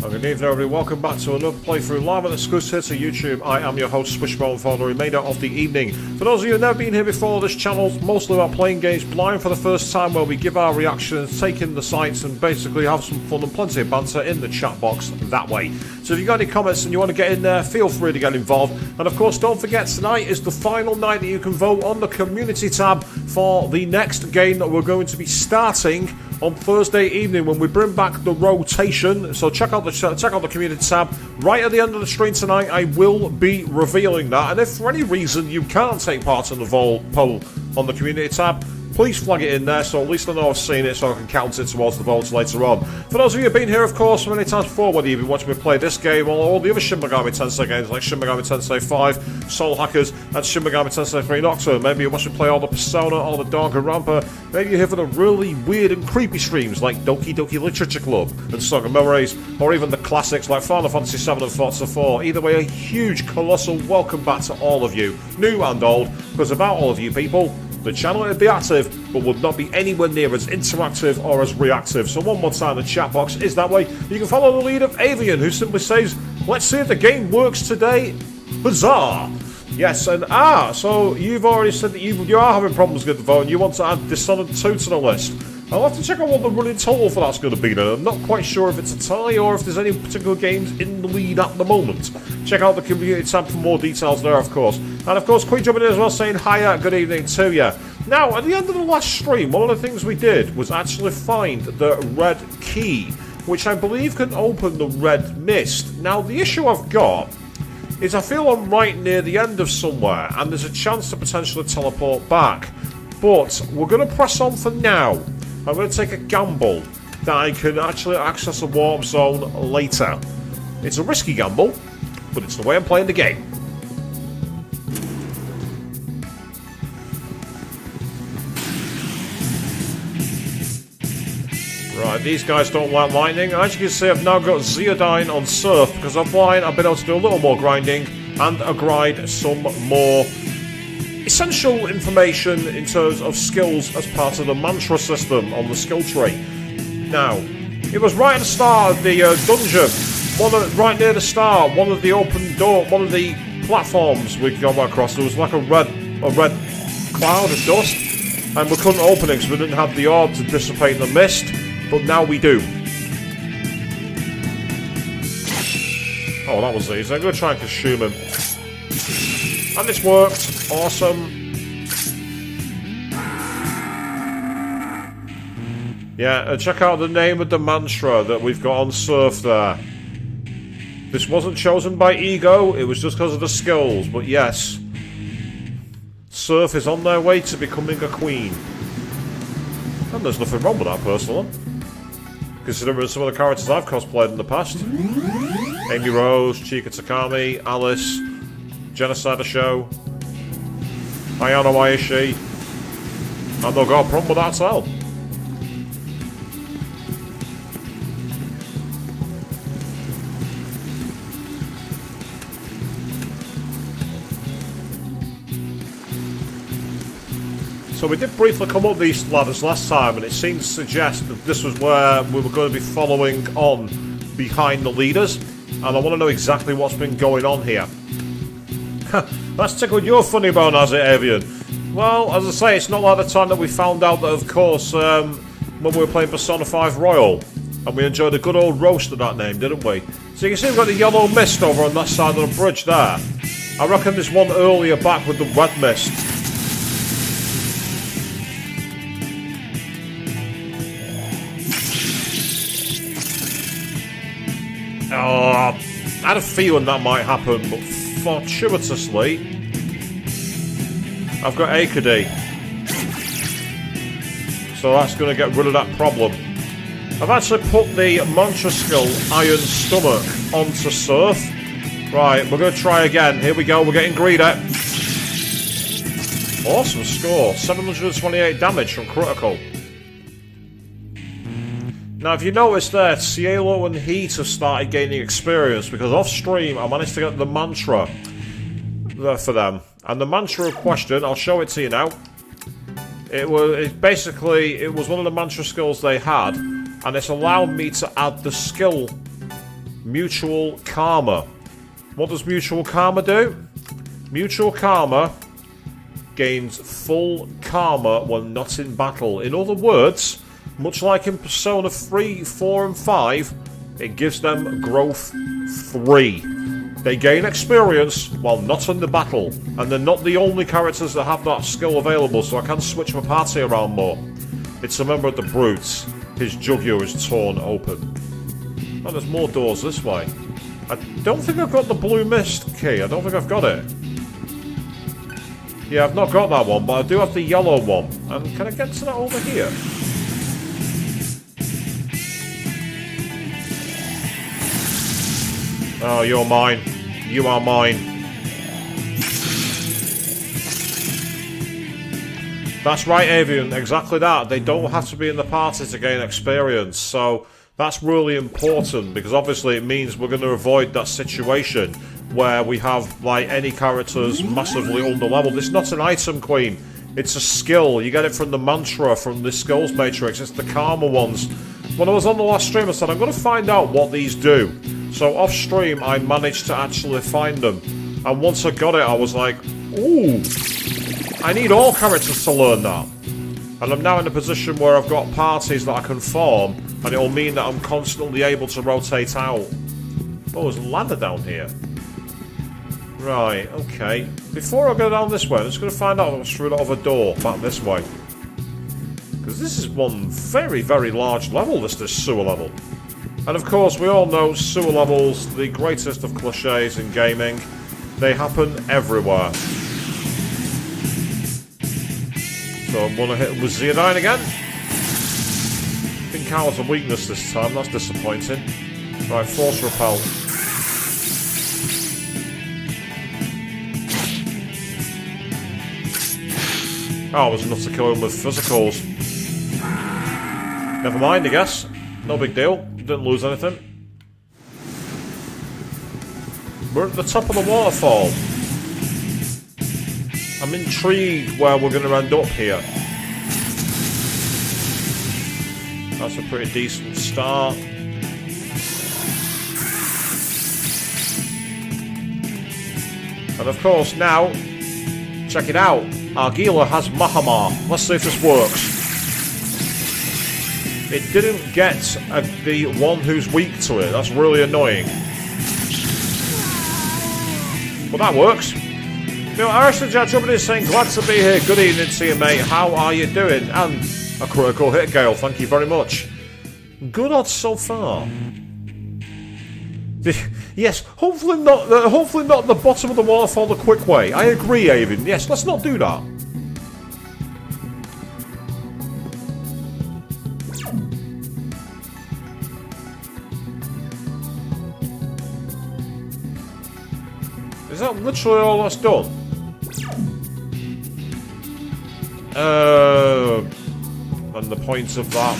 Well, good evening everybody, welcome back to another playthrough live and exclusive to YouTube. I am your host Swishbone for the remainder of the evening. For those of you who have never been here before, this channel is mostly about playing games blind for the first time, where we give our reactions, take in the sights and basically have some fun and plenty of banter in the chat box that way. So if you've got any comments and you want to get in there, feel free to get involved. And of course, don't forget, tonight is the final night that you can vote on the community tab for the next game that we're going to be starting on Thursday evening when we bring back the rotation. So check out the community tab right at the end of the stream tonight. I will be revealing that, and if for any reason you can't take part in the poll on the community tab, please flag it in there so at least I know I've seen it so I can count it towards the votes later on. For those of you who have been here, of course, many times before, whether you've been watching me play this game or all the other Shin Megami Tensei games like Shin Megami Tensei 5, Soul Hackers, and Shin Megami Tensei 3 Nocturne. Maybe you watch me play all the Persona, all the Danganronpa. Maybe you're here for the really weird and creepy streams like Doki Doki Literature Club and Saga Memories, or even the classics like Final Fantasy 7 and Forza 4. Either way, a huge, colossal welcome back to all of you, new and old, because about all of you people, the channel will be active, but will not be anywhere near as interactive or as reactive. So one more time, the chat box is that way. You can follow the lead of Avian, who simply says, "Let's see if the game works today. Huzzah!" Yes, and so you've already said that you are having problems with the vote, and you want to add Dishonored 2 to the list. I'll have to check out what the running total for that's going to be then. I'm not quite sure if it's a tie or if there's any particular games in the lead at the moment. Check out the community tab for more details there, of course. And of course, Queen jumping in as well, saying hiya, good evening to you. Now, at the end of the last stream, one of the things we did was actually find the red key, which I believe can open the red mist. Now, the issue I've got is I feel I'm right near the end of somewhere, and there's a chance to potentially teleport back. But we're going to press on for now. I'm going to take a gamble that I can actually access a warp zone later. It's a risky gamble, but it's the way I'm playing the game. Right, these guys don't like lightning. As you can see, I've now got Zeodyne on Surf because offline I've been able to do a little more grinding and grind some more essential information in terms of skills as part of the mantra system on the skill tree. Now, it was right at the start of the dungeon, right near the start, one of the open door, one of the platforms we got across. There was like a red cloud of dust, and we couldn't open it because we didn't have the orb to dissipate the mist. But now we do. Oh, that was easy. I'm going to try and consume him. And this worked. Awesome. Yeah, check out the name of the mantra that we've got on Surf there. This wasn't chosen by ego, it was just because of the skills. But yes, Surf is on their way to becoming a queen. And there's nothing wrong with that, personally. Considering some of the characters I've cosplayed in the past. Amy Rose, Chika Takami, Alice, Genocide Show, Ayano Aishi. I've not got a problem with that at all. So we did briefly come up these ladders last time, and it seemed to suggest that this was where we were going to be following on behind the leaders, and I want to know exactly what's been going on here. That's tickled your funny bone, has it, Avian? Well, as I say, it's not like the time that we found out that, of course, when we were playing Persona 5 Royal, and we enjoyed a good old roast of that name, didn't we? So you can see we've got the yellow mist over on that side of the bridge there. I reckon there's one earlier back with the red mist. Oh, I had a feeling that might happen, but fortuitously, I've got AKD. So that's going to get rid of that problem. I've actually put the mantra skill, Iron Stomach, onto Surf. Right, we're going to try again. Here we go, we're getting greedy. Awesome score, 728 damage from critical. Now, if you notice there, Cielo and Heat have started gaining experience because off stream I managed to get the mantra for them. And the mantra question, I'll show it to you now. It was one of the mantra skills they had, and it's allowed me to add the skill Mutual Karma. What does Mutual Karma do? Mutual Karma gains full karma when not in battle. In other words, much like in Persona 3, 4 and 5, it gives them growth 3. They gain experience while not in the battle, and they're not the only characters that have that skill available, so I can switch my party around more. It's a member of the Brutes. His jugular is torn open. Oh, there's more doors this way. I don't think I've got the blue mist key. I don't think I've got it. Yeah, I've not got that one, but I do have the yellow one. And can I get to that over here? Oh, you're mine. You are mine. That's right, Avian. Exactly that. They don't have to be in the party to gain experience. So that's really important, because obviously it means we're going to avoid that situation where we have, like, any characters massively underleveled. It's not an item, Queen. It's a skill. You get it from the mantra, from the skills matrix. It's the karma ones. When I was on the last stream, I said, I'm going to find out what these do. So off stream, I managed to actually find them. And once I got it, I was like, ooh, I need all characters to learn that. And I'm now in a position where I've got parties that I can form, and it'll mean that I'm constantly able to rotate out. Oh, there's a ladder down here. Right, okay. Before I go down this way, I'm just going to find out if it's through that other door back this way. Because this is one very, very large level, this sewer level. And of course, we all know sewer levels, the greatest of cliches in gaming. They happen everywhere. So I'm going to hit him with Zeodine again. I think I was a weakness this time, that's disappointing. Right, force repel. Oh, I was enough to kill him with physicals. Never mind, I guess. No big deal. Didn't lose anything. We're at the top of the waterfall. I'm intrigued where we're going to end up here. That's a pretty decent start. And of course now, check it out. Argila has Mahamar. Let's see if this works. It didn't get the one who's weak to it. That's really annoying. But that works. You know, Arson Judgment is saying, glad to be here. Good evening to you, mate. How are you doing? And a critical hit, Gale. Thank you very much. Good odds so far. Yes, hopefully not the bottom of the waterfall the quick way. I agree, Avon. Yes, let's not do that. Is that literally all that's done? And the point of that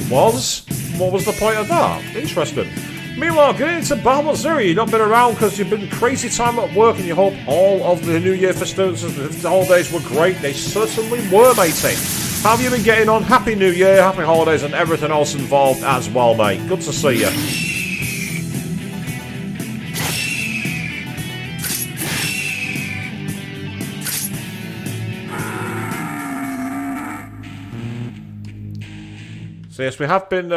was? What was the point of that? Interesting. Meanwhile, getting into Balmont Zero, you've not been around because you've been crazy time at work and you hope all of the New Year festivities and the holidays were great. They certainly were, matey. How have you been getting on? Happy New Year, happy holidays and everything else involved as well, mate. Good to see you. So yes, we have been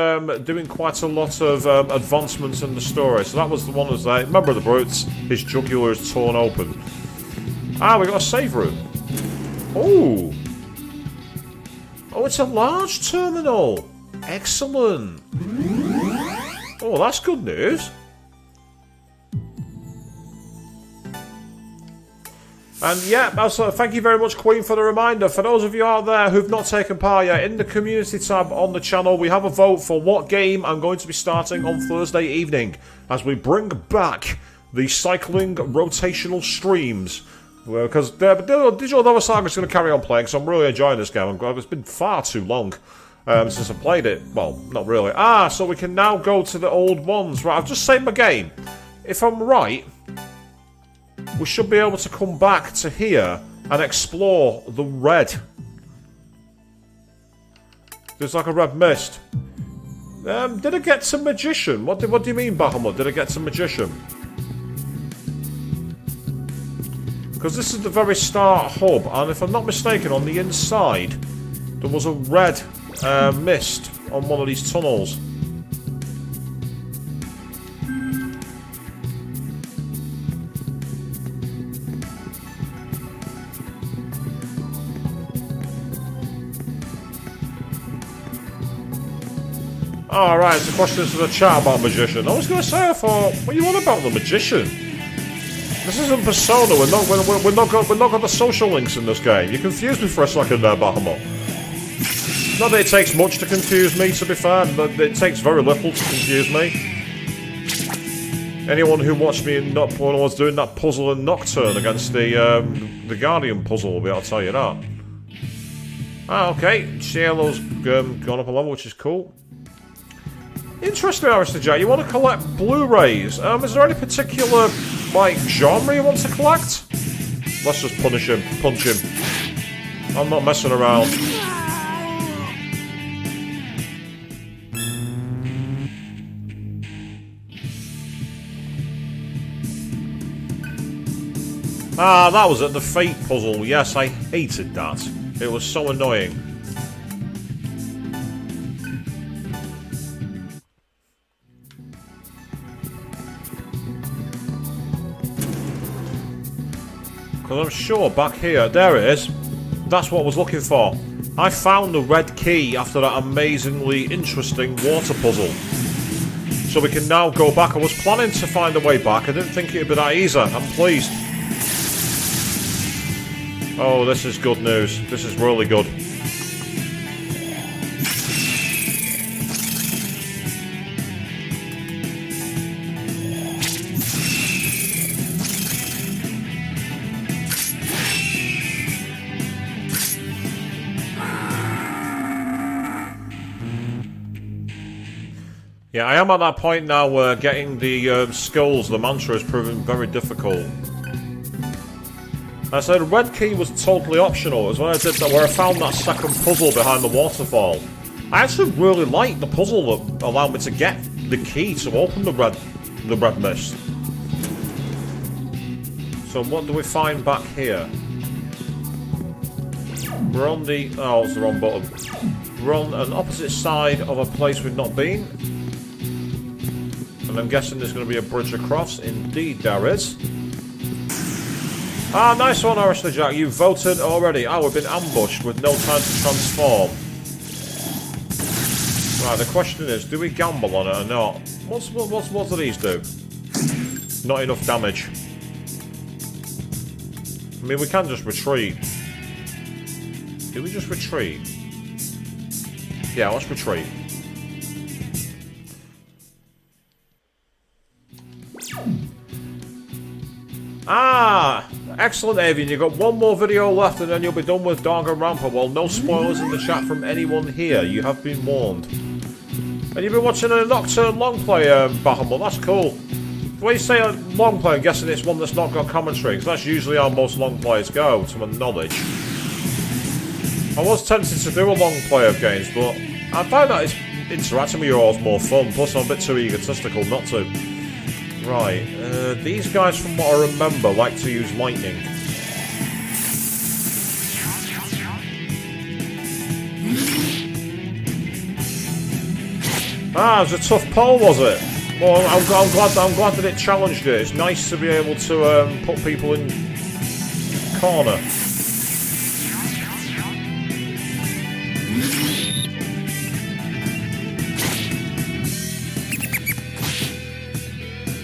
doing quite a lot of advancements in the story. So that was the one that was there. Remember the Brutes? His jugular is torn open. Ah, we got a save room. Oh. Oh, it's a large terminal. Excellent. Oh, that's good news. And yeah, also thank you very much, Queen, for the reminder. For those of you out there who've not taken part yet, in the community tab on the channel, we have a vote for what game I'm going to be starting on Thursday evening as we bring back the cycling rotational streams. Because Digital Nova Saga is going to carry on playing, so I'm really enjoying this game. It's been far too long since I played it. Well, not really. Ah, so we can now go to the old ones. Right, I've just saved my game. If I'm right, we should be able to come back to here and explore the red. There's like a red mist. Did I get to Magician? What do you mean, Bahamut? Did I get to Magician? Because this is the very start hub, and if I'm not mistaken, on the inside, there was a red mist on one of these tunnels. Alright, it's a question to the chat about Magician. I was going to say, I thought, what do you want about the Magician? This isn't Persona, we're not got the social links in this game. You confused me for a second there, Bahamut. Not that it takes much to confuse me, to be fair, but it takes very little to confuse me. Anyone who watched me when I was doing that puzzle in Nocturne against the Guardian puzzle will be able to tell you that. Ah, okay, Cielo's gone up a level, which is cool. Interesting, Aristotle Jack. You want to collect Blu-rays. Is there any particular, like, genre you want to collect? Let's just punch him. I'm not messing around. Ah, that was it. The Fate puzzle. Yes, I hated that. It was so annoying. Because I'm sure back here, there it is. That's what I was looking for. I found the red key after that amazingly interesting water puzzle. So we can now go back. I was planning to find a way back. I didn't think it would be that easy. I'm pleased. Oh, this is good news. This is really good. Yeah, I am at that point now where getting the skulls, the mantra, is proving very difficult. I said red key was totally optional. It was when I did that, where I found that second puzzle behind the waterfall. I actually really liked the puzzle that allowed me to get the key to open the red mist. So what do we find back here? We're on the... oh, it's the wrong button. We're on an opposite side of a place we've not been. And I'm guessing there's going to be a bridge across. Indeed there is. Ah, nice one, Aristotle Jack. You voted already. Oh, we've been ambushed with no time to transform. Right, the question is, do we gamble on it or not? What do these do? Not enough damage. I mean, we can just retreat. Do we just retreat? Yeah, let's retreat. Ah! Excellent, Avian. You've got one more video left and then you'll be done with Danganronpa. Well, no spoilers in the chat from anyone here. You have been warned. And you've been watching a Nocturne long play, Bahamut. That's cool. When you say a long play, I'm guessing it's one that's not got commentary, because that's usually how most long plays go, to my knowledge. I was tempted to do a long play of games, but I find that it's interacting with you all is more fun. Plus, I'm a bit too egotistical not to. Right, these guys, from what I remember, like to use lightning. Ah, it was a tough poll, was it? Well, I'm glad that it challenged it. It's nice to be able to put people in corner.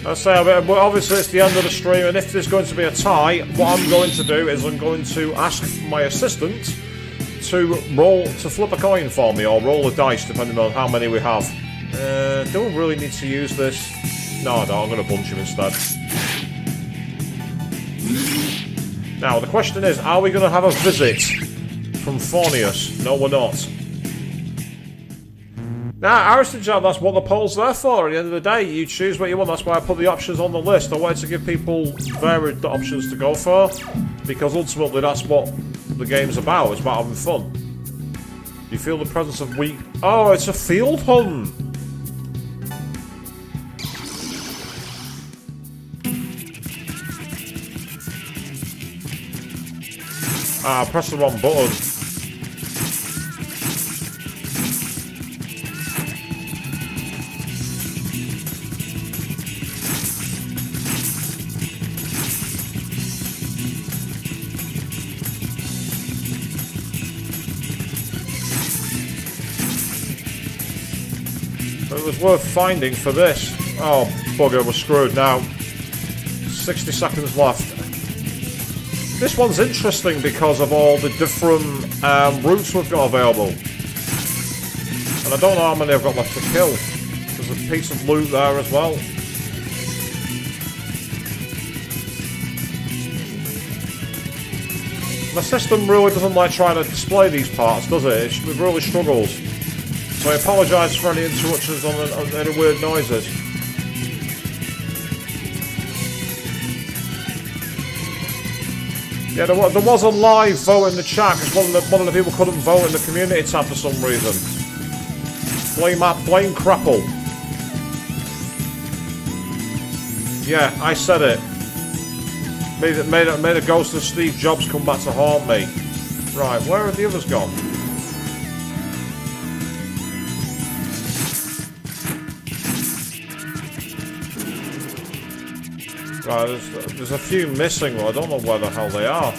I say, but obviously it's the end of the stream, and if there's going to be a tie, what I'm going to do is I'm going to ask my assistant to flip a coin for me, or roll a dice, depending on how many we have. Do we really need to use this? No, I don't. I'm going to bunch him instead. Now, the question is, are we going to have a visit from Fornius? No, we're not. Now, Aristotle, that's what the poll's there for. At the end of the day, you choose what you want. That's why I put the options on the list. I wanted to give people varied options to go for, because ultimately that's what the game's about. It's about having fun. You feel the presence of weak... Oh, it's a field hunt! Ah, I pressed the wrong button. It was worth finding for this. Oh, bugger, we're screwed now. 60 seconds left. This one's interesting because of all the different routes we've got available. And I don't know how many I've got left to kill. There's a piece of loot there as well. My system really doesn't like trying to display these parts, does it? It really struggles. So I apologise for any interruptions on any weird noises. Yeah, there was a live vote in the chat because one of the people couldn't vote in the community tab for some reason. Blame Crapple. Yeah, I said it. Made a ghost of Steve Jobs come back to haunt me. Right, where have the others gone? Right, there's a few missing, but I don't know where the hell they are.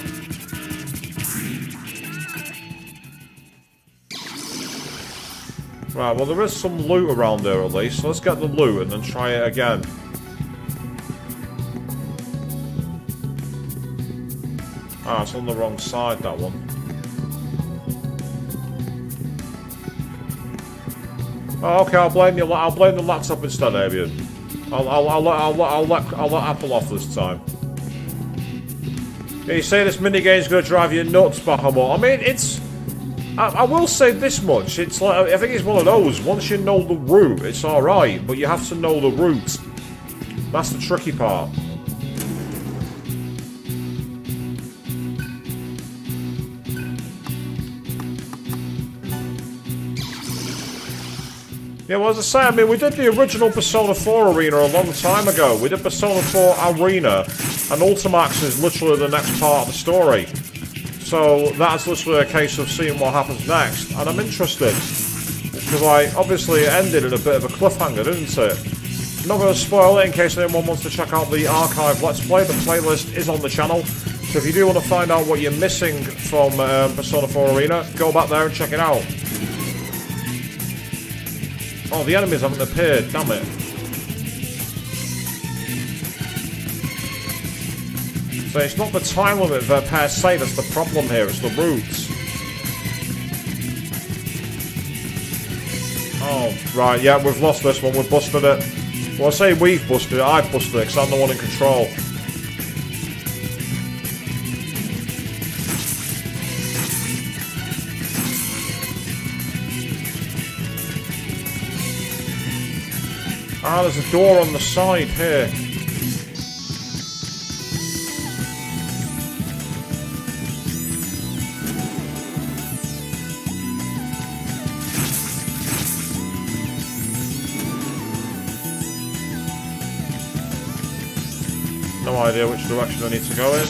Right, well there is some loot around there at least, so let's get the loot and then try it again. Ah, it's on the wrong side, that one. Oh, okay, I'll blame the laptop instead, Avian. I'll let Apple off this time. Yeah, you say this minigame's going to drive you nuts, Bahamut. I mean, it's... I will say this much. It's like, I think it's one of those. Once you know the route, it's alright, but you have to know the route. That's the tricky part. Yeah, well, as I say, I mean, we did the original Persona 4 arena a long time ago. We did Persona 4 Arena, and Ultimax is literally the next part of the story. So that's literally a case of seeing what happens next, and I'm interested. Because, like, obviously it ended in a bit of a cliffhanger, didn't it? I'm not going to spoil it in case anyone wants to check out the archive Let's Play. The playlist is on the channel. So if you do want to find out what you're missing from Persona 4 Arena, go back there and check it out. Oh, the enemies haven't appeared, damn it. So it's not the time limit per se that's the problem here, it's the routes. Oh, right, yeah, we've lost this one, we've busted it. Well, I say we've busted it, I've busted it, because I'm the one in control. Ah, there's a door on the side here. No idea which direction I need to go in.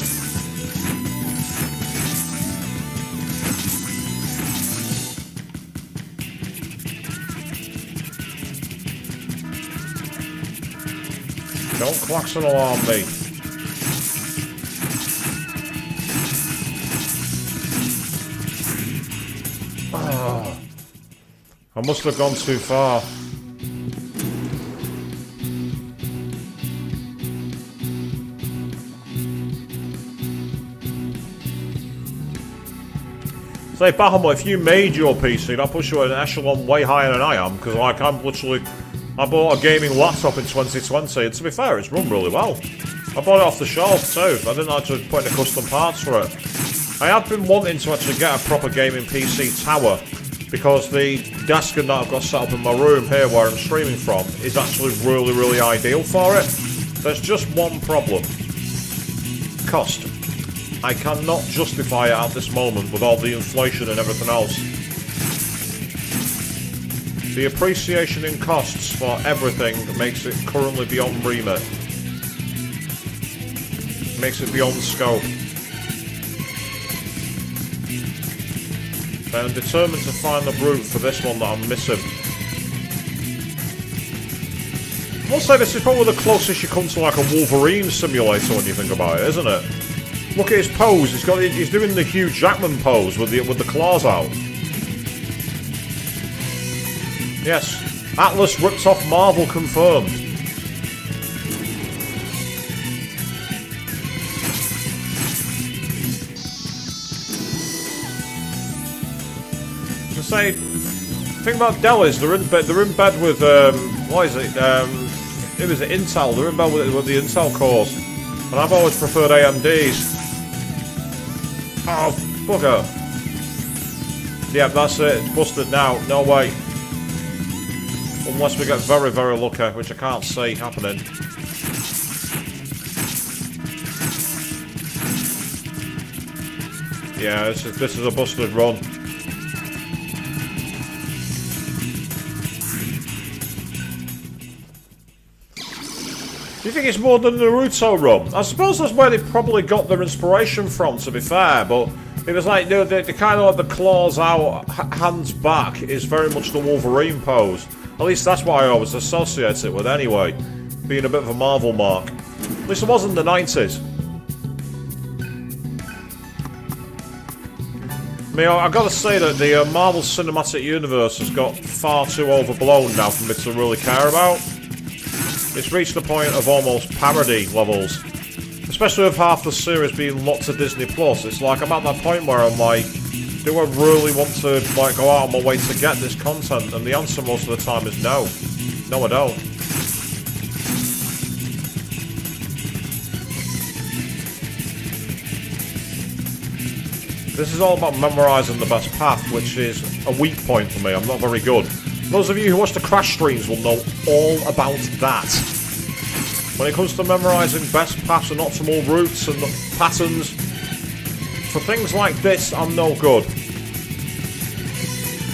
Don't klaxon alarm me. Oh, I must have gone too far. Say, Bahamut, if you made your PC, that puts you an echelon way higher than I am, because like I'm literally... I bought a gaming laptop in 2020, and to be fair, it's run really well. I bought it off the shelf too. I didn't actually put any custom parts for it. I have been wanting to actually get a proper gaming PC tower, because the desk that I've got set up in my room here where I'm streaming from is actually really, really ideal for it. There's just one problem. Cost. I cannot justify it at this moment with all the inflation and everything else. The appreciation in costs for everything makes it currently beyond remit. Makes it beyond scope. I'm determined to find the brute for this one that I'm missing. I will say this is probably the closest you come to like a Wolverine simulator when you think about it, isn't it? Look at his pose. He's doing the Hugh Jackman pose with the claws out. Yes, Atlas ripped off Marvel confirmed. To say, think about delis. They're in bed with what is it? It was Intel. They're in bed with the Intel cores, and I've always preferred AMDs. Oh, bugger! Yeah, that's it. It's busted now. No way. Unless we get very, very lucky, which I can't see happening. Yeah, this is a busted run. Do you think it's more than the Naruto run? I suppose that's where they probably got their inspiration from, to be fair, but it was like, you know, the kind of like the claws out, hands back is very much the Wolverine pose. At least that's what I always associate it with anyway, being a bit of a Marvel mark. At least it was in the 90s. I mean, I've got to say that the Marvel Cinematic Universe has got far too overblown now for me to really care about. It's reached the point of almost parody levels. Especially with half the series being locked to Disney Plus. It's like I'm at that point where I'm like, do I really want to like go out of my way to get this content? And the answer most of the time is no. No, I don't. This is all about memorising the best path, which is a weak point for me. I'm not very good. Those of you who watch the Crash streams will know all about that. When it comes to memorising best paths and optimal routes and patterns, for things like this, I'm no good.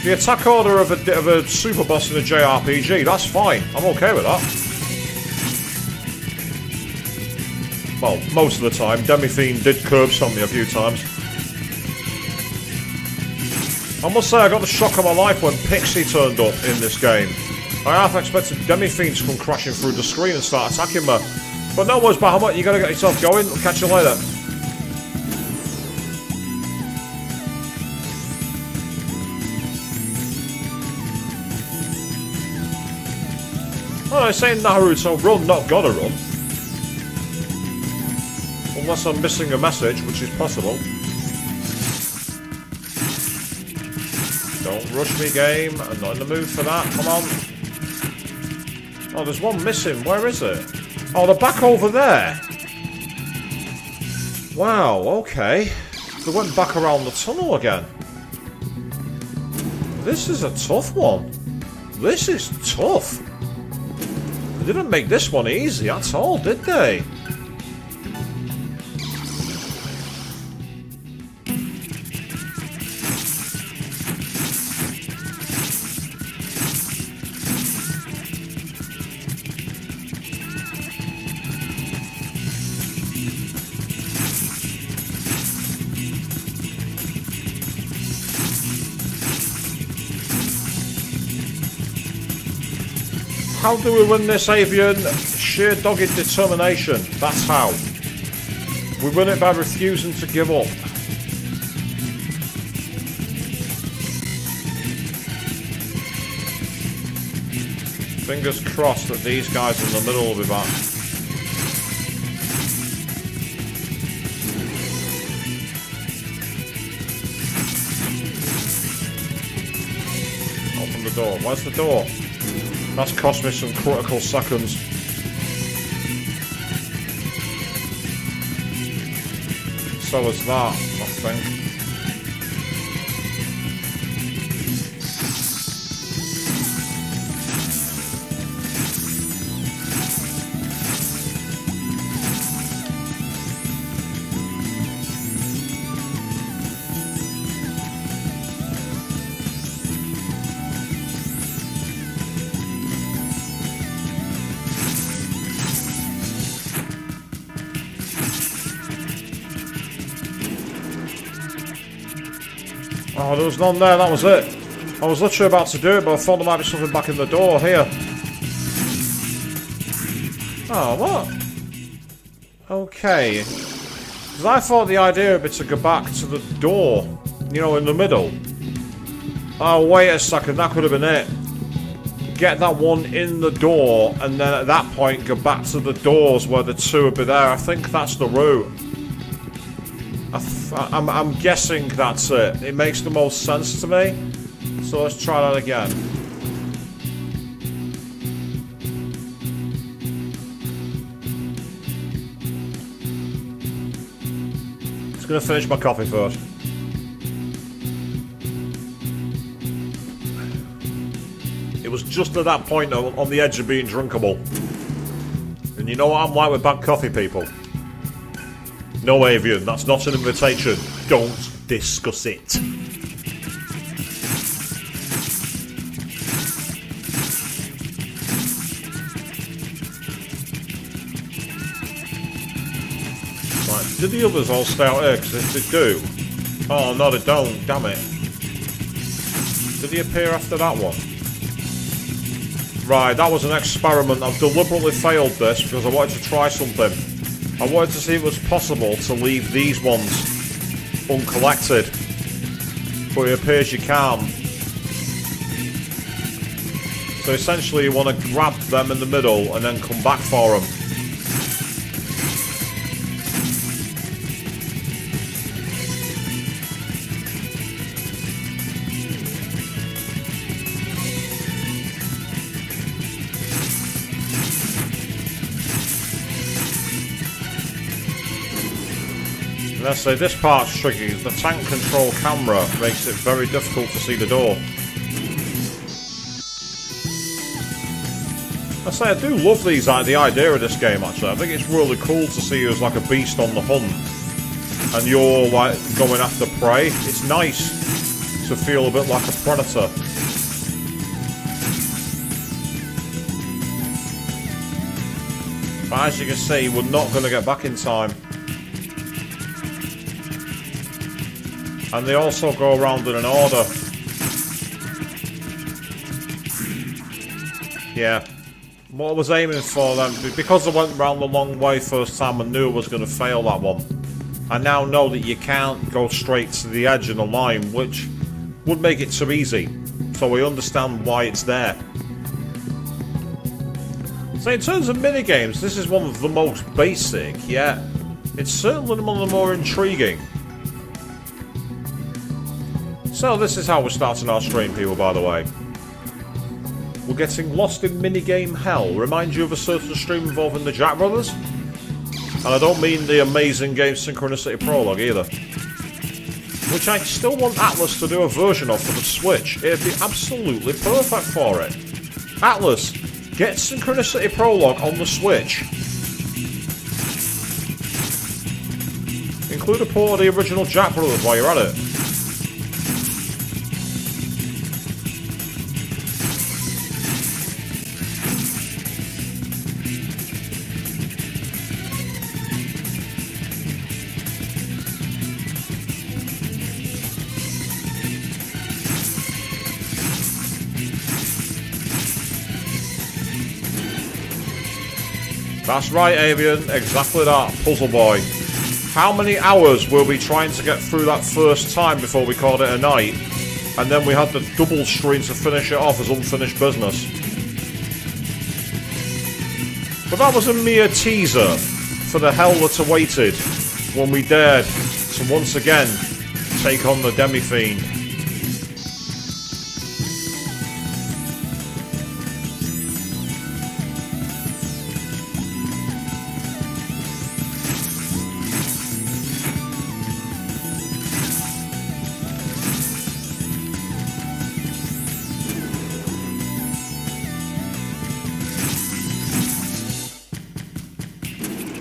The attack order of a super boss in a JRPG, that's fine. I'm okay with that. Well, most of the time. Demi-Fiend did curb stomp me a few times. I must say, I got the shock of my life when Pixie turned up in this game. I half expected Demi-Fiend to come crashing through the screen and start attacking me. But no worries, Bahamut, you gotta get yourself going. I'll catch you later. Oh, I'm saying Naruto run, not gotta run. Unless I'm missing a message, which is possible. Don't rush me, game. I'm not in the mood for that. Come on. Oh, there's one missing. Where is it? Oh, they're back over there. Wow, okay. They went back around the tunnel again. This is a tough one. This is tough. They didn't make this one easy at all, did they? How do we win this, Avian? Sheer dogged determination. That's how. We win it by refusing to give up. Fingers crossed that these guys in the middle will be back. Open the door. Where's the door? That's cost me some critical seconds. So is that, I think. Oh, there was none there, that was it. I was literally about to do it, but I thought there might be something back in the door here. Oh, what? Okay. Because I thought the idea would be to go back to the door, you know, in the middle. Oh, wait a second, that could have been it. Get that one in the door, and then at that point go back to the doors where the two would be there. I think that's the route. I'm guessing that's it. It makes the most sense to me. So let's try that again. Just gonna finish my coffee first. It was just at that point on the edge of being drinkable. And you know what I'm like with bad coffee, people. No, Avian, that's not an invitation. Don't discuss it. Right, did the others all stay out here? Because if they do... Oh, no, they don't. Damn it. Did he appear after that one? Right, that was an experiment. I've deliberately failed this because I wanted to try something. I wanted to see if it was possible to leave these ones uncollected. But it appears you can. So essentially you want to grab them in the middle and then come back for them. And I say this part's tricky. The tank control camera makes it very difficult to see the door. I say I do love the idea of this game actually. I think it's really cool to see you as like a beast on the hunt. And you're like going after prey. It's nice to feel a bit like a predator. But as you can see, we're not going to get back in time. And they also go around in an order. Yeah. What I was aiming for then, because I went round the long way first time, I knew I was going to fail that one. I now know that you can't go straight to the edge of the line, which would make it too easy. So we understand why it's there. So in terms of minigames, this is one of the most basic, yet it's certainly one of the more intriguing. So this is how we're starting our stream, people, by the way. We're getting lost in minigame hell. Remind you of a certain stream involving the Jack Brothers? And I don't mean the amazing game Synchronicity Prologue either. Which I still want Atlas to do a version of for the Switch. It'd be absolutely perfect for it. Atlas, get Synchronicity Prologue on the Switch. Include a port of the original Jack Brothers while you're at it. That's right, Avian. Exactly that. Puzzle Boy. How many hours were we trying to get through that first time before we called it a night? And then we had the double screen to finish it off as unfinished business. But that was a mere teaser for the hell that awaited when we dared to once again take on the Demi-Fiend.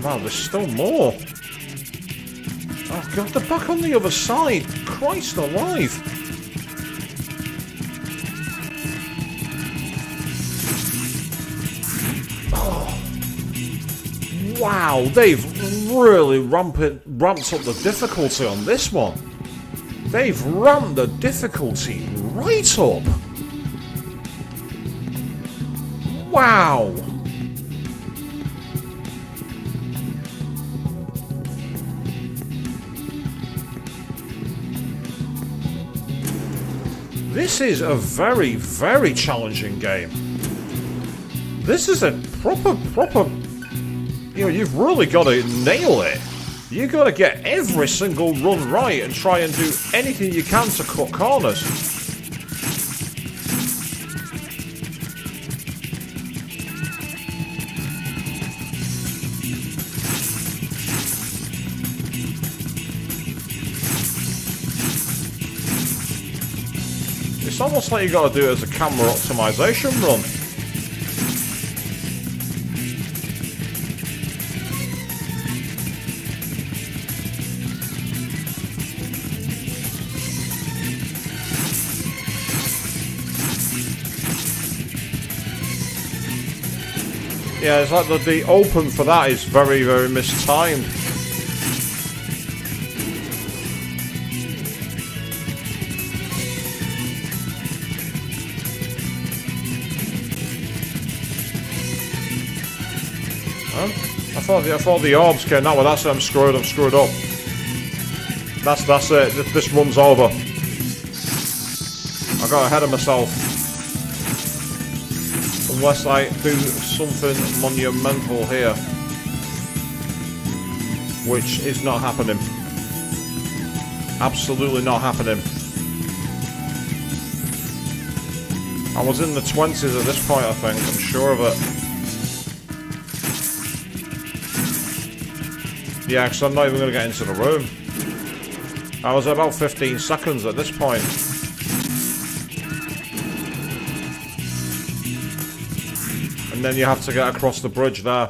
Wow, there's still more. Oh god, they're back on the other side. Christ alive. Oh. Wow, they've really ramped up the difficulty on this one. They've ramped the difficulty right up. Wow. This is a very, very challenging game. This is a proper, you know, you've really got to nail it. You've got to get every single run right and try and do anything you can to cut corners. It's almost like you got to do it as a camera optimization run. Yeah, it's like the open for that is very, very mistimed. I thought the orbs came. No, well, that's it. I'm screwed up. That's it. This run's over. I got ahead of myself. Unless I do something monumental here. Which is not happening. Absolutely not happening. I was in the 20s at this point, I think. I'm sure of it. Yeah, because I'm not even going to get into the room. I was about 15 seconds at this point. And then you have to get across the bridge there.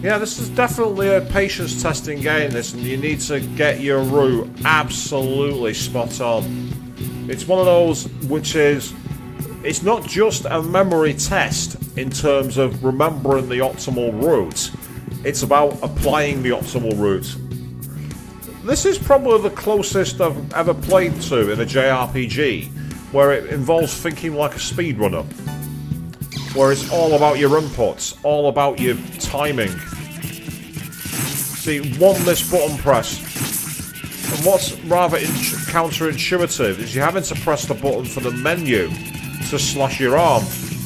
Yeah, this is definitely a patience testing game, this, and you need to get your route absolutely spot on. It's one of those which is, it's not just a memory test in terms of remembering the optimal route. It's about applying the optimal route. This is probably the closest I've ever played to in a JRPG, where it involves thinking like a speedrunner. Where it's all about your inputs, all about your timing. See, one miss button press. And what's rather counterintuitive is you're having to press the button for the menu to slash your arm,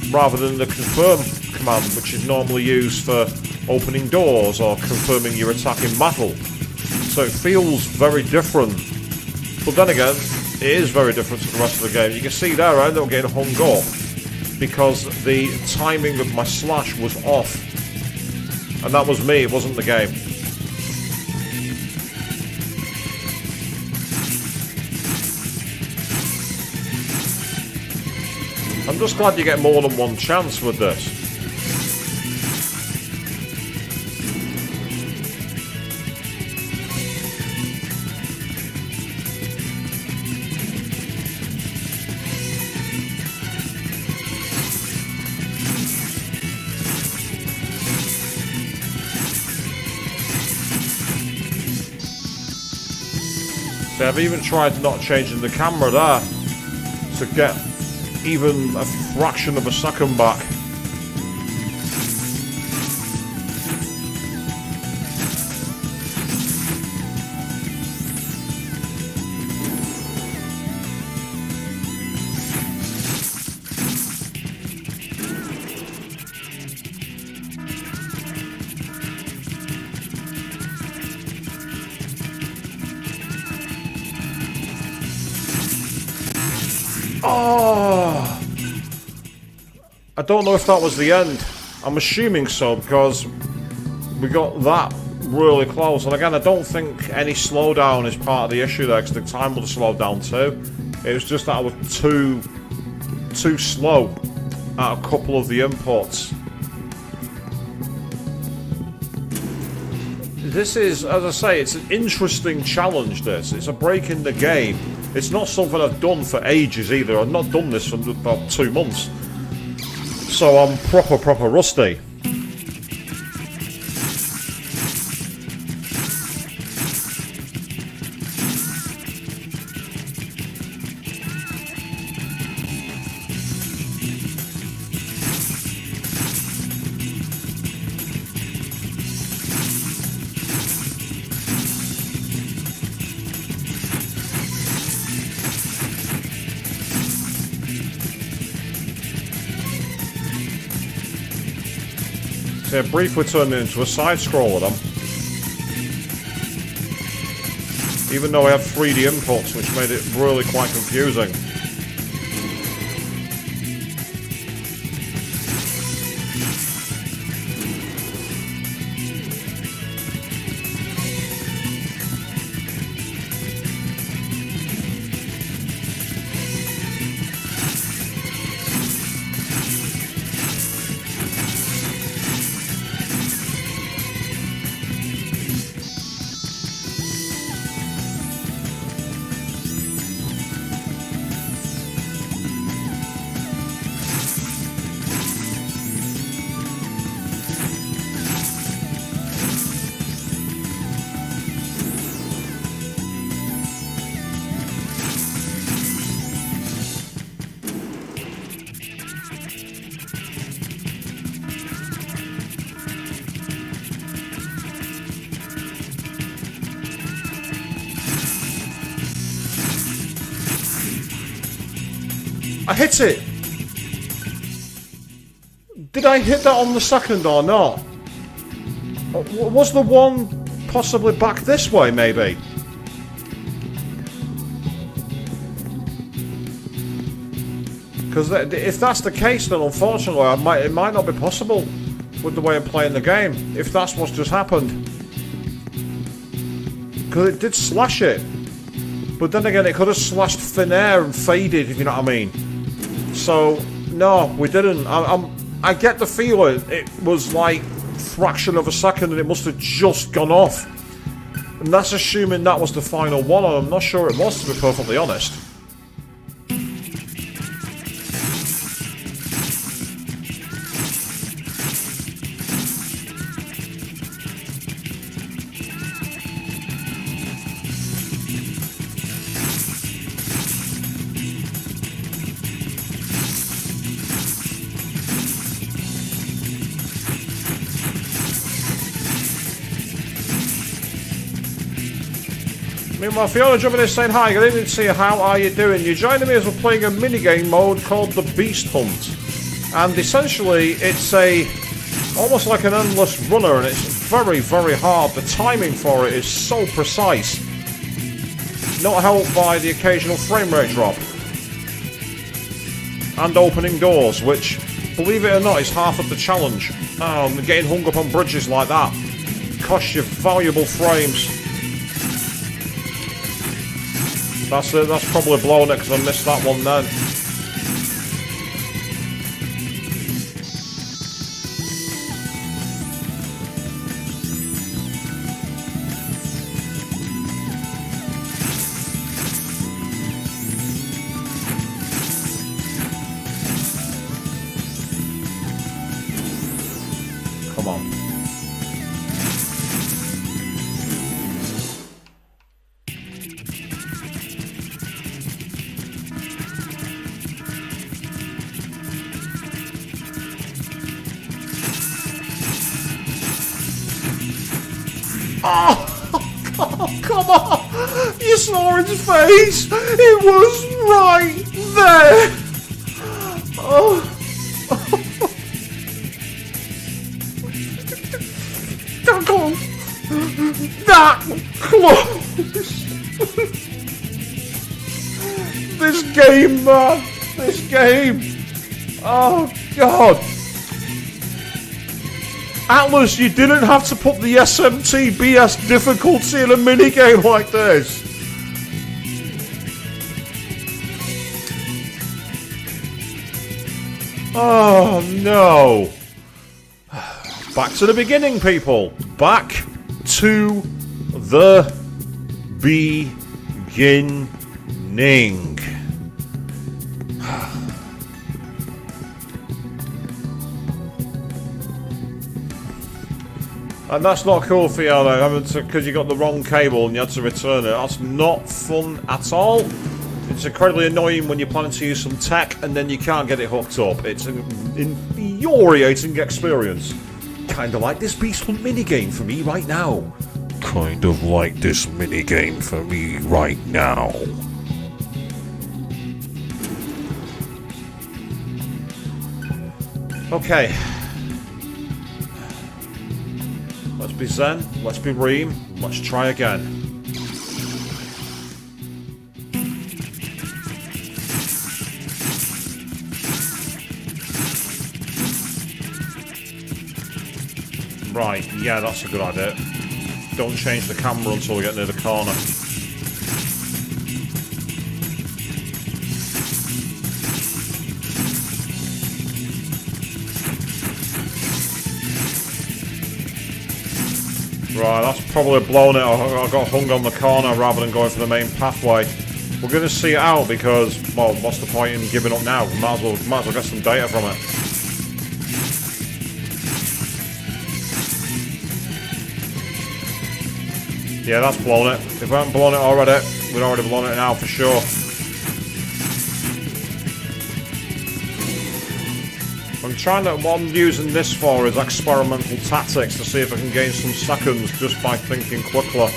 rather than the confirm command, which is normally used for opening doors or confirming your attack in battle. So it feels very different. But then again, it is very different to the rest of the game. You can see there I ended up getting hung up because the timing of my slash was off. And that was me, it wasn't the game. I'm just glad you get more than one chance with this. See, I've even tried not changing the camera there to get even a fraction of a second back. Oh! I don't know if that was the end. I'm assuming so, because we got that really close. And again, I don't think any slowdown is part of the issue there, because the time would have slowed down too. It was just that I was too slow at a couple of the inputs. This is, as I say, it's an interesting challenge, this. It's a break in the game. It's not something I've done for ages either. I've not done this for about 2 months. So I'm proper rusty. So it briefly turned into a side-scroller then. Even though I had 3D inputs, which made it really quite confusing. I hit it! Did I hit that on the second or not? Was the one possibly back this way, maybe? Because if that's the case, then unfortunately it might not be possible with the way I'm playing the game, if that's what's just happened. Because it did slash it. But then again, it could have slashed thin air and faded, if you know what I mean. So, no, we didn't. I get the feeling it was like a fraction of a second and it must have just gone off. And that's assuming that was the final one, and I'm not sure it was, to be perfectly honest. Meanwhile, Fiona jumping in saying, hi, good evening to you, how are you doing? You're joining me as we're playing a minigame mode called the Beast Hunt. And essentially, it's almost like an endless runner, and it's very, very hard. The timing for it is so precise. Not helped by the occasional frame rate drop. And opening doors, which, believe it or not, is half of the challenge. Getting hung up on bridges like that costs you valuable frames. That's probably blowing it because I missed that one then. Come on. Oh, come on! You saw his face! It was right there! Oh. That close! This game, man! This game! Oh, God! Atlas, you didn't have to put the SMT BS difficulty in a minigame like this. Oh, no. Back to the beginning, people. Back to the beginning. And that's not cool, Fiona, because you got the wrong cable and you had to return it. That's not fun at all. It's incredibly annoying when you're planning to use some tech and then you can't get it hooked up. It's an infuriating experience. Kinda like this Beast Hunt minigame for me right now. Kind of like this minigame for me right now. Okay. Let's be zen, let's be ream, let's try again. Right, yeah, that's a good idea. Don't change the camera until we get near the corner. Right, that's probably blown it. I got hung on the corner rather than going for the main pathway. We're going to see it out because, well, what's the point in giving up now? We might as well get some data from it. Yeah, that's blown it. If we haven't blown it already, we'd already blown it now for sure. What I'm using this for is experimental tactics to see if I can gain some seconds just by thinking quickly.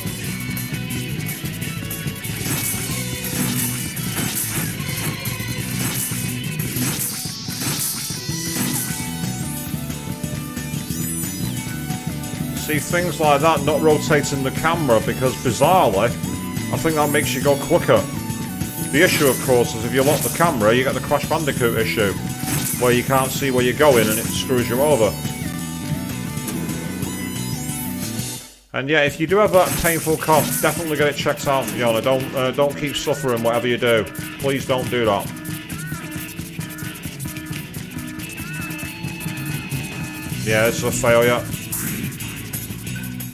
See, things like that, not rotating the camera, because bizarrely, I think that makes you go quicker. The issue, of course, is if you lock the camera, you get the Crash Bandicoot issue, where you can't see where you're going and it screws you over. And yeah, if you do have that painful cough, definitely get it checked out, Fiona. Don't keep suffering whatever you do. Please don't do that. Yeah, it's a failure.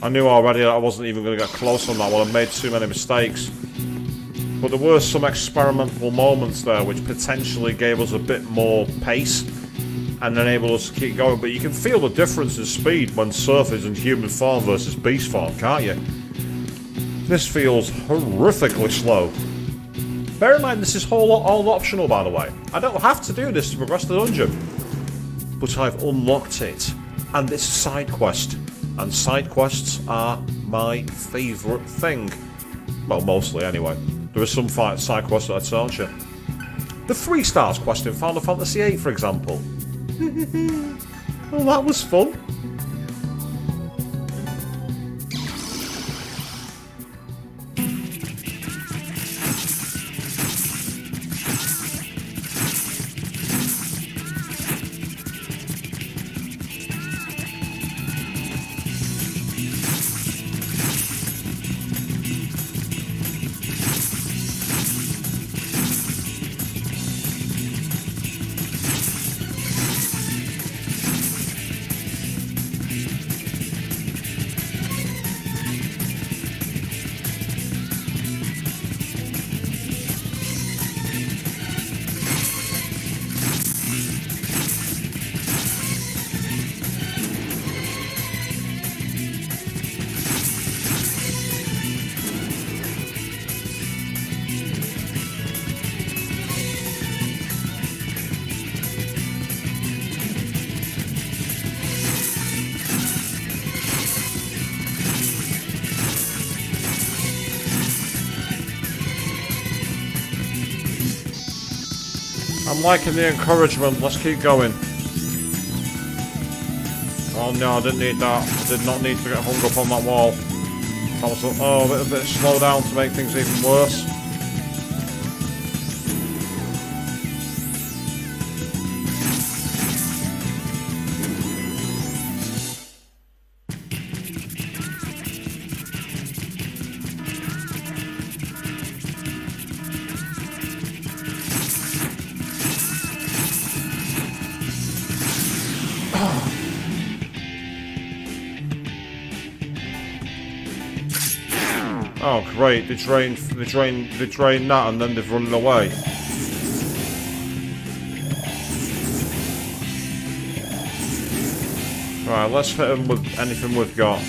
I knew already that I wasn't even going to get close on that one. I made too many mistakes. But there were some experimental moments there which potentially gave us a bit more pace and enabled us to keep going. But you can feel the difference in speed when Surf is in human form versus beast form, can't you? This feels horrifically slow. Bear in mind, this is all optional, by the way. I don't have to do this to progress the dungeon. But I've unlocked it. And it's a side quest. And side quests are my favourite thing. Well, mostly anyway. There are some side quests that I told you. The 3 stars quest in Final Fantasy VIII, for example. Oh, that was fun. I'm liking the encouragement. Let's keep going. Oh no, I didn't need that. I did not need to get hung up on that wall. That was a bit of slow down to make things even worse. Oh great, they drained that and then they've run away. Right, let's hit them with anything we've got.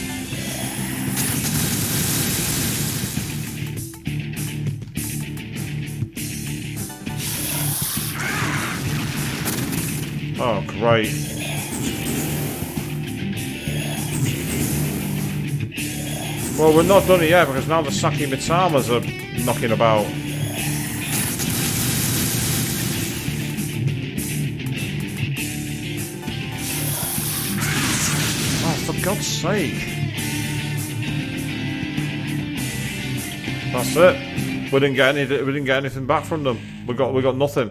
Oh great. Well, we're not done it yet because now the Saki Mitamas are knocking about. Oh, for God's sake. That's it. We didn't get anything back from them. We got nothing.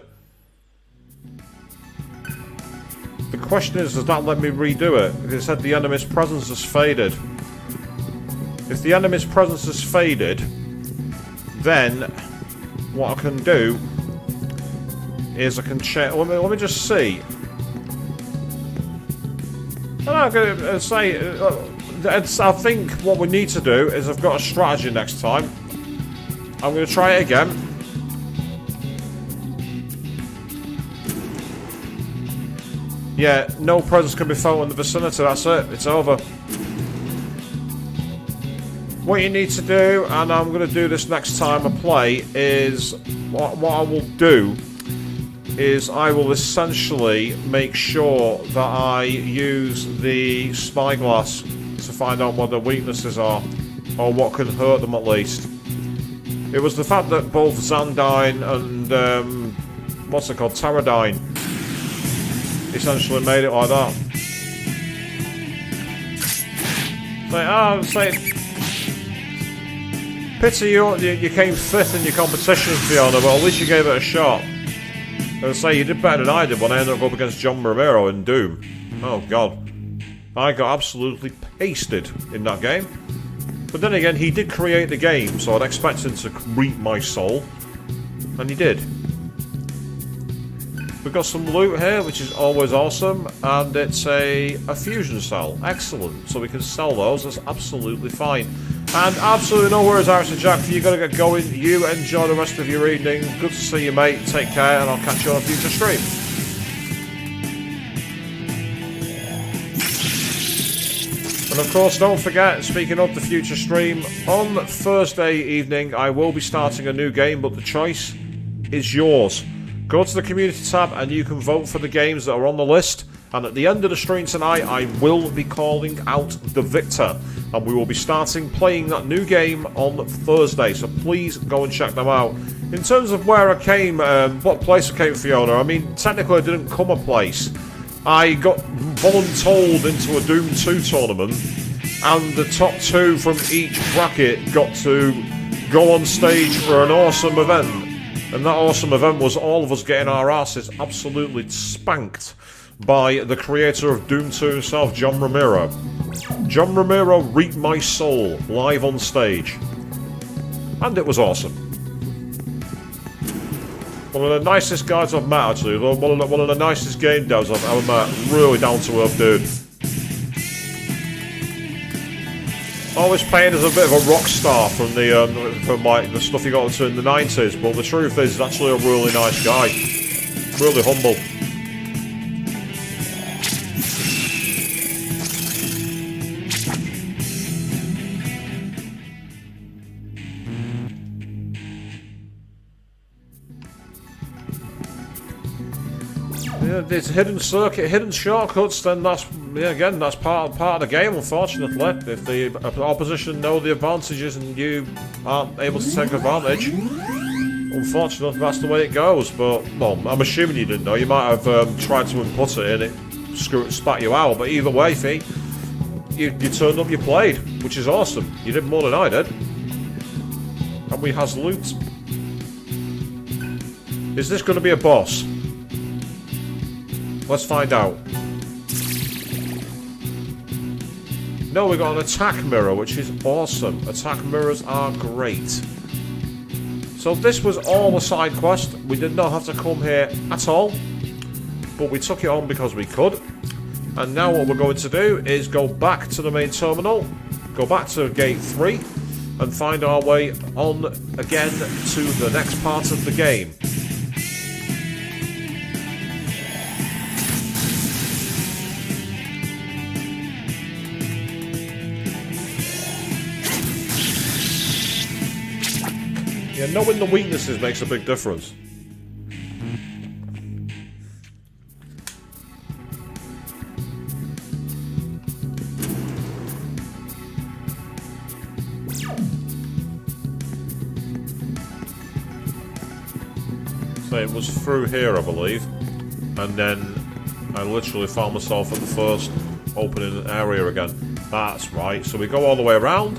The question is, does that let me redo it? It said the enemy's presence has faded. If the enemy's presence has faded, then what I can do is I can check. Let me just see. I'm gonna say. I think what we need to do is I've got a strategy next time. I'm going to try it again. Yeah, no presence can be felt in the vicinity. That's it. It's over. What you need to do, and I'm going to do this next time I play, is what I will do is I will essentially make sure that I use the spyglass to find out what their weaknesses are, or what can hurt them at least. It was the fact that both Xandine and what's it called, Pterodine, essentially made it like that. Pity you came fifth in your competition, Fiona, but at least you gave it a shot. I would say you did better than I did when I ended up against John Romero in Doom. Oh god. I got absolutely pasted in that game. But then again, he did create the game, so I'd expect him to reap my soul. And he did. We've got some loot here, which is always awesome. And it's a fusion cell. Excellent. So we can sell those. That's absolutely fine. And absolutely no worries, Iris and Jack. You gotta get going. You enjoy the rest of your evening. Good to see you, mate. Take care, and I'll catch you on a future stream. And of course, don't forget, speaking of the future stream, on Thursday evening I will be starting a new game, but the choice is yours. Go to the community tab and you can vote for the games that are on the list. And at the end of the stream tonight, I will be calling out the victor. And we will be starting playing that new game on Thursday. So please go and check them out. In terms of where I came, what place I came, Fiona, I mean, technically I didn't come a place. I got voluntold into a Doom 2 tournament. And the top two from each bracket got to go on stage for an awesome event. And that awesome event was all of us getting our asses absolutely spanked by the creator of Doom 2 himself, John Romero. John Romero reaped my soul live on stage. And it was awesome. One of the nicest guys I've met, actually. One of the nicest game devs I've ever met. Really down to earth dude. Always painted as a bit of a rock star from the stuff he got into in the 90s, but the truth is, he's actually a really nice guy. Really humble. Yeah, it's hidden circuit, hidden shortcuts. Then that's again that's part of the game. Unfortunately, if the opposition know the advantages and you aren't able to take advantage, unfortunately that's the way it goes. But well, I'm assuming you didn't know. You might have tried to input it and it spat you out. But either way, Fee, you turned up, you played, which is awesome. You did more than I did, and we has loot. Is this going to be a boss? Let's find out. No, we got an attack mirror, which is awesome. Attack mirrors are great. So this was all a side quest. We did not have to come here at all, but we took it on because we could. And now what we're going to do is go back to the main terminal, go back to gate 3, and find our way on again to the next part of the game. Yeah, knowing the weaknesses makes a big difference. So it was through here, I believe, and then I literally found myself at the first opening area again. That's right, so we go all the way around,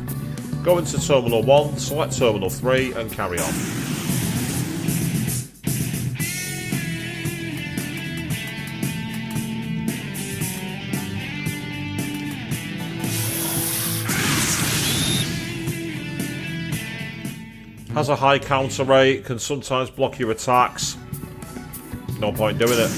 Go into Terminal 1, select Terminal 3 and carry on. Has a high counter rate, can sometimes block your attacks. No point doing it.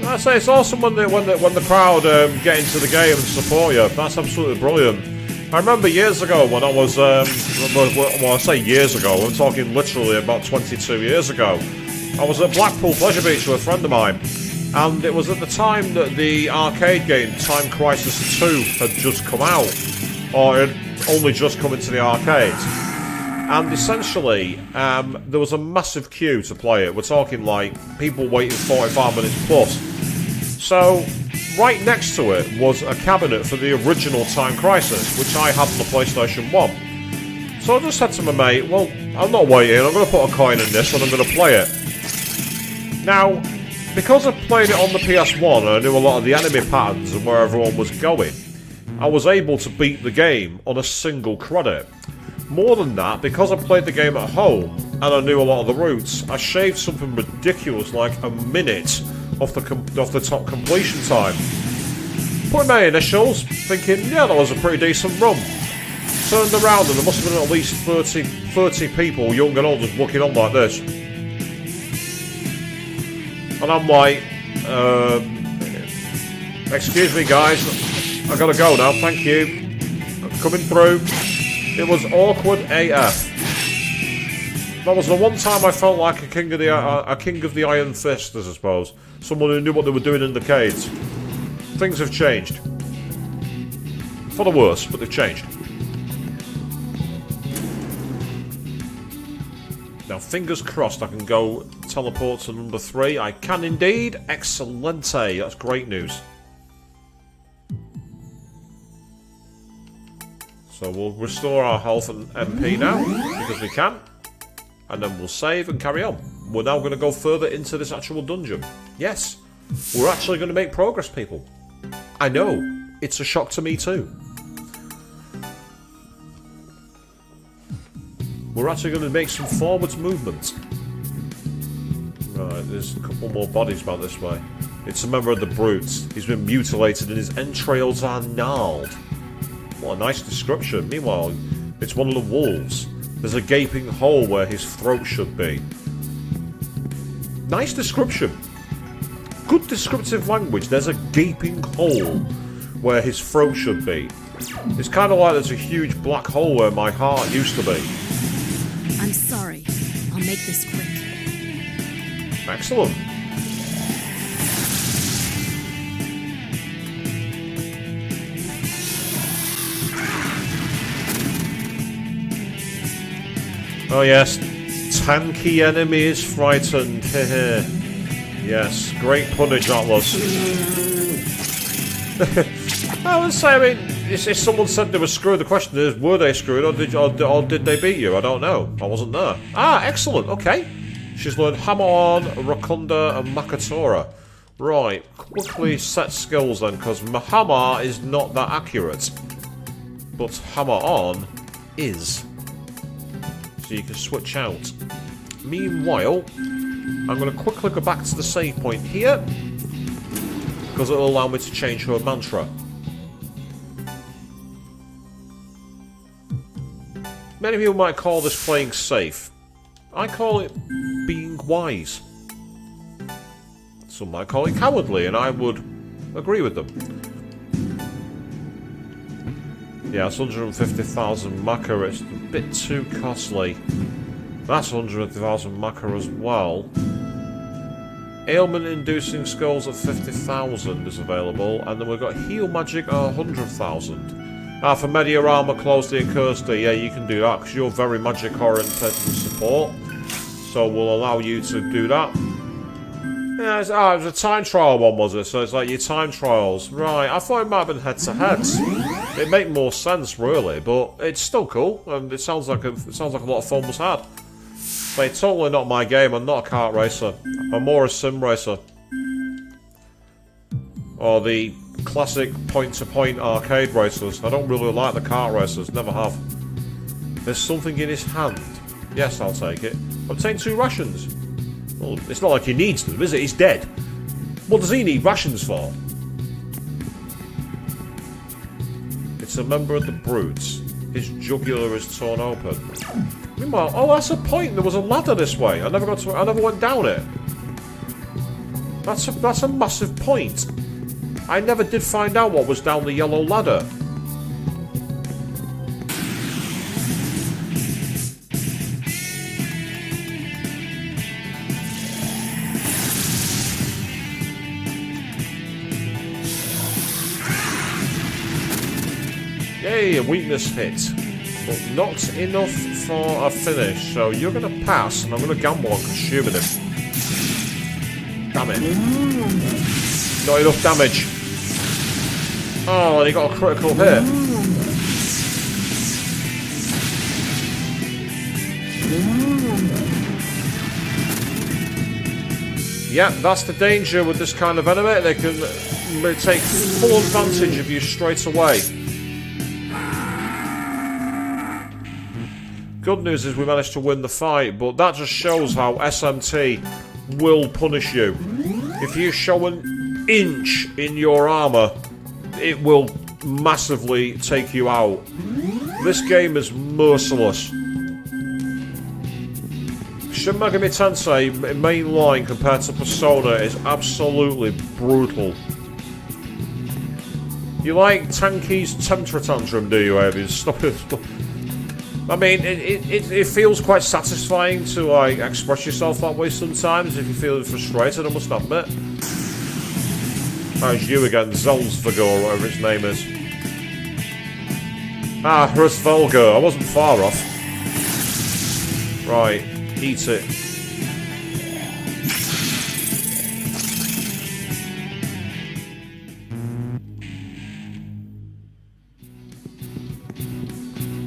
I say it's awesome when the crowd get into the game and support you. That's absolutely brilliant. I remember years ago when I was, well I say years ago, I'm talking literally about 22 years ago. I was at Blackpool Pleasure Beach with a friend of mine. And it was at the time that the arcade game Time Crisis 2 had just come out, or it had only just come into the arcades. And essentially, there was a massive queue to play it. We're talking like people waiting 45 minutes plus. So, right next to it was a cabinet for the original Time Crisis, which I had on the PlayStation 1. So I just said to my mate, well, I'm not waiting, I'm going to put a coin in this and I'm going to play it. Now, because I played it on the PS1 and I knew a lot of the enemy patterns and where everyone was going, I was able to beat the game on a single credit. More than that, because I played the game at home and I knew a lot of the routes, I shaved something ridiculous like a minute off the top completion time. Put in my initials, thinking, yeah, that was a pretty decent run. Turned around and there must have been at least 30 people, young and old, just looking on like this. And I'm like, excuse me guys, I gotta go now, thank you. Coming through. It was awkward AF. That was the one time I felt like a king of the iron fist, I suppose. Someone who knew what they were doing in the cage. Things have changed. For the worse, but they've changed. Now, fingers crossed I can go teleport to number 3. I can indeed. Excellente. That's great news. So we'll restore our health and MP now, because we can. And then we'll save and carry on. We're now going to go further into this actual dungeon. Yes, we're actually going to make progress, people. I know, it's a shock to me too. We're actually going to make some forwards movement. Right, there's a couple more bodies about this way. It's a member of the Brutes. He's been mutilated and his entrails are gnarled. What a nice description. Meanwhile, it's one of the wolves. There's a gaping hole where his throat should be. Nice description. Good descriptive language. There's a gaping hole where his throat should be. It's kind of like there's a huge black hole where my heart used to be. I'm sorry. I'll make this quick. Excellent. Oh yes, tanky enemy is frightened. Yes, great punish that was. I would say, I mean, if someone said they were screwed, the question is, were they screwed or did they beat you? I don't know. I wasn't there. Ah, excellent. Okay. She's learned Hammer On, Rakunda, and Makatora. Right, quickly set skills then, because Hammer is not that accurate. But Hammer On is. So you can switch out. Meanwhile, I'm going to quickly go back to the save point here, because it'll allow me to change her mantra. Many people might call this playing safe. I call it being wise. Some might call it cowardly, and I would agree with them. Yeah, it's 150,000 Maka, it's a bit too costly. That's 150,000 Maka as well. Ailment-inducing skulls of 50,000 is available, and then we've got heal magic at 100,000. Ah, for Media Armor, Closely and Kirsty, yeah, you can do that, because you're very magic-oriented with support. So we'll allow you to do that. Yeah, it was a time trial one, was it? So it's like your time trials. Right, I thought it might have been head-to-heads. It'd make more sense, really, but it's still cool, and it sounds like a lot of fun was had. But it's totally not my game. I'm not a kart racer. I'm more a sim racer. Or the classic point-to-point arcade racers. I don't really like the kart racers, never have. There's something in his hand. Yes, I'll take it. Obtain 2 rations. Well, it's not like he needs them, is it? He's dead. What does he need rations for? It's a member of the Brutes. His jugular is torn open. Meanwhile, oh, that's a point. There was a ladder this way. I never went down it. That's a massive point. I never did find out what was down the yellow ladder. Yay, a weakness hit. But not enough for a finish, so you're going to pass, and I'm going to gamble on consuming him. Damn it. Not enough damage. Oh, and he got a critical hit. Yeah, that's the danger with this kind of enemy. They can take full advantage of you straight away. Good news is we managed to win the fight, but that just shows how SMT will punish you. If you show an inch in your armor, it will massively take you out. This game is merciless. Shin Megami Tensei mainline compared to Persona is absolutely brutal. You like Tanky's Temper Tantrum, do you, Avian? Stop it. I mean, it feels quite satisfying to like express yourself that way sometimes if you're feeling frustrated, I must admit. How's you again, Zelsvigor, or whatever his name is. Ah, Hrusvelger, I wasn't far off. Right, eat it.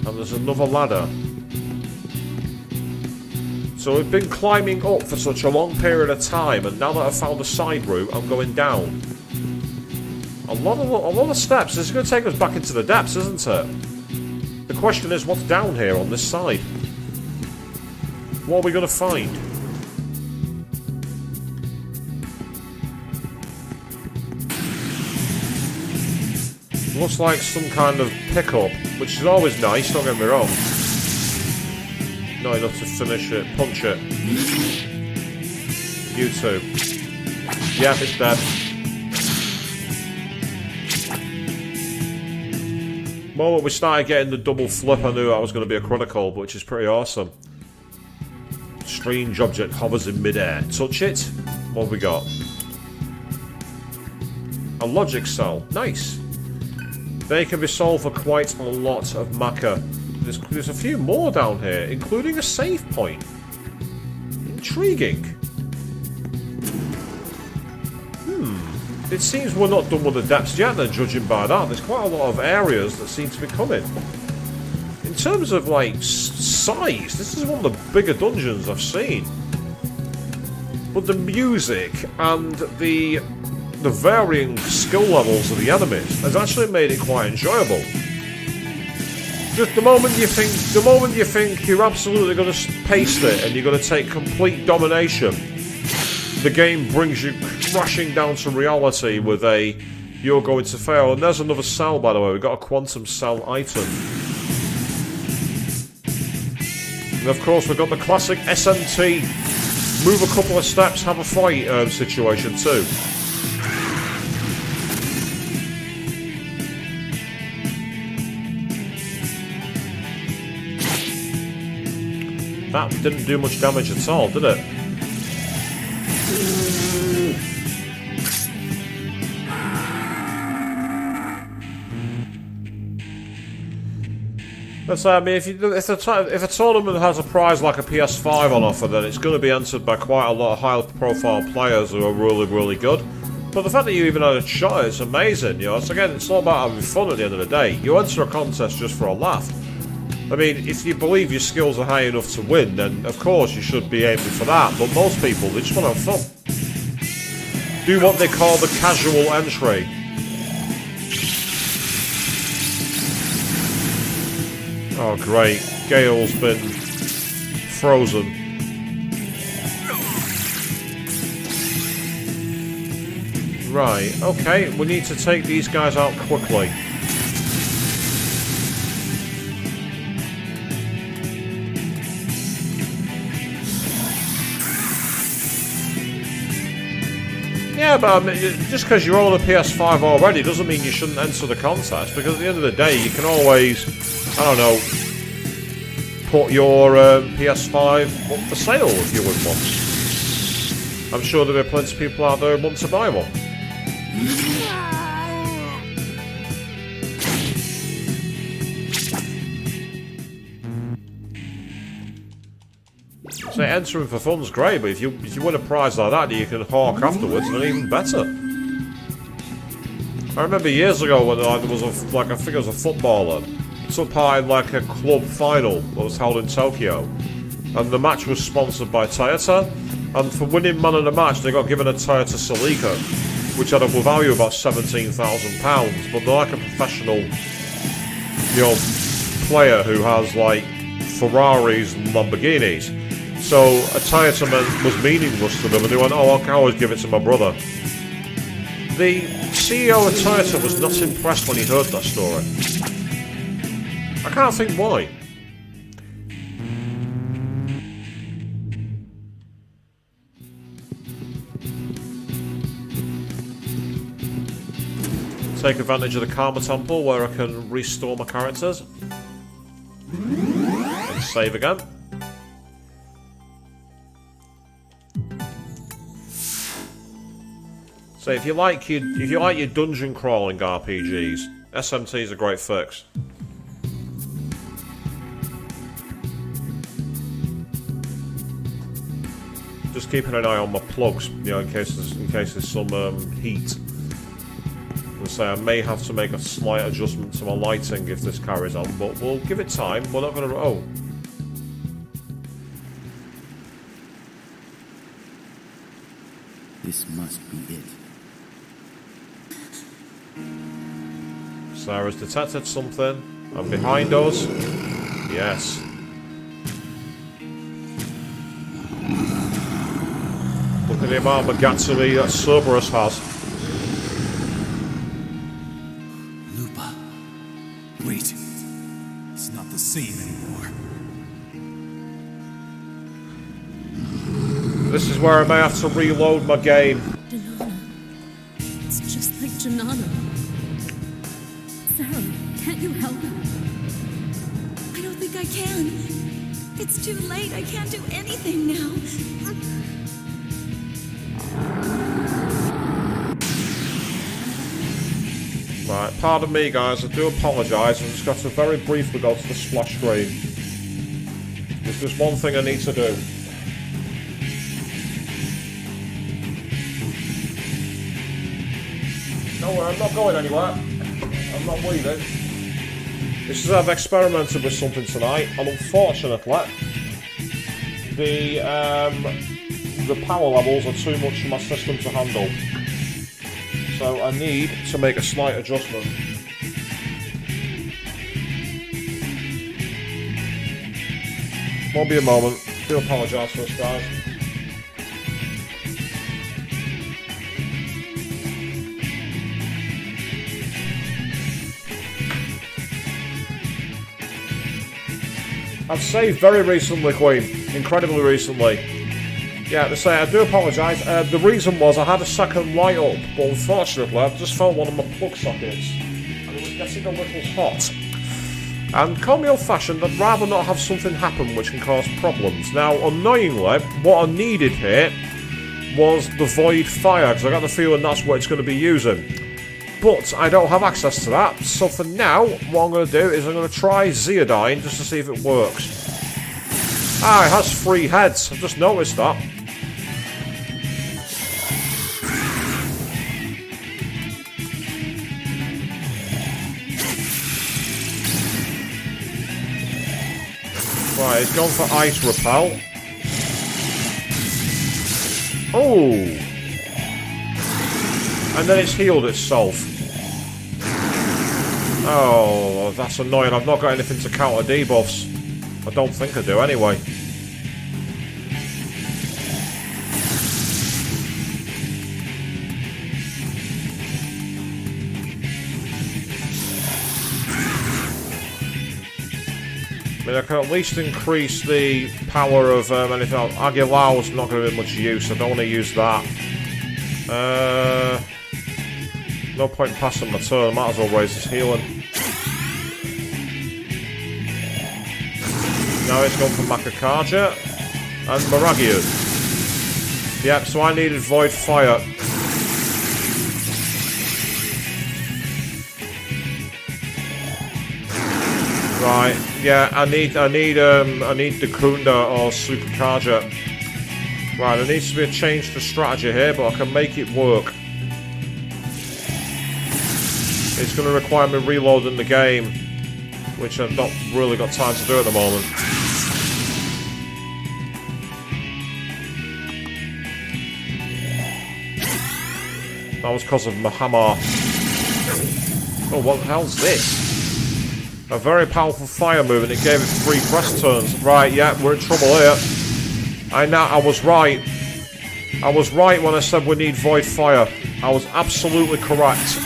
And there's another ladder. So we've been climbing up for such a long period of time, and now that I've found a side route, I'm going down. A lot of steps. This is going to take us back into the depths, isn't it? The question is, what's down here on this side? What are we going to find? Looks like some kind of pickup, which is always nice, don't get me wrong. Not enough to finish it. Punch it. You too. Yeah, it's dead. The moment we started getting the double flip, I knew I was going to be a critical, which is pretty awesome. Strange object hovers in midair. Touch it. What have we got? A logic cell. Nice. They can be sold for quite a lot of maca. There's a few more down here, including a save point. Intriguing. It seems we're not done with the depths yet then, judging by that. There's quite a lot of areas that seem to be coming. In terms of, like, size, this is one of the bigger dungeons I've seen. But the music and the varying skill levels of the enemies has actually made it quite enjoyable. Just the moment you think you're absolutely going to paste it and you're going to take complete domination, the game brings you crashing down to reality with a "you're going to fail." And there's another cell, by the way. We've got a quantum cell item. And of course, we've got the classic SMT move a couple of steps, have a fight situation too. That didn't do much damage at all, did it? That's, I mean, if a tournament has a prize like a PS5 on offer, then it's going to be answered by quite a lot of high-profile players who are really, really good. But the fact that you even had a shot, it's amazing. You know, it's all about having fun at the end of the day. You enter a contest just for a laugh. I mean, if you believe your skills are high enough to win, then of course you should be aiming for that. But most people, they just want to have fun. Do what they call the casual entry. Oh, great. Gale's been frozen. Right, okay, we need to take these guys out quickly. Yeah, but just because you're on a PS5 already doesn't mean you shouldn't enter the contest, because at the end of the day you can always, I don't know, put your PS5 up for sale if you would want. I'm sure there are plenty of people out there who want to buy one. So entering for fun's great, but if you win a prize like that you can hawk afterwards, then even better. I remember years ago when there was I think it was a footballer took part in like a club final that was held in Tokyo, and the match was sponsored by Toyota, and for winning man of the match they got given a Toyota Celica, which had a value of about £17,000, but they're like a professional, player who has like Ferraris and Lamborghinis. So a Toyota was meaningless to them, and they went, "Oh, I can always give it to my brother." The CEO of Toyota was not impressed when he heard that story. I can't think why. Take advantage of the Karma Temple where I can restore my characters. And save again. So if you like your dungeon crawling RPGs, SMT is a great fix. Just keeping an eye on my plugs, in case there's some heat. I may have to make a slight adjustment to my lighting if this carries on, but we'll give it time. We're not going to. Oh. This must be it. Sarah's detected something. And behind us. Yes. Look at the amount of Magatsuki that Cerberus has. Wait, it's not the same anymore. This is where I may have to reload my game. Janana. It's just like Janana. Sarah, can't you help her? I don't think I can. It's too late. I can't do anything now. Right, pardon me guys, I do apologise, I've just got to very briefly go to the splash screen. There's just one thing I need to do. Don't worry, I'm not going anywhere. I'm not leaving. This is I've experimented with something tonight, and unfortunately, the power levels are too much for my system to handle. So I need to make a slight adjustment. Won't be a moment. Do apologise for this, guys. I've saved very recently, Queen. Incredibly recently. Yeah, to say, I do apologise. The reason was I had a second light up, but unfortunately I've just felt one of my plug sockets and it was getting a little hot. And call me old-fashioned, I'd rather not have something happen which can cause problems. Now, annoyingly, what I needed here was the Void Fire, because I got the feeling that's what it's going to be using. But I don't have access to that, so for now, what I'm going to do is I'm going to try Zeodyne just to see if it works. Ah, it has 3 heads, I've just noticed that. Right, it's gone for Ice Repel. Oh! And then it's healed itself. Oh, that's annoying. I've not got anything to counter debuffs. I don't think I do, anyway. I mean, I can at least increase the power of anything else. Aguilar's not going to be much use. I don't want to use that. No point in passing my turn. I might as well raise this healing. Now it's gone for Makakarja and Maragia. Yep, so I needed Void Fire. Right, yeah, I need Dakunda or Super Karja. Right, there needs to be a change to strategy here, but I can make it work. It's going to require me reloading the game, which I've not really got time to do at the moment. That was because of my hammer. Oh, what the hell's this? A very powerful fire move, and it gave it 3 press turns. Right, yeah, we're in trouble here. I was right. I was right when I said we need Void Fire. I was absolutely correct.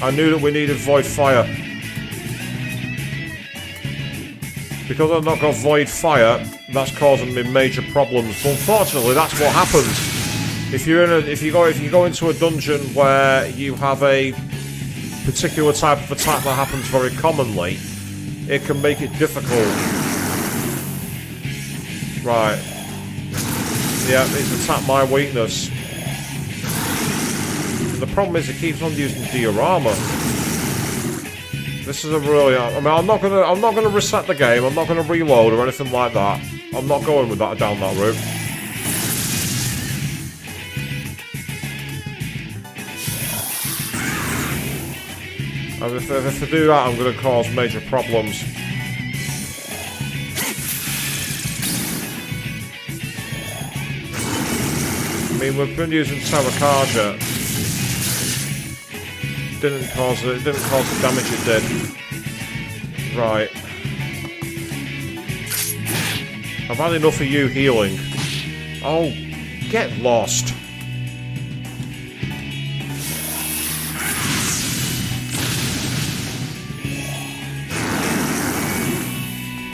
I knew that we needed Void Fire. Because I've not got Void Fire, that's causing me major problems. But unfortunately, that's what happens. If you go into a dungeon where you have a particular type of attack that happens very commonly, it can make it difficult. Right. Yeah, it's attacked my weakness. The problem is it keeps on using diorama. This is a really... I mean, I'm not gonna reset the game. I'm not gonna reload or anything like that. I'm not going with that down that route. And if I do that, I'm gonna cause major problems. I mean, we've been using Saga. Didn't cause the damage it did. Right. I've had enough of you healing. Oh, get lost.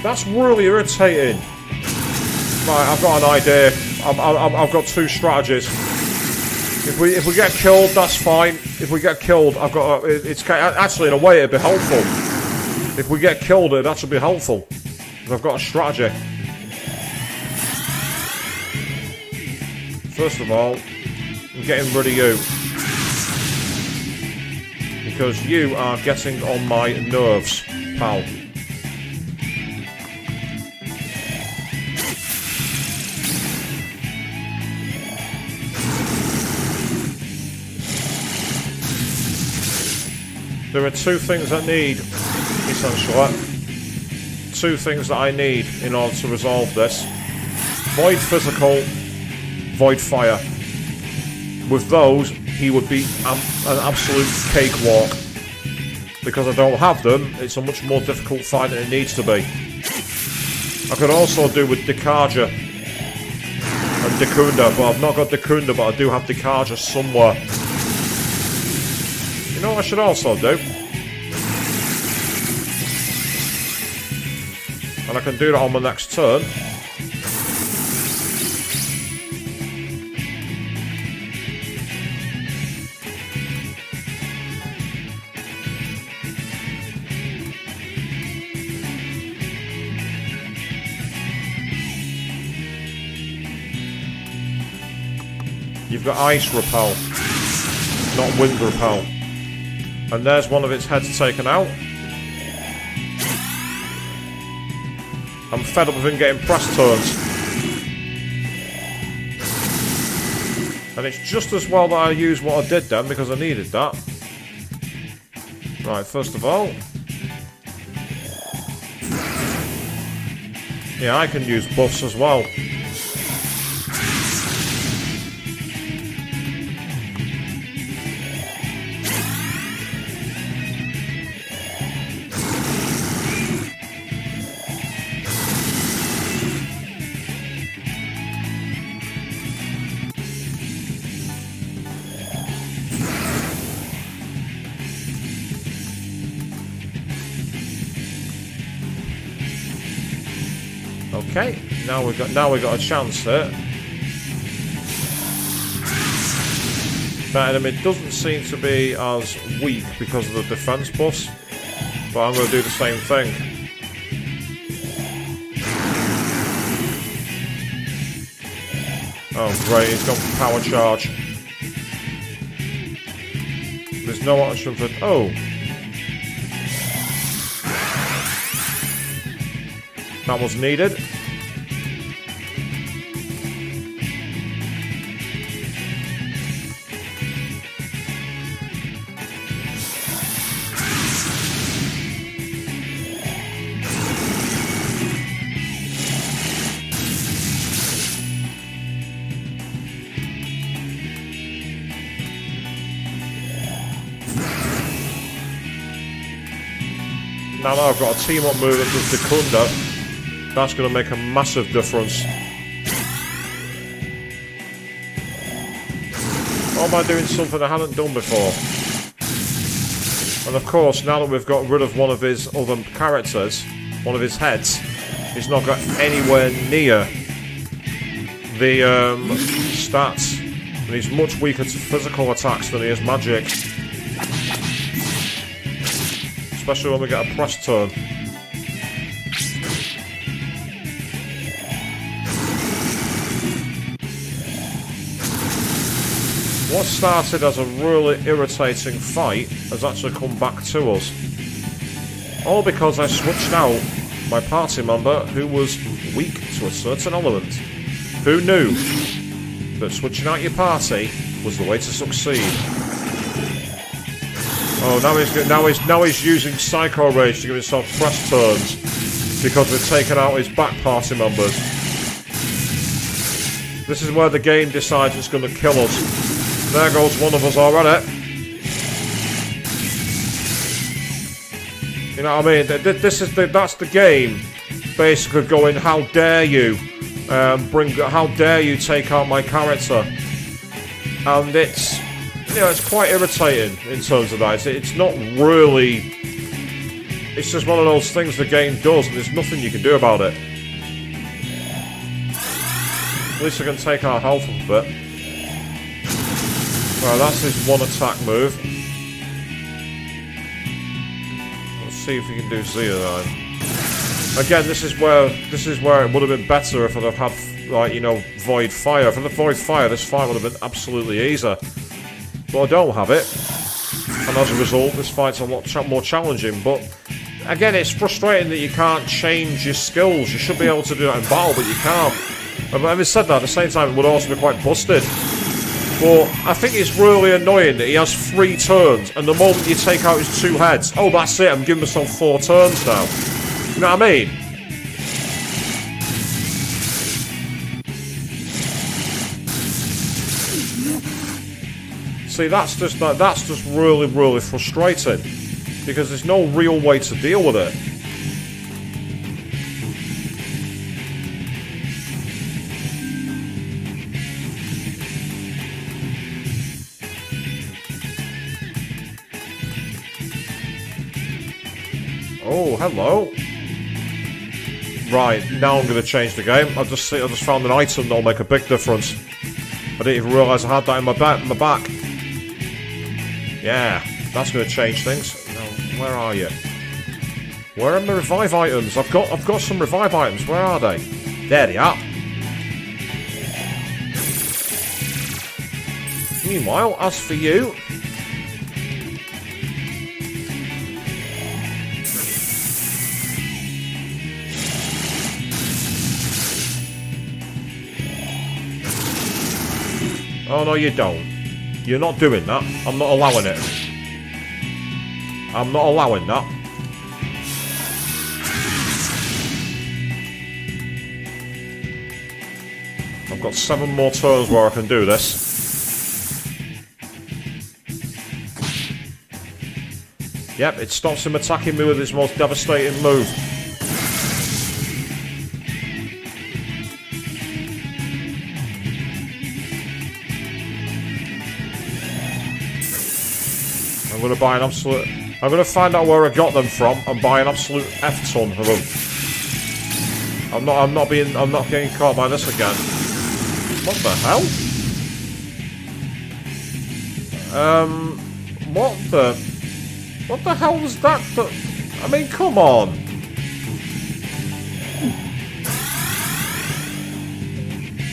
That's really irritating. Right, I've got an idea. I've got 2 strategies. If we get killed, that's fine. If we get killed, I've got it's actually in a way it'd be helpful. If we get killed, it'd actually be helpful. Because I've got a strategy. First of all, I'm getting rid of you. Because you are getting on my nerves, pal. There are 2 things I need, essentially. 2 things that I need in order to resolve this. Void Physical, Void Fire. With those, he would be an absolute cakewalk. Because I don't have them, it's a much more difficult fight than it needs to be. I could also do with Dekarja and Dakunda, but I've not got Dakunda, but I do have Dekarja somewhere. You know what I should also do? And I can do that on my next turn. You've got Ice Repel, not Wind Repel. And there's one of its heads taken out. I'm fed up with him getting press turns. And it's just as well that I used what I did then, because I needed that. Right, first of all. Yeah, I can use buffs as well. Okay, now we got a chance here. That enemy doesn't seem to be as weak because of the defense buffs, but I'm going to do the same thing. Oh great, he's gone for power charge. There's no option for... Oh! That was needed. Now that I've got a team-up move that does Dekunda, that's going to make a massive difference. Or am I doing something I hadn't done before? And of course, now that we've got rid of one of his other characters, one of his heads, he's not got anywhere near the stats. And he's much weaker to physical attacks than he is magic. Especially when we get a press turn. What started as a really irritating fight has actually come back to us. All because I switched out my party member who was weak to a certain element. Who knew that switching out your party was the way to succeed? Oh, now he's using Psycho Rage to give himself press turns because we've taken out his back party members. This is where the game decides it's going to kill us. There goes one of us already. You know what I mean? That's the game basically going, how dare you how dare you take out my character? And it's, you know, it's quite irritating in terms of that. It's not really... It's just one of those things the game does, and there's nothing you can do about it. At least I can take our health a bit. Well, that's his one attack move. Let's see if we can do Zia then. Again, this is where it would have been better if I'd have had, like, you know, Void Fire. If I'd have Void Fire, this fight would have been absolutely easy. But I don't have it, and as a result, this fight's a lot more challenging. But again, it's frustrating that you can't change your skills. You should be able to do that in battle, but you can't. But having said that, at the same time, it would also be quite busted. But I think it's really annoying that he has 3 turns, and the moment you take out his 2 heads, oh, that's it, I'm giving myself 4 turns now. You know what I mean? See, that's just really, really frustrating, because there's no real way to deal with it. Oh, hello. Right, now I'm going to change the game. I just found an item that'll make a big difference. I didn't even realise I had that in my back. Yeah, that's going to change things. Now, where are you? Where are my revive items? I've got some revive items. Where are they? There they are. Meanwhile, as for you... Oh, no, you don't. You're not doing that. I'm not allowing it. I'm not allowing that. I've got 7 more turns where I can do this. Yep, it stops him attacking me with his most devastating move. I'm going to buy an absolute... I'm going to find out where I got them from and buy an absolute F-ton of them. I'm not getting caught by this again. What the hell? What the hell was that? I mean, come on.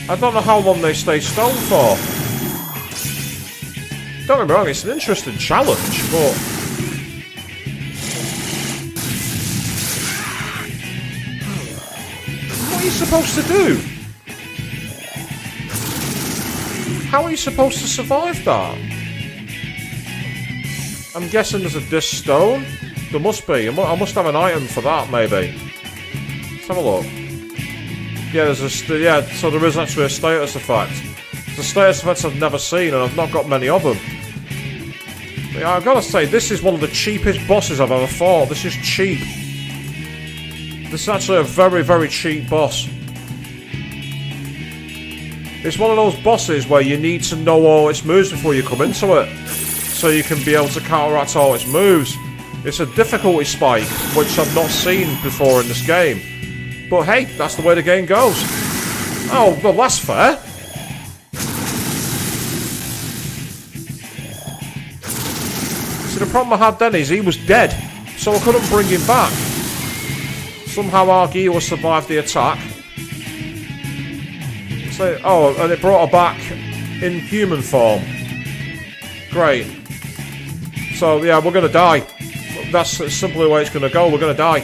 I don't know how long they stay stoned for. Don't get me wrong, it's an interesting challenge, but... What are you supposed to do? How are you supposed to survive that? I'm guessing there's a disc stone. There must be. I must have an item for that, maybe. Let's have a look. Yeah, there's a so there is actually a status effect. The status effects I've never seen, and I've not got many of them. But yeah, I've got to say, this is one of the cheapest bosses I've ever fought. This is cheap. This is actually a very, very cheap boss. It's one of those bosses where you need to know all its moves before you come into it, so you can be able to counteract all its moves. It's a difficulty spike, which I've not seen before in this game. But hey, that's the way the game goes. Oh, well, that's fair. See, the problem I had then is he was dead, so I couldn't bring him back. Somehow Argila survived the attack. So, oh, and it brought her back in human form. Great. So, yeah, we're gonna die. That's simply the way it's gonna go. We're gonna die.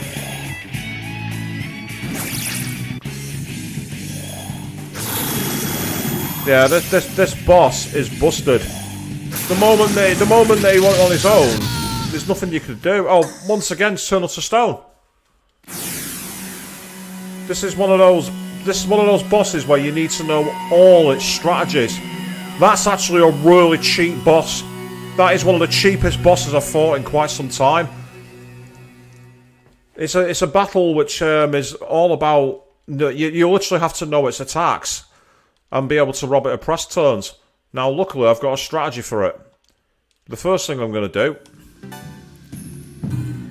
Yeah, this boss is busted. The moment that he went on his own, there's nothing you could do. Oh, once again, turn us to stone. This is one of those bosses where you need to know all its strategies. That's actually a really cheap boss. That is one of the cheapest bosses I've fought in quite some time. It's a battle which is all about you literally have to know its attacks and be able to rob it of press turns. Now, luckily, I've got a strategy for it. The first thing I'm going to do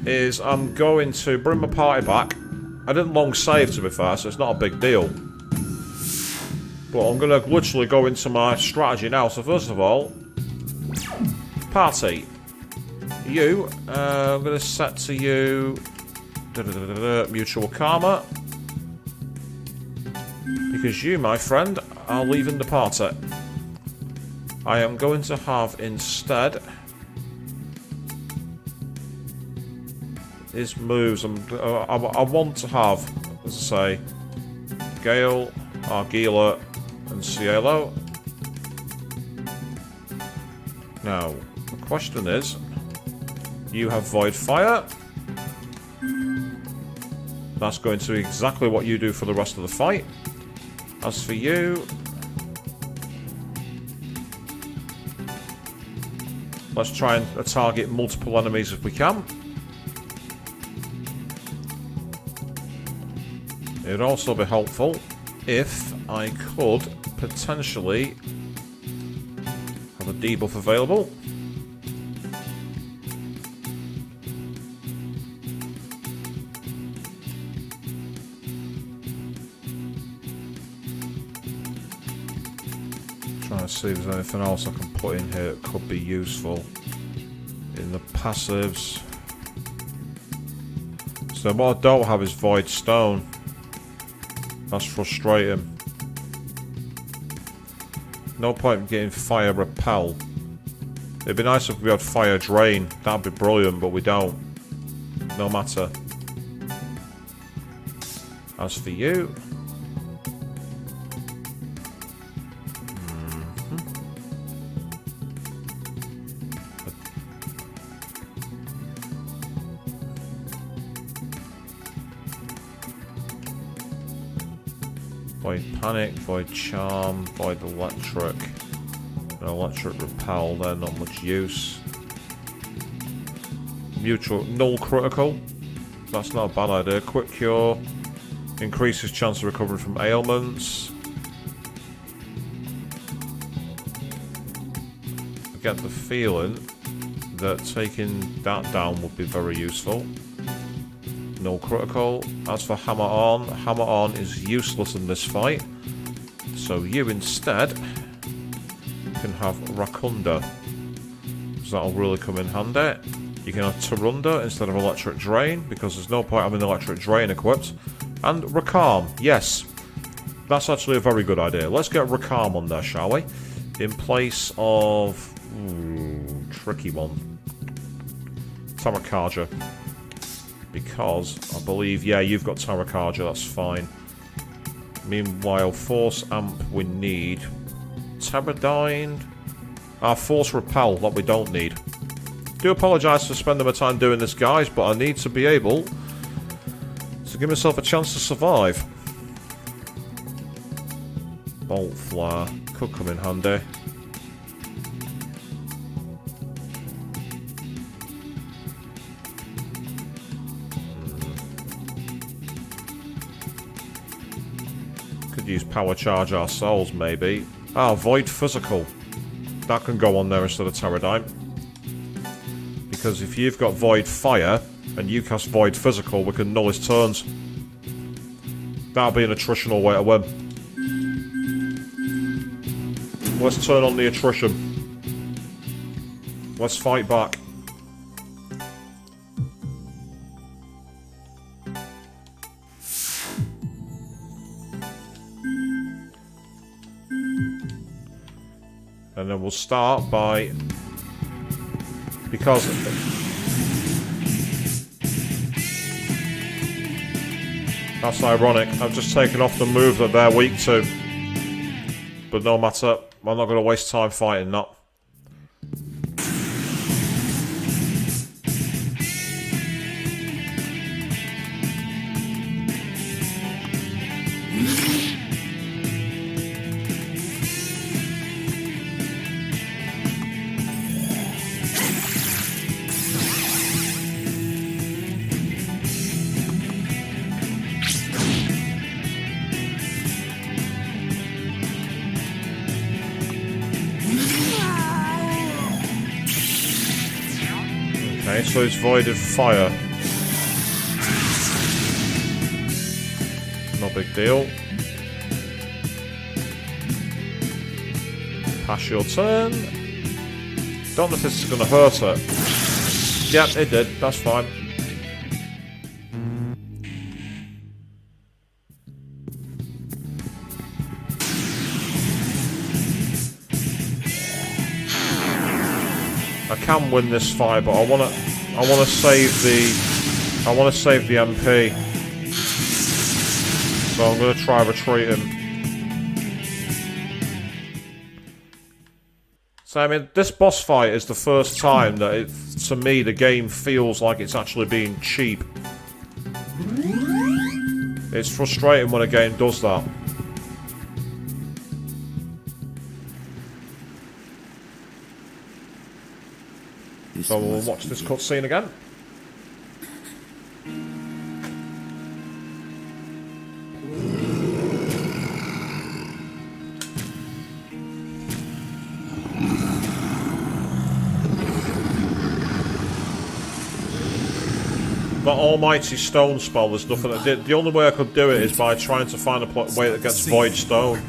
is I'm going to bring my party back. I didn't long save, to be fair, so it's not a big deal. But I'm going to literally go into my strategy now. So first of all, party. You, I'm going to set to you mutual karma. Because you, my friend, are leaving the party. I am going to have instead his moves. I want to have, as I say, Gale, Argila, and Cielo. Now, the question is, you have Void Fire. That's going to be exactly what you do for the rest of the fight. As for you, let's try and target multiple enemies if we can. It would also be helpful if I could potentially have a debuff available. Trying to see if there's anything else I can put in here that could be useful in the passives. So what I don't have is Void Stone. That's frustrating. No point in getting Fire Repel. It'd be nice if we had Fire Drain. That'd be brilliant, but we don't. No matter. As for you... Void Panic, Void Charm, Void Electric, and Electric Repel, they're not much use. Mutual, Null Critical, that's not a bad idea. Quick Cure, increases chance of recovery from ailments. I get the feeling that taking that down would be very useful. No critical. As for Hammer On is useless in this fight. So you instead can have Rakunda. So that'll really come in handy. You can have Tarunda instead of Electric Drain, because there's no point having Electric Drain equipped. And Rakam, yes. That's actually a very good idea. Let's get Rakam on there, shall we? In place of... tricky one. Tarakaja. Because I believe, yeah, you've got Tarakaja, that's fine. Meanwhile, Force Amp we need. Teradyne. Force Repel, that we don't need. Do apologise for spending my time doing this, guys, but I need to be able to give myself a chance to survive. Bolt Flare could come in handy. Could use Power Charge ourselves, maybe. Void Physical. That can go on there instead of Teradyne. Because if you've got Void Fire and you cast Void Physical, we can null his turns. That'll be an attritional way to win. Let's turn on the attrition. Let's fight back. And then we'll start by... Because... That's ironic. I've just taken off the move that they're weak to. But no matter. I'm not going to waste time fighting that. Okay, so it's Void of Fire. No big deal. Pass your turn. Don't know if this is going to hurt it. Yep, it did. That's fine. I can win this fight, but I want to save the MP. So I'm going to try retreating. So I mean, this boss fight is the first time that to me the game feels like it's actually being cheap. It's frustrating when a game does that. So we'll watch this cutscene again. That almighty stone spell, there's nothing that did. The only way I could do it is by trying to find a way that gets Void Stone.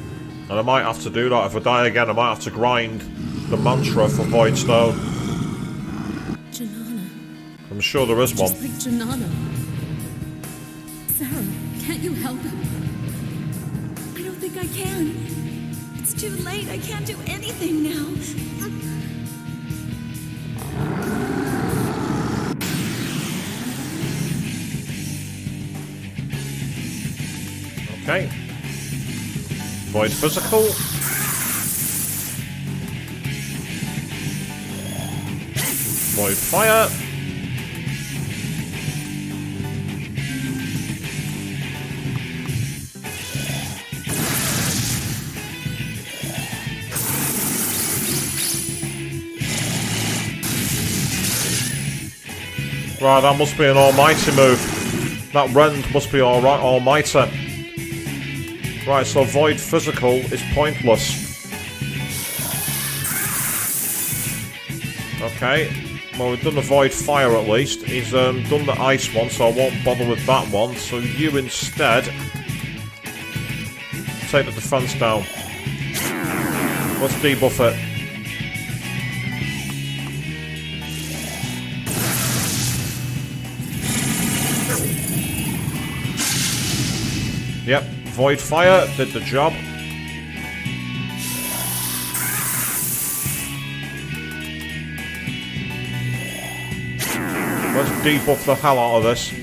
And I might have to do that. If I die again, I might have to grind the mantra for Void Stone. I'm sure there is one. Just like Janana. Sarah, can't you help him? I don't think I can. It's too late. I can't do anything now. Okay. Void Physical. Void Fire. Right, that must be an almighty move. That rend must be alright, almighty. Right, so Void Physical is pointless. Okay. Well, we've done the void fire at least. He's done the ice one, so I won't bother with that one. So you instead take the defense down. Let's debuff it. Yep, void fire did the job. Let's debuff the hell out of this.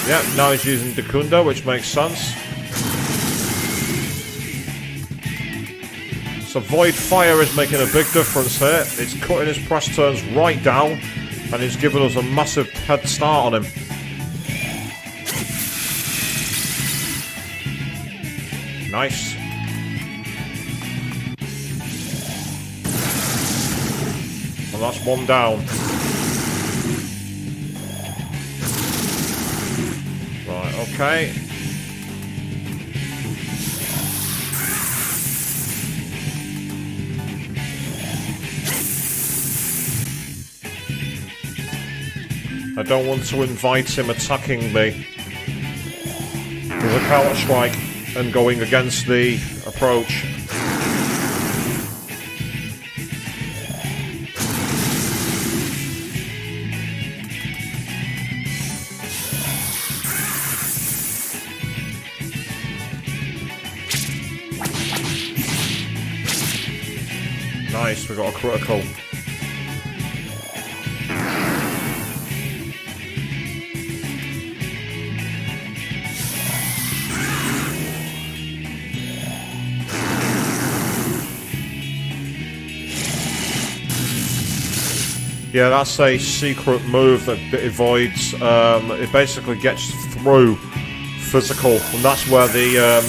Yep, now he's using Dekunda, which makes sense. So Void Fire is making a big difference here. It's cutting his press turns right down, and it's giving us a massive head start on him. Nice. And that's one down. Right, okay. I don't want to invite him attacking me with a counter strike and going against the approach. Nice, we got a critical. Yeah, that's a secret move that avoids, it basically gets through physical, and that's where the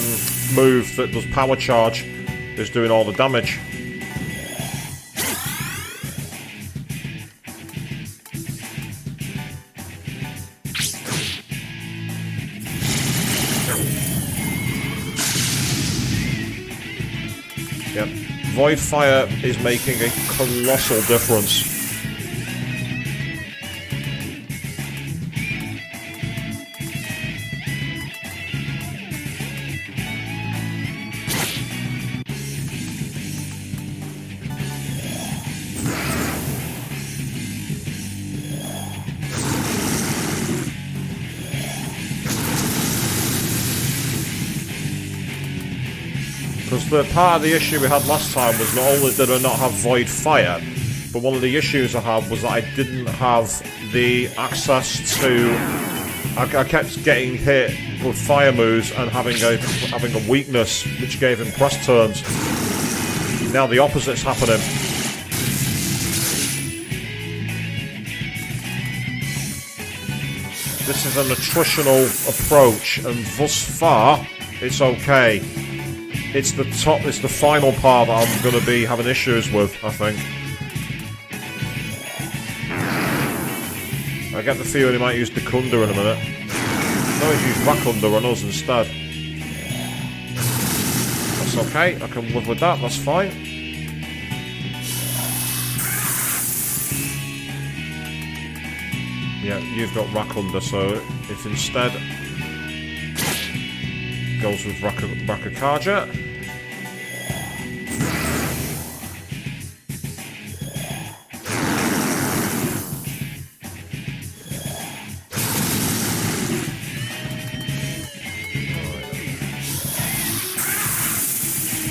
move that does power charge is doing all the damage. Yep, Void Fire is making a colossal difference. Because the part of the issue we had last time was not only did I not have Void Fire, but one of the issues I had was that I didn't have the access to... I kept getting hit with fire moves and having a weakness which gave him press turns. Now the opposite's happening. This is an attritional approach, and thus far, it's okay. It's the final part that I'm going to be having issues with, I think. I get the feeling he might use Dekunda in a minute. No, he's used Rakunda on us instead. That's okay, I can live with that, that's fine. Yeah, you've got Rakunda, so if instead goes with Rakakaja.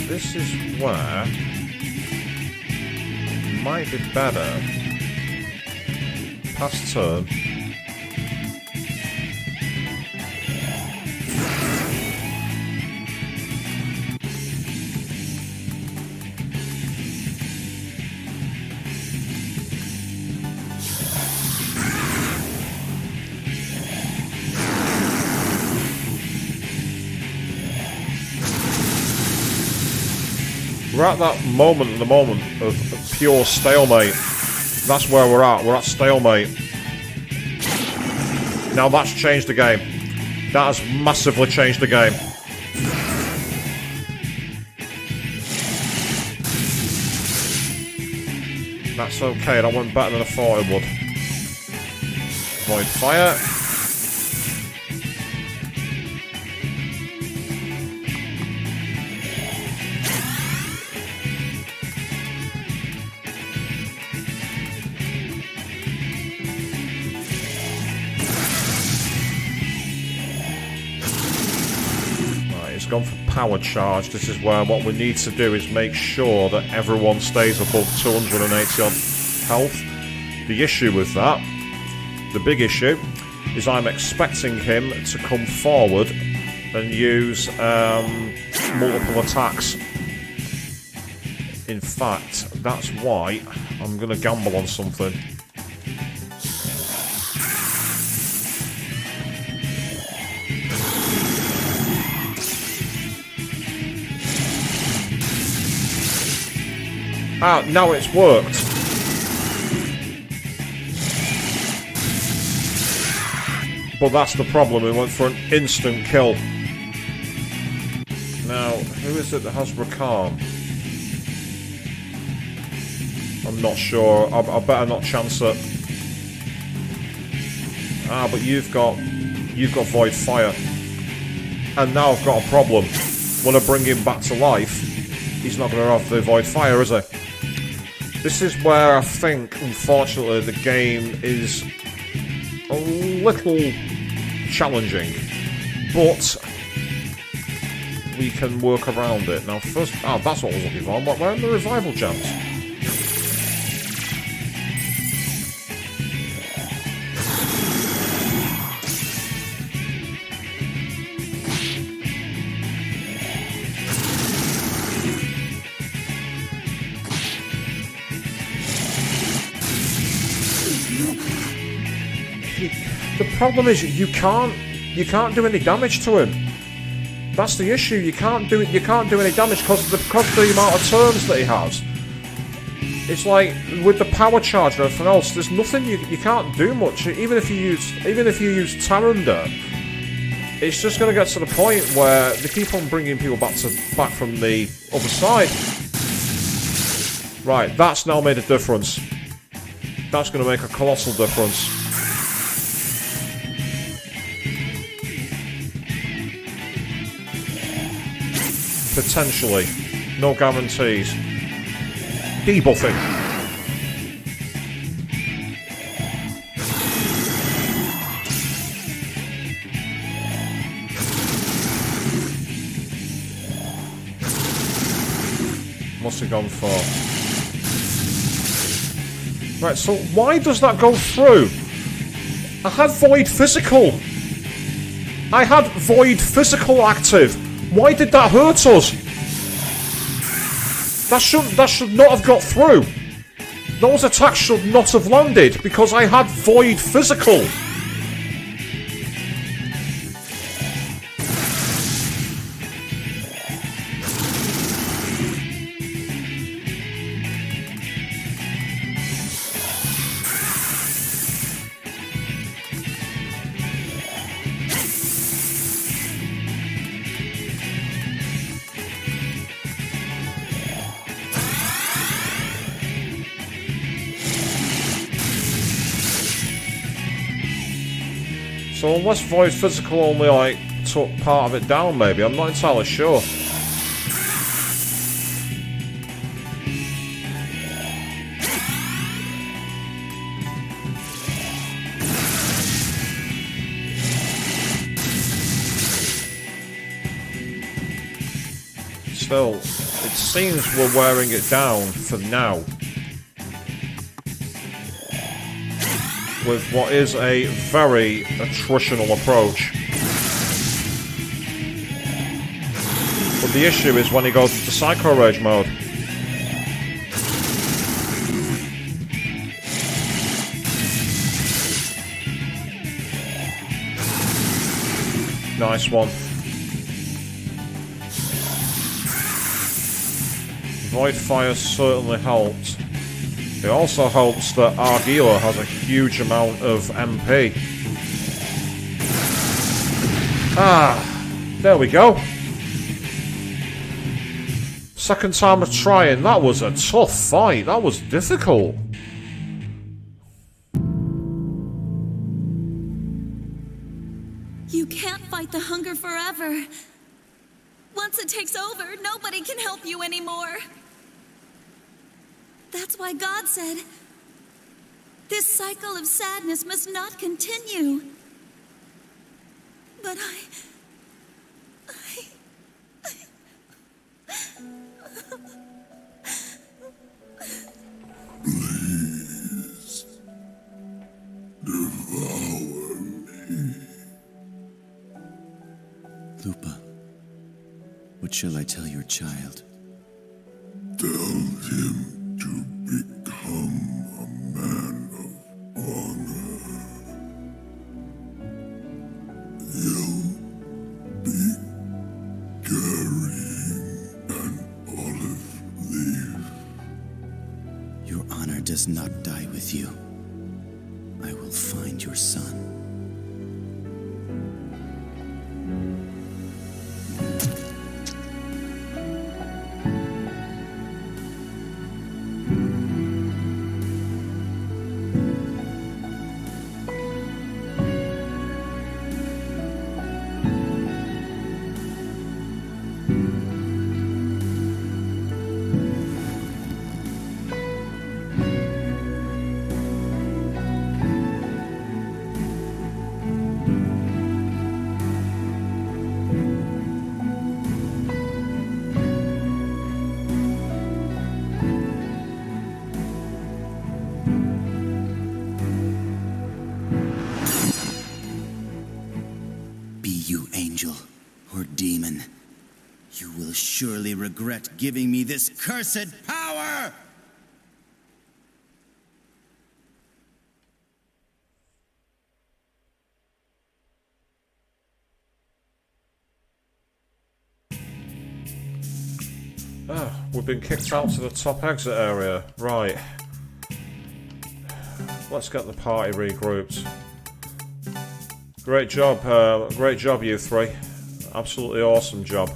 This is where it might be better. Pass turn. We're at that moment at the moment of pure stalemate. That's where we're at. We're at stalemate. Now that's changed the game. That has massively changed the game. That's okay, that went better than I thought it would. Void fire. Gone for power charge. This is where what we need to do is make sure that everyone stays above 280 odd health. The issue with that, the big issue, is I'm expecting him to come forward and use multiple attacks. In fact, that's why I'm going to gamble on something. Ah, now it's worked. But that's the problem, we went for an instant kill. Now, who is it that has Rakan? I'm not sure, I better not chance it. Ah, but you've got Void Fire. And now I've got a problem. When I bring him back to life, he's not going to have the Void Fire, is he? This is where I think, unfortunately, the game is a little challenging, but we can work around it. Now, first, that's what I was looking for. Where are the revival gems? The problem is you can't do any damage to him. That's the issue. You can't do any damage because of the amount of turns that he has. It's like with the power charge and everything else. There's nothing you can't do much. Even if you use Tarunda, it's just going to get to the point where they keep on bringing people back from the other side. Right, that's now made a difference. That's going to make a colossal difference. Potentially. No guarantees. Debuffing. Must have gone for... Right, so why does that go through? I had Void Physical. I had Void Physical active. Why did that hurt us? That should not have got through. Those attacks should not have landed because I had Void Physical. So unless Void Physical only, like, took part of it down, maybe. I'm not entirely sure. Still, it seems we're wearing it down for now. With what is a very attritional approach. But the issue is when he goes into Psycho Rage mode. Nice one. Void Fire certainly helped. It also helps that Argila has a huge amount of MP. There we go. Second time of trying. That was a tough fight. That was difficult. You can't fight the hunger forever. Once it takes over, nobody can help you anymore. That's why God said, this cycle of sadness must not continue. But Please, devour me. Lupa, what shall I tell your child? Tell him to become a man of honor. He'll be carrying an olive leaf. Your honor does not die with you. I will find your son. Surely regret giving me this cursed power! We've been kicked out to the top exit area. Right. Let's get the party regrouped. Great job, you three. Absolutely awesome job.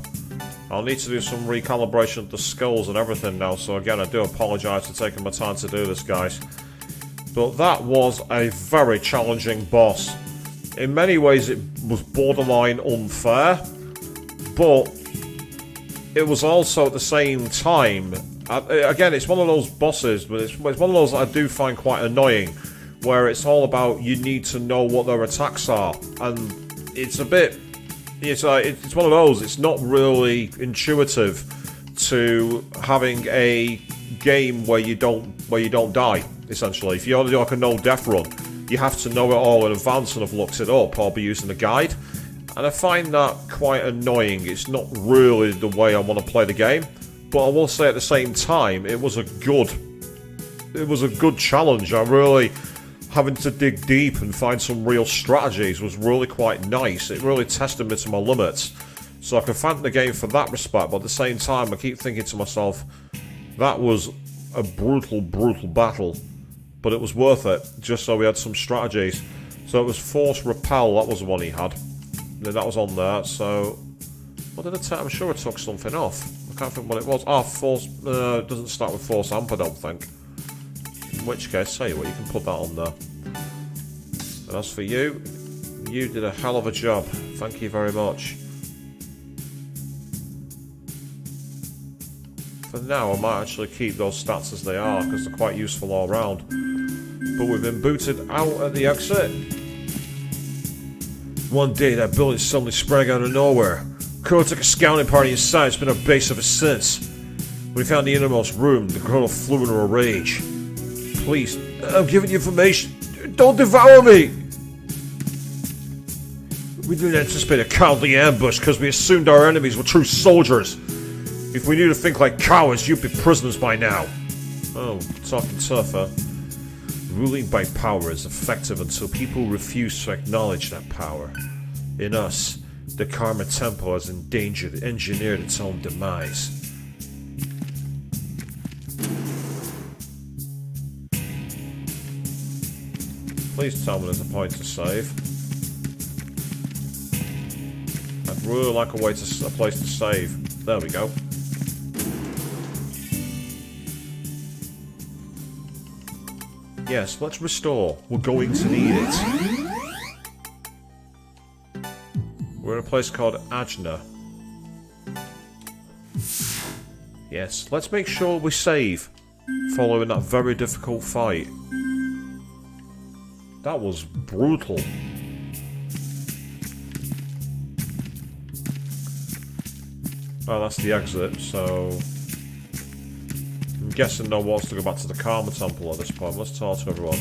I'll need to do some recalibration of the skulls and everything now, so again, I do apologise for taking my time to do this, guys. But that was a very challenging boss. In many ways, it was borderline unfair, but it was also at the same time... Again, it's one of those bosses, but it's one of those that I do find quite annoying, where it's all about you need to know what their attacks are, and it's a bit... It's one of those, it's not really intuitive to having a game where you don't die, essentially. If you only do like a no-death run, you have to know it all in advance and have looked it up or be using a guide. And I find that quite annoying. It's not really the way I want to play the game. But I will say at the same time, it was a good challenge. I really... having to dig deep and find some real strategies was really quite nice. It really tested me to my limits. So I can thank the game for that respect, but at the same time I keep thinking to myself, that was a brutal battle, but it was worth it, just so we had some strategies. So it was Force Repel, that was the one he had. Then that was on there, so... What did I take? I'm sure I took something off. I can't think what it was. Force... it doesn't start with Force Amp, I don't think. In which case, tell you what, you can put that on there. And as for you, you did a hell of a job. Thank you very much. For now, I might actually keep those stats as they are, because they're quite useful all round. But we've been booted out at the exit. One day, that building suddenly sprang out of nowhere. Colonel took a scouting party inside. It's been our base ever since. When we found the innermost room, the Colonel flew into a rage. Please, I'm giving you information. Don't devour me! We didn't anticipate a cowardly ambush because we assumed our enemies were true soldiers. If we knew to think like cowards, you'd be prisoners by now. Oh, talking tough, huh? Ruling by power is effective until people refuse to acknowledge that power. In us, the Karma Temple has engineered its own demise. Please tell me there's a point to save. I'd really like a place to save. There we go. Yes, let's restore. We're going to need it. We're in a place called Ajna. Yes, let's make sure we save following that very difficult fight. That was brutal. Oh, that's the exit, so... I'm guessing no one wants to go back to the Karma Temple at this point. Let's talk to everyone.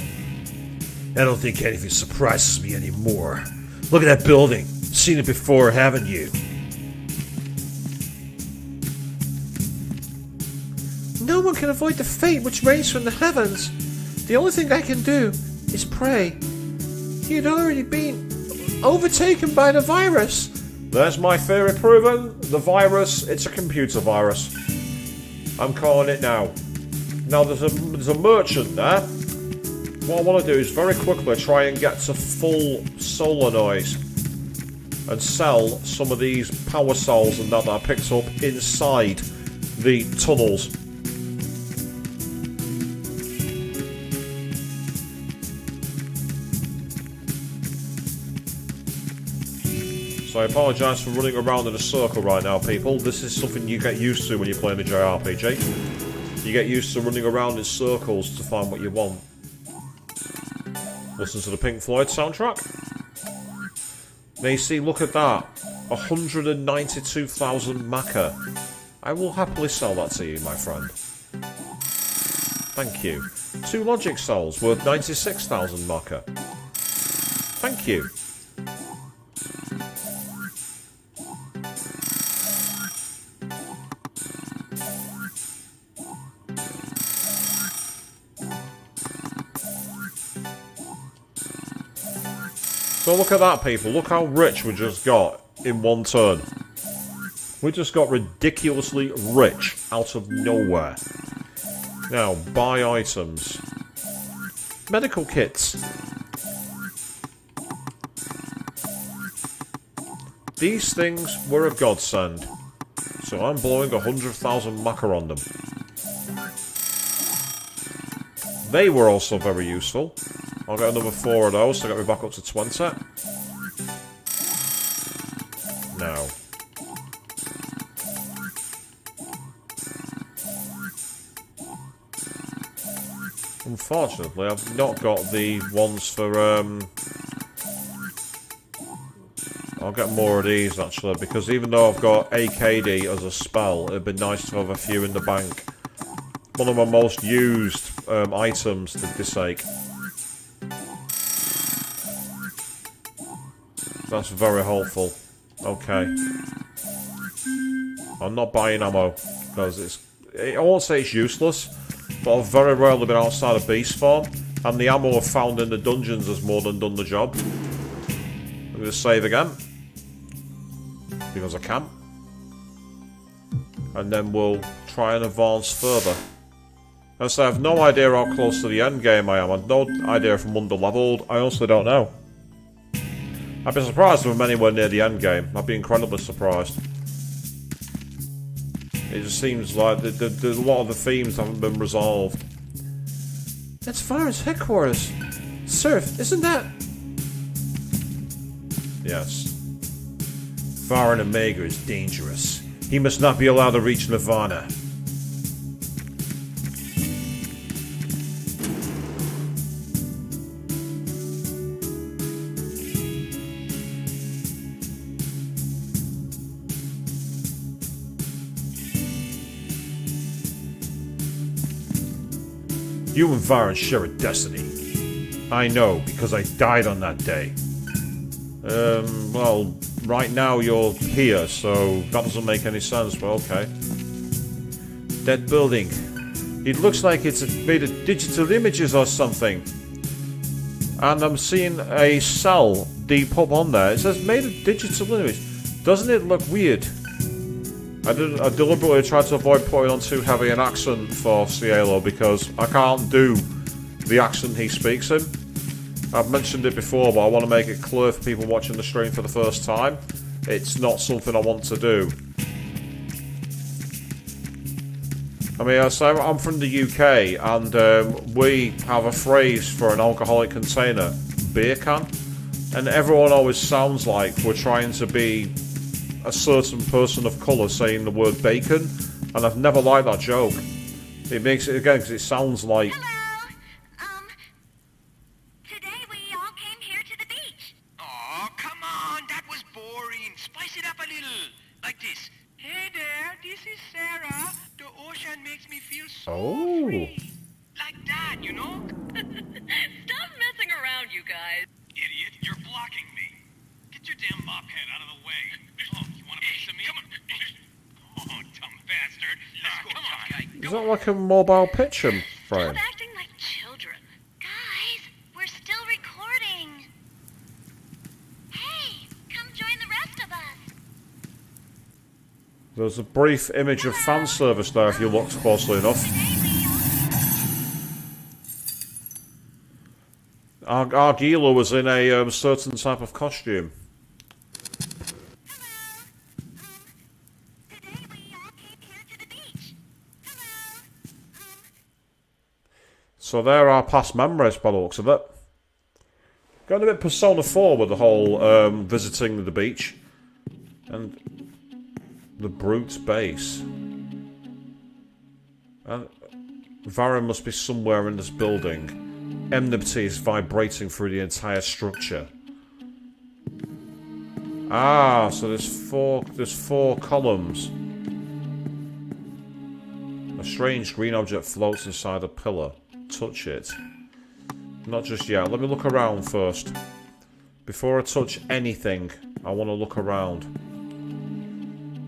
I don't think anything surprises me anymore. Look at that building. Seen it before, haven't you? No one can avoid the fate which reigns from the heavens. The only thing I can do is pray. He'd already been overtaken by the virus. There's my theory proven. The virus, it's a computer virus. I'm calling it now. Now there's a merchant there. What I want to do is very quickly try and get to full solar noise and sell some of these power cells and that I picked up inside the tunnels. So I apologise for running around in a circle right now, people. This is something you get used to when you're playing a JRPG. You get used to running around in circles to find what you want. Listen to the Pink Floyd soundtrack. Now you see, look at that. 192,000 Maca. I will happily sell that to you, my friend. Thank you. 2 logic cells worth 96,000 Maca. Thank you. So look at that, people. Look how rich we just got in one turn. We just got ridiculously rich out of nowhere. Now, buy items. Medical kits. These things were a godsend. So I'm blowing 100,000 Maca on them. They were also very useful. I'll get another 4 of those to get me back up to 20. Now. Unfortunately, I've not got the ones for, I'll get more of these, actually, because even though I've got AKD as a spell, it'd be nice to have a few in the bank. One of my most used items, for this sake. That's very helpful. Okay. I'm not buying ammo, because I won't say it's useless, but I've very rarely been outside of beast form, and the ammo I've found in the dungeons has more than done the job. I'm going to save again, because I can. And then we'll try and advance further. As I have no idea how close to the end game I am. I have no idea if I'm under-leveled. I honestly don't know. I'd be surprised if I'm anywhere near the end game. I'd be incredibly surprised. It just seems like a lot of the themes haven't been resolved. That's Vara's headquarters. Surf, isn't that? Yes. Vara Omega is dangerous. He must not be allowed to reach Nirvana. You and Varen share a destiny. I know, because I died on that day. Well, right now you're here, so that doesn't make any sense, but okay. That building. It looks like it's made of digital images or something. And I'm seeing a cell deep up on there. It says made of digital images. Doesn't it look weird? I deliberately tried to avoid putting on too heavy an accent for Cielo because I can't do the accent he speaks in. I've mentioned it before, but I want to make it clear for people watching the stream for the first time. It's not something I want to do. I mean, so I'm from the UK, and we have a phrase for an alcoholic container, beer can, and everyone always sounds like we're trying to be a certain person of colour saying the word bacon, and I've never liked that joke. It makes it again because it sounds like. Hello. Today we all came here to the beach. Oh, come on, that was boring. Spice it up a little. Like this. Hey there, this is Sarah. The ocean makes me feel so free. Like that, you know? Stop messing around, you guys. Idiot, you're blocking me. Get your damn mop head out of the way. Oh, you want a piece of me? Come on. Oh, dumb bastard. Let's go, Come on, guy. Is that like a mobile picture frame? Stop acting like children. Guys, we're still recording. Hey, come join the rest of us. There's a brief image of fan service there if you looked closely enough. Argila was in a certain type of costume. Today we all came here to the beach. So there are past memories by the looks of it. Going a bit Persona 4 with the whole visiting the beach. And the Brute's base. And Varren must be somewhere in this building. Enmity is vibrating through the entire structure. Ah, so there's four columns. A strange green object floats inside a pillar. Touch it. Not just yet. Let me look around first. Before I touch anything, I want to look around.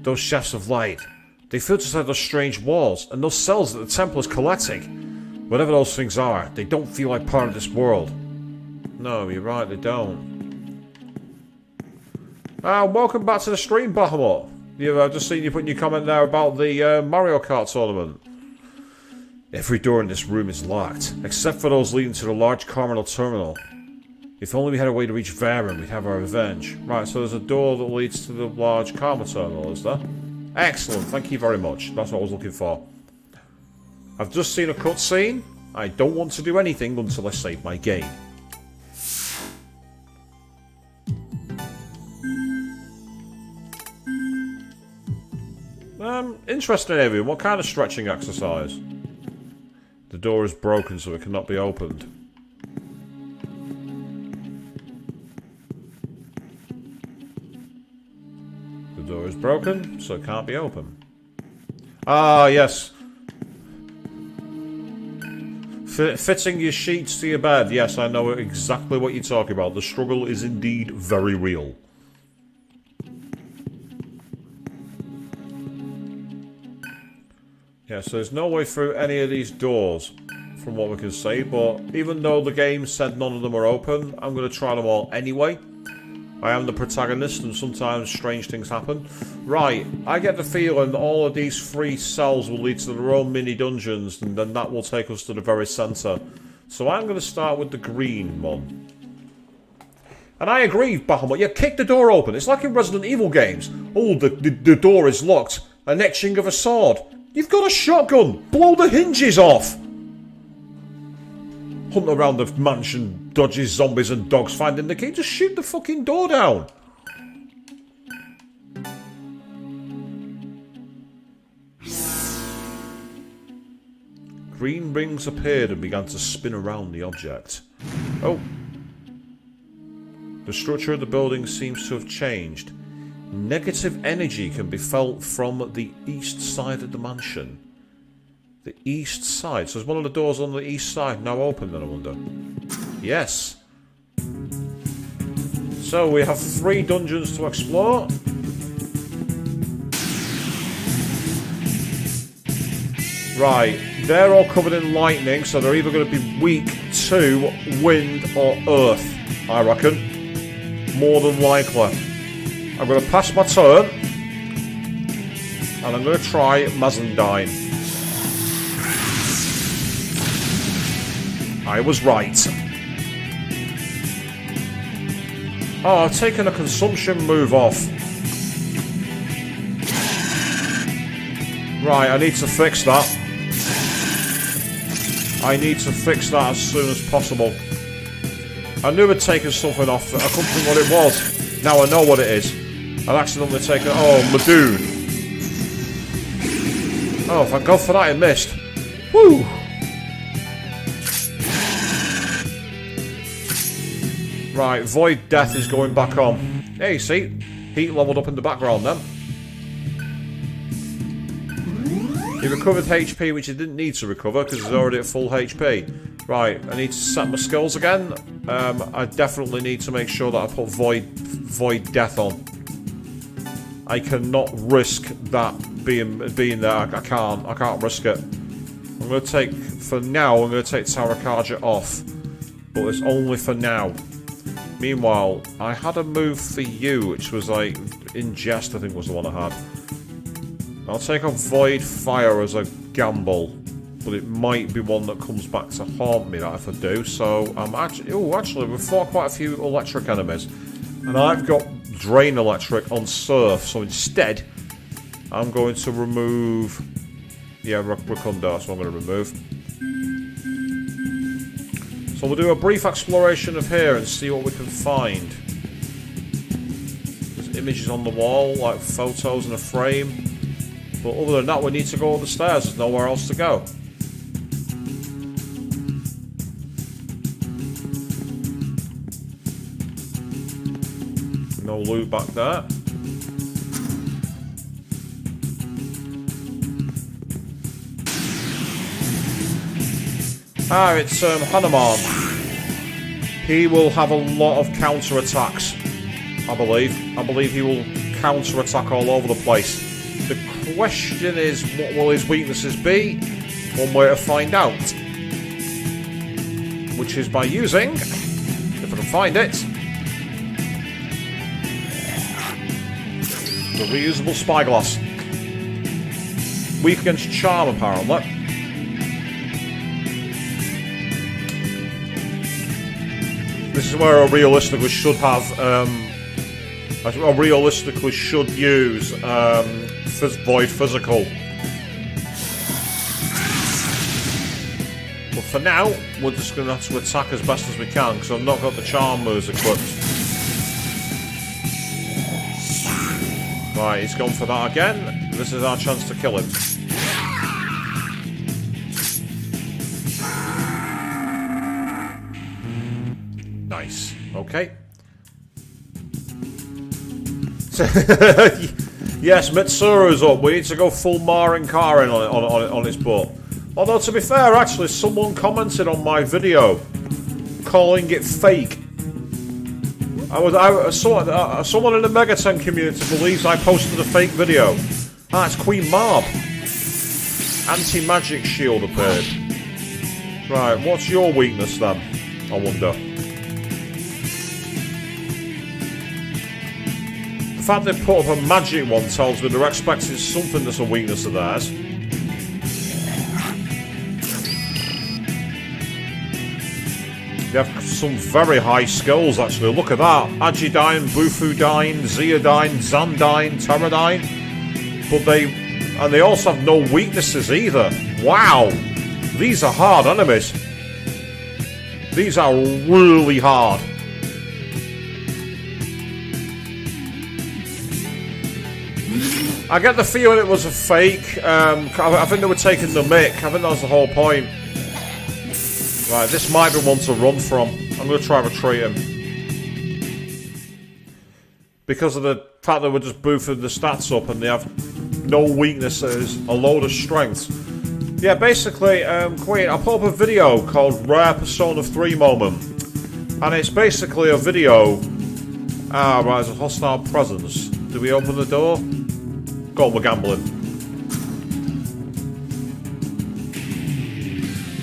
Those shafts of light. They filter inside those strange walls, and those cells that the temple is collecting. Whatever those things are, they don't feel like part of this world. No, you're right, they don't. Welcome back to the stream, Bahamut. I've just seen you putting your comment there about the Mario Kart tournament. Every door in this room is locked, except for those leading to the large Carminal terminal. If only we had a way to reach Varren, we'd have our revenge. Right, so there's a door that leads to the large Carminal terminal, is there? Excellent, thank you very much. That's what I was looking for. I've just seen a cutscene. I don't want to do anything until I save my game. Interesting, Avian. What kind of stretching exercise? The door is broken, so it cannot be opened. The door is broken, so it can't be opened. Ah, yes. Fitting your sheets to your bed. Yes, I know exactly what you're talking about. The struggle is indeed very real. Yeah, so there's no way through any of these doors, from what we can see, but even though the game said none of them are open, I'm going to try them all anyway. I am the protagonist, and sometimes strange things happen. Right, I get the feeling all of these 3 cells will lead to their own mini-dungeons, and then that will take us to the very centre. So I'm going to start with the green one. And I agree, Bahamut, yeah, kick the door open. It's like in Resident Evil games. Oh, the door is locked. An etching of a sword. You've got a shotgun! Blow the hinges off! Hunt around the mansion, dodges zombies and dogs finding the key. Just shoot the fucking door down! Green rings appeared and began to spin around the object. Oh. The structure of the building seems to have changed. Negative energy can be felt from the east side of the mansion. The east side? So is one of the doors on the east side now open then, I wonder? Yes. So we have 3 dungeons to explore. Right, they're all covered in lightning, so they're either going to be weak to wind or earth, I reckon. More than likely. I'm going to pass my turn, and I'm going to try Mazandine. I was right. Oh, I've taken a consumption move off. Right, I need to fix that. I need to fix that as soon as possible. I knew I'd taken something off. I couldn't think what it was. Now I know what it is. I'd accidentally taken... Oh, Madoon. Oh, thank God for that, it missed. Woo! Right, Void Death is going back on. Hey, see? Heat leveled up in the background then. He recovered HP, which he didn't need to recover because he's already at full HP. Right, I need to set my skills again. I definitely need to make sure that I put Void Death on. I cannot risk that being there. I can't risk it. I'm going to take, for now, I'm going to take Tarakaja off. But it's only for now. Meanwhile, I had a move for you, which was like, Ingest I think was the one I had. I'll take on Void Fire as a gamble, but it might be one that comes back to haunt me that if I do. So I'm actually we've fought quite a few electric enemies, and I've got Drain Electric on Surf. So instead, I'm going to remove, Rakunda. That's what I'm going to remove. So we'll do a brief exploration of here and see what we can find. There's images on the wall, like photos in a frame. But other than that, we need to go up the stairs. There's nowhere else to go. No loot back there. Ah, it's Hanuman. He will have a lot of counter attacks, I believe. I believe he will counter attack all over the place. The question is, what will his weaknesses be? One way to find out, which is by using, if I can find it, the reusable spyglass. Weak against charm, apparently. This is where I realistically should have, I realistically should use Void Physical. But for now, we're just going to have to attack as best as we can, because I've not got the charm moves equipped. Right, he's gone for that again. This is our chance to kill him. Nice. Okay. Yes, Mitsuru's up. We need to go full Marin Karin on his butt. Although, to be fair, actually, someone commented on my video calling it fake. Someone in the Megaten community believes I posted a fake video. Ah, it's Queen Marb. Anti-magic shield appeared. Right, what's your weakness then? I wonder. The fact they put up a magic one tells me they're expecting something that's a weakness of theirs. They have some very high skills, actually. Look at that. Agidyne, Bufudyne, Zeodyne, Zandyne, Pterodyne. But they also have no weaknesses either. Wow. These are hard enemies. These are really hard. I get the feeling it was a fake. I think they were taking the mick. I think that was the whole point. Right, this might be one to run from. I'm going to try and retreat him. Because of the fact that we're just boofing the stats up and they have no weaknesses, a load of strengths. Yeah, basically, Queen, I put up a video called Rare Persona 3 Moment. And it's basically a video... Ah, right, there's a hostile presence. Do we open the door? Go on, we're gambling.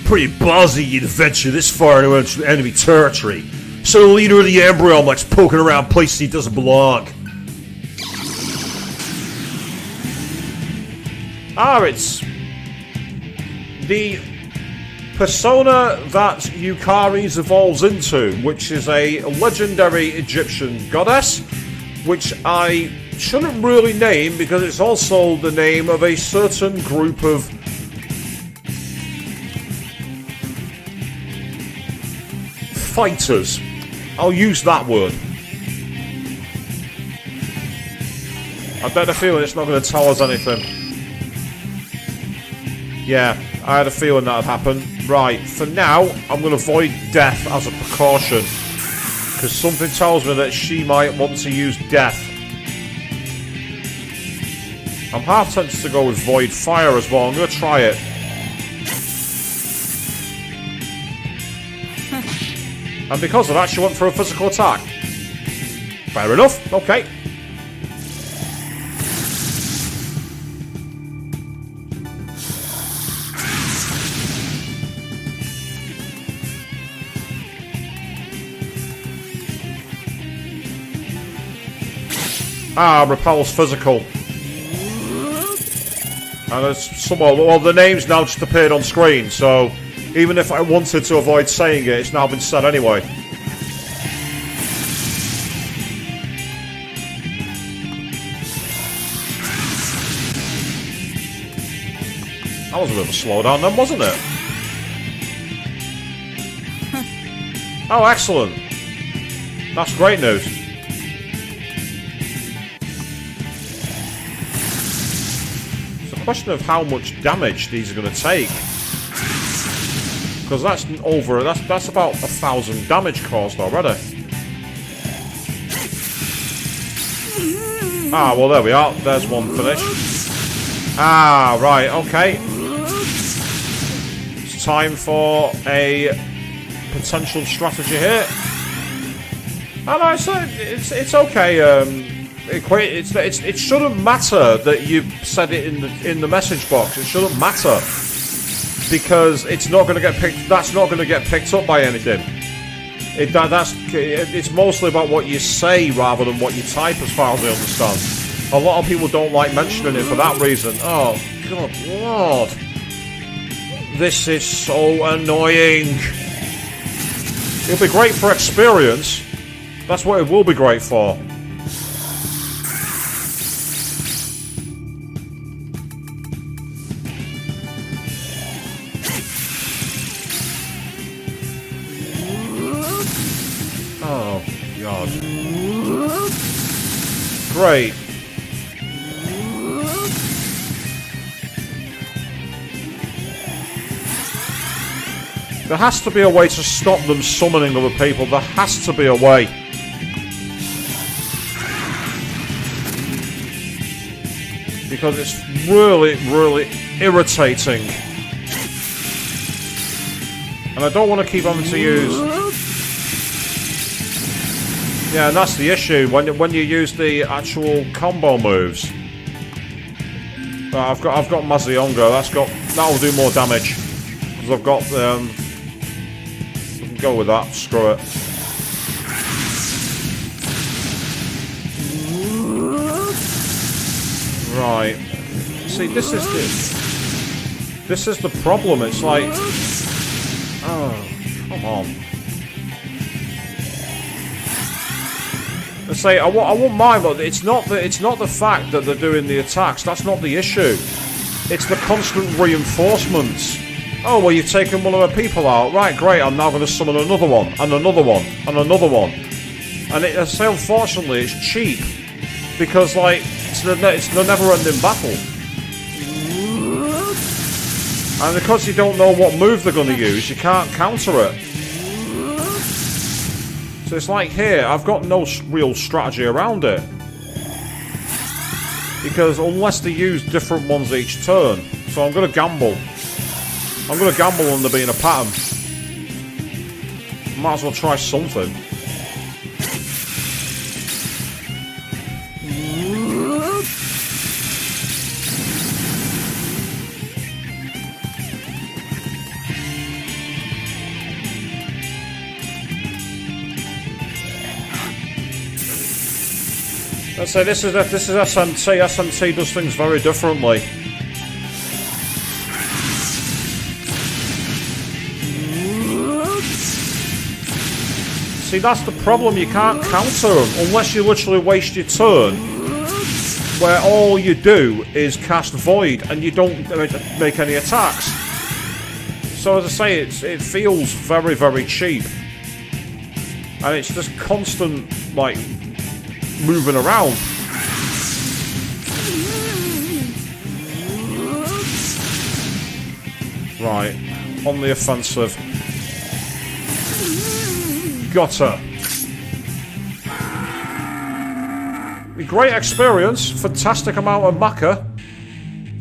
Pretty ballsy you'd venture this far into enemy territory. So the leader of the Embryo likes poking around places he doesn't belong. Ah, it's the persona that Yukari's evolves into, which is a legendary Egyptian goddess, which I shouldn't really name because it's also the name of a certain group of fighters. I'll use that word. I bet a feeling it's not going to tell us anything. Yeah, I had a feeling that would happen. Right, for now, I'm going to avoid death as a precaution. Because something tells me that she might want to use death. I'm half tempted to go with void fire as well. I'm going to try it. And because of that, she went for a physical attack. Fair enough, okay. Ah, repels physical. And it's somewhat, well, the name's now just appeared on screen, so even if I wanted to avoid saying it, it's now been said anyway. That was a bit of a slowdown then, wasn't it? Oh, excellent. That's great news. It's a question of how much damage these are going to take. Because that's over, that's about 1,000 damage caused already. Ah, well there we are. There's one finished. Ah, right, okay. It's time for a potential strategy here. And I said it's okay. It shouldn't matter that you said it in the message box. It shouldn't matter because it's not going to get picked. That's not going to get picked up by anything. It's mostly about what you say rather than what you type, as far as I understand. A lot of people don't like mentioning it for that reason. Oh, good lord. This is so annoying. It'll be great for experience. That's what it will be great for. Oh, God. Great. There has to be a way to stop them summoning other people. There has to be a way. Because it's really, really irritating. And I don't want to keep having to use... Yeah, and that's the issue. When you use the actual combo moves. I've got Mazionga. That'll do more damage. Because I've got... go with that. Screw it. Right. See, this is the problem. It's like, oh, come on. I say I won't mind, but it's not the fact that they're doing the attacks. That's not the issue. It's the constant reinforcements. Oh, well, you've taken one of the people out. Right, great. I'm now going to summon another one, and another one, and another one. And I say, unfortunately, it's cheap because, like, it's the never-ending battle. And because you don't know what move they're going to use, you can't counter it. So it's like here, I've got no real strategy around it. Because unless they use different ones each turn, so I'm going to gamble. I'm going to gamble on there being a pattern. Might as well try something. Let's say this is SMT. SMT does things very differently. See, that's the problem. You can't counter them unless you literally waste your turn, where all you do is cast Void and you don't make any attacks. So as I say, it feels very, very cheap. And it's just constant, like, moving around. Right, on the offensive. Got her. Great experience, fantastic amount of maca.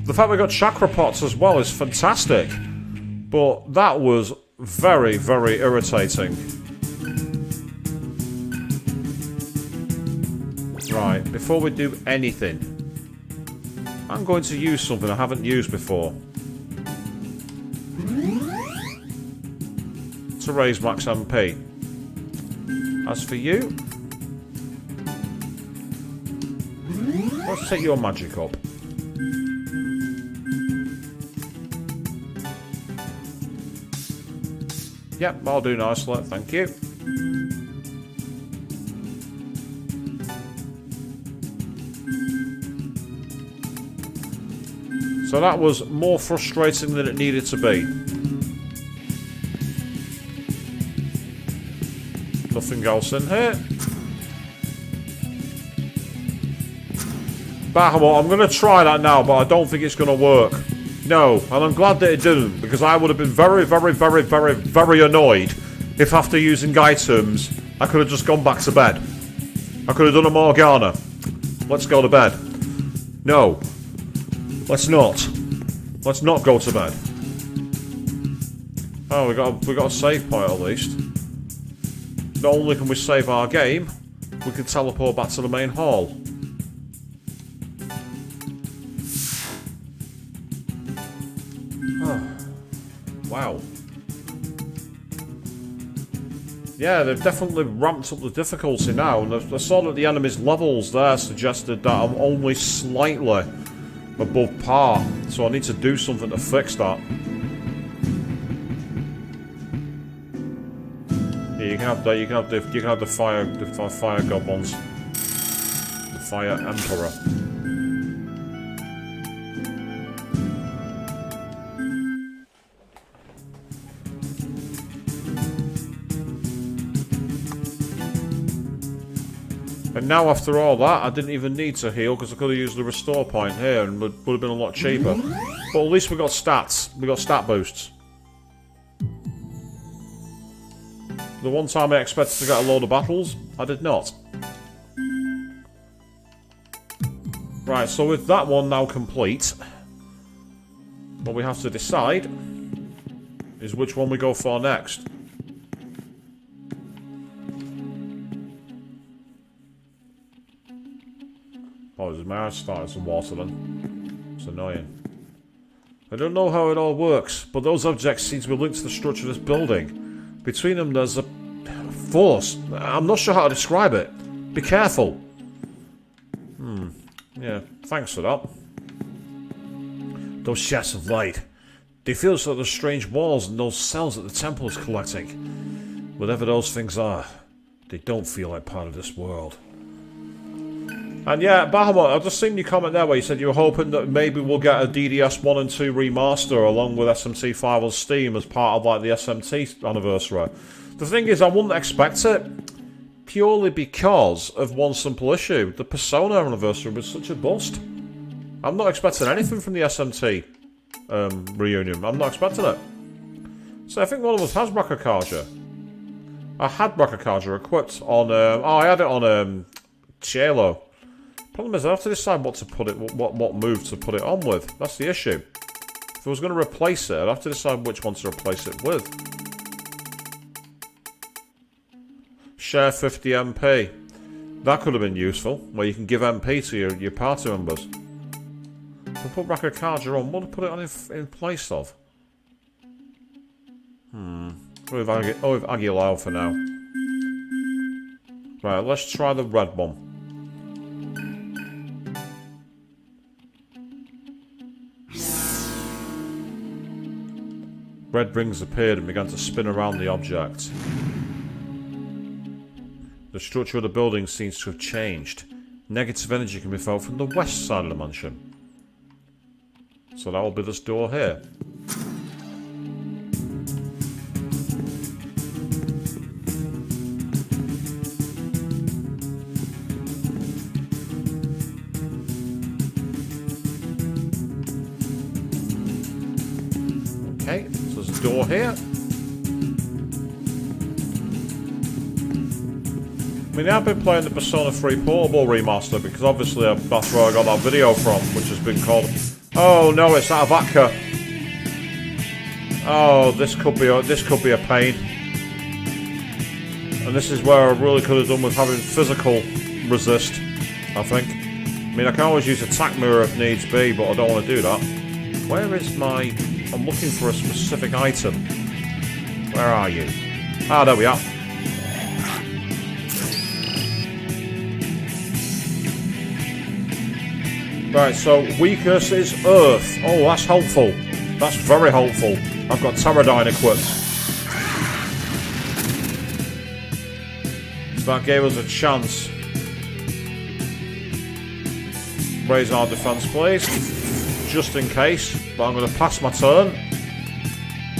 The fact we got chakra pots as well is fantastic. But that was very, very irritating. Right, before we do anything, I'm going to use something I haven't used before. To raise max MP. As for you, let's take your magic up. Yep, I'll do nicely, thank you. So that was more frustrating than it needed to be. Nothing else in here. Bahamut, I'm going to try that now, but I don't think it's going to work. No, and I'm glad that it didn't, because I would have been very, very, very, very, very annoyed if after using items, I could have just gone back to bed. I could have done a Morgana. Let's go to bed. No. Let's not. Let's not go to bed. Oh, we got a save point at least. Not only can we save our game, we can teleport back to the main hall. Oh. Wow. Yeah, they've definitely ramped up the difficulty now, and I saw that the enemy's levels there suggested that I'm only slightly above par, so I need to do something to fix that. Yeah, you can have that. You can have the fire goblins, the fire emperor. And now after all that, I didn't even need to heal because I could have used the restore point here and would have been a lot cheaper. But at least we got stats. We got stat boosts. The one time I expected to get a load of battles, I did not. Right, so with that one now complete, what we have to decide is which one we go for next. Oh, there's my eyes starting to water then. It's annoying. I don't know how it all works, but those objects seem to be linked to the structure of this building. Between them there's a force. I'm not sure how to describe it. Be careful. Yeah, thanks for that. Those shafts of light. They feel like those strange walls and those cells that the temple is collecting. Whatever those things are, they don't feel like part of this world. And yeah, Bahamut, I've just seen your comment there where you said you were hoping that maybe we'll get a DDS 1 and 2 remaster along with SMT 5 on Steam as part of like the SMT anniversary. The thing is, I wouldn't expect it purely because of one simple issue. The Persona anniversary was such a bust. I'm not expecting anything from the SMT reunion. I'm not expecting it. So I think one of us has Brachycardia. I had Brachycardia equipped on... I had it on Chelo. Problem is, I have to decide what to put it, what move to put it on with. That's the issue. If I was going to replace it, I'd have to decide which one to replace it with. Share 50 MP. That could have been useful, where you can give MP to your party members. If I put Brachycardia on, what do I put it on in place of? With Aguilar for now. Right, let's try the red one. Red rings appeared and began to spin around the object. The structure of the building seems to have changed. Negative energy can be felt from the west side of the mansion. So that will be this door here. door here? I mean, I've been playing the Persona 3 Portable Remaster because obviously that's where I got that video from, which has been called... Oh no, it's out of Atka. Oh, this could be a pain. And this is where I really could have done with having physical resist, I think. I mean, I can always use attack mirror if needs be, but I don't want to do that. Where is my... I'm looking for a specific item. Where are you? Ah, there we are. Right, so weakness is Earth. Oh, that's helpful. That's very helpful. I've got Pterodine equipped. So that gave us a chance. Raise our defense, please. Just in case. But I'm going to pass my turn.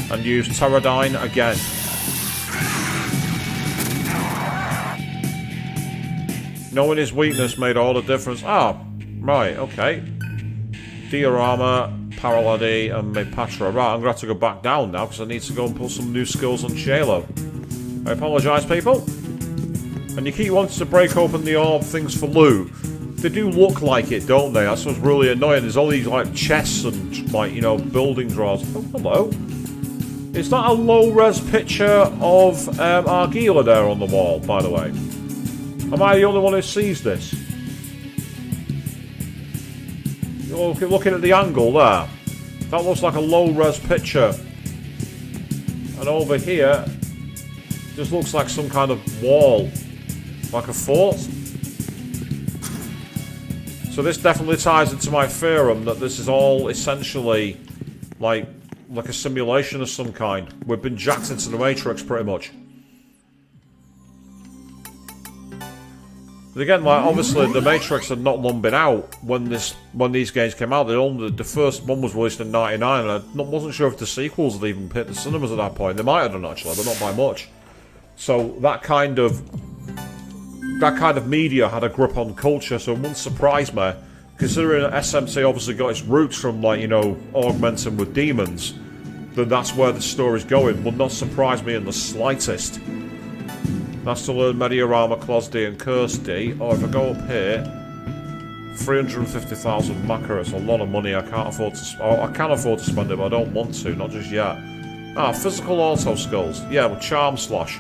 And use Pterodine again. Knowing his weakness made all the difference. Ah, right, okay. Diorama, Paraladi, and Mepatra. Right, I'm going to have to go back down now because I need to go and put some new skills on Shaylo. I apologise, people. And you keep wanting to break open the orb things for loot. They do look like it, don't they? That's what's really annoying. There's all these, like, chests and, like, you know, building drawers. Oh, hello. Is that a low-res picture of Argila there on the wall, by the way? Am I the only one who sees this? Looking at the angle there. That looks like a low-res picture. And over here, just looks like some kind of wall. Like a fort. So this definitely ties into my theorem that this is all essentially like a simulation of some kind. We've been jacked into the Matrix pretty much. But again, like obviously the Matrix had not long been out when these games came out. The first one was released in '99, and I wasn't sure if the sequels had even hit the cinemas at that point. They might have done actually, but not by much. So that kind of media had a grip on culture, so it wouldn't surprise me, considering that SMT obviously got its roots from, like, you know, augmenting with demons, then that's where the story's going. Would not surprise me in the slightest. That's to learn Mediorama, Clause D and Curse D, or if I go up here, 350,000 Macca, it's a lot of money. I can't afford to, I can afford to spend it, but I don't want to, not just yet. Ah, physical auto skills. Yeah, with Charm Slash.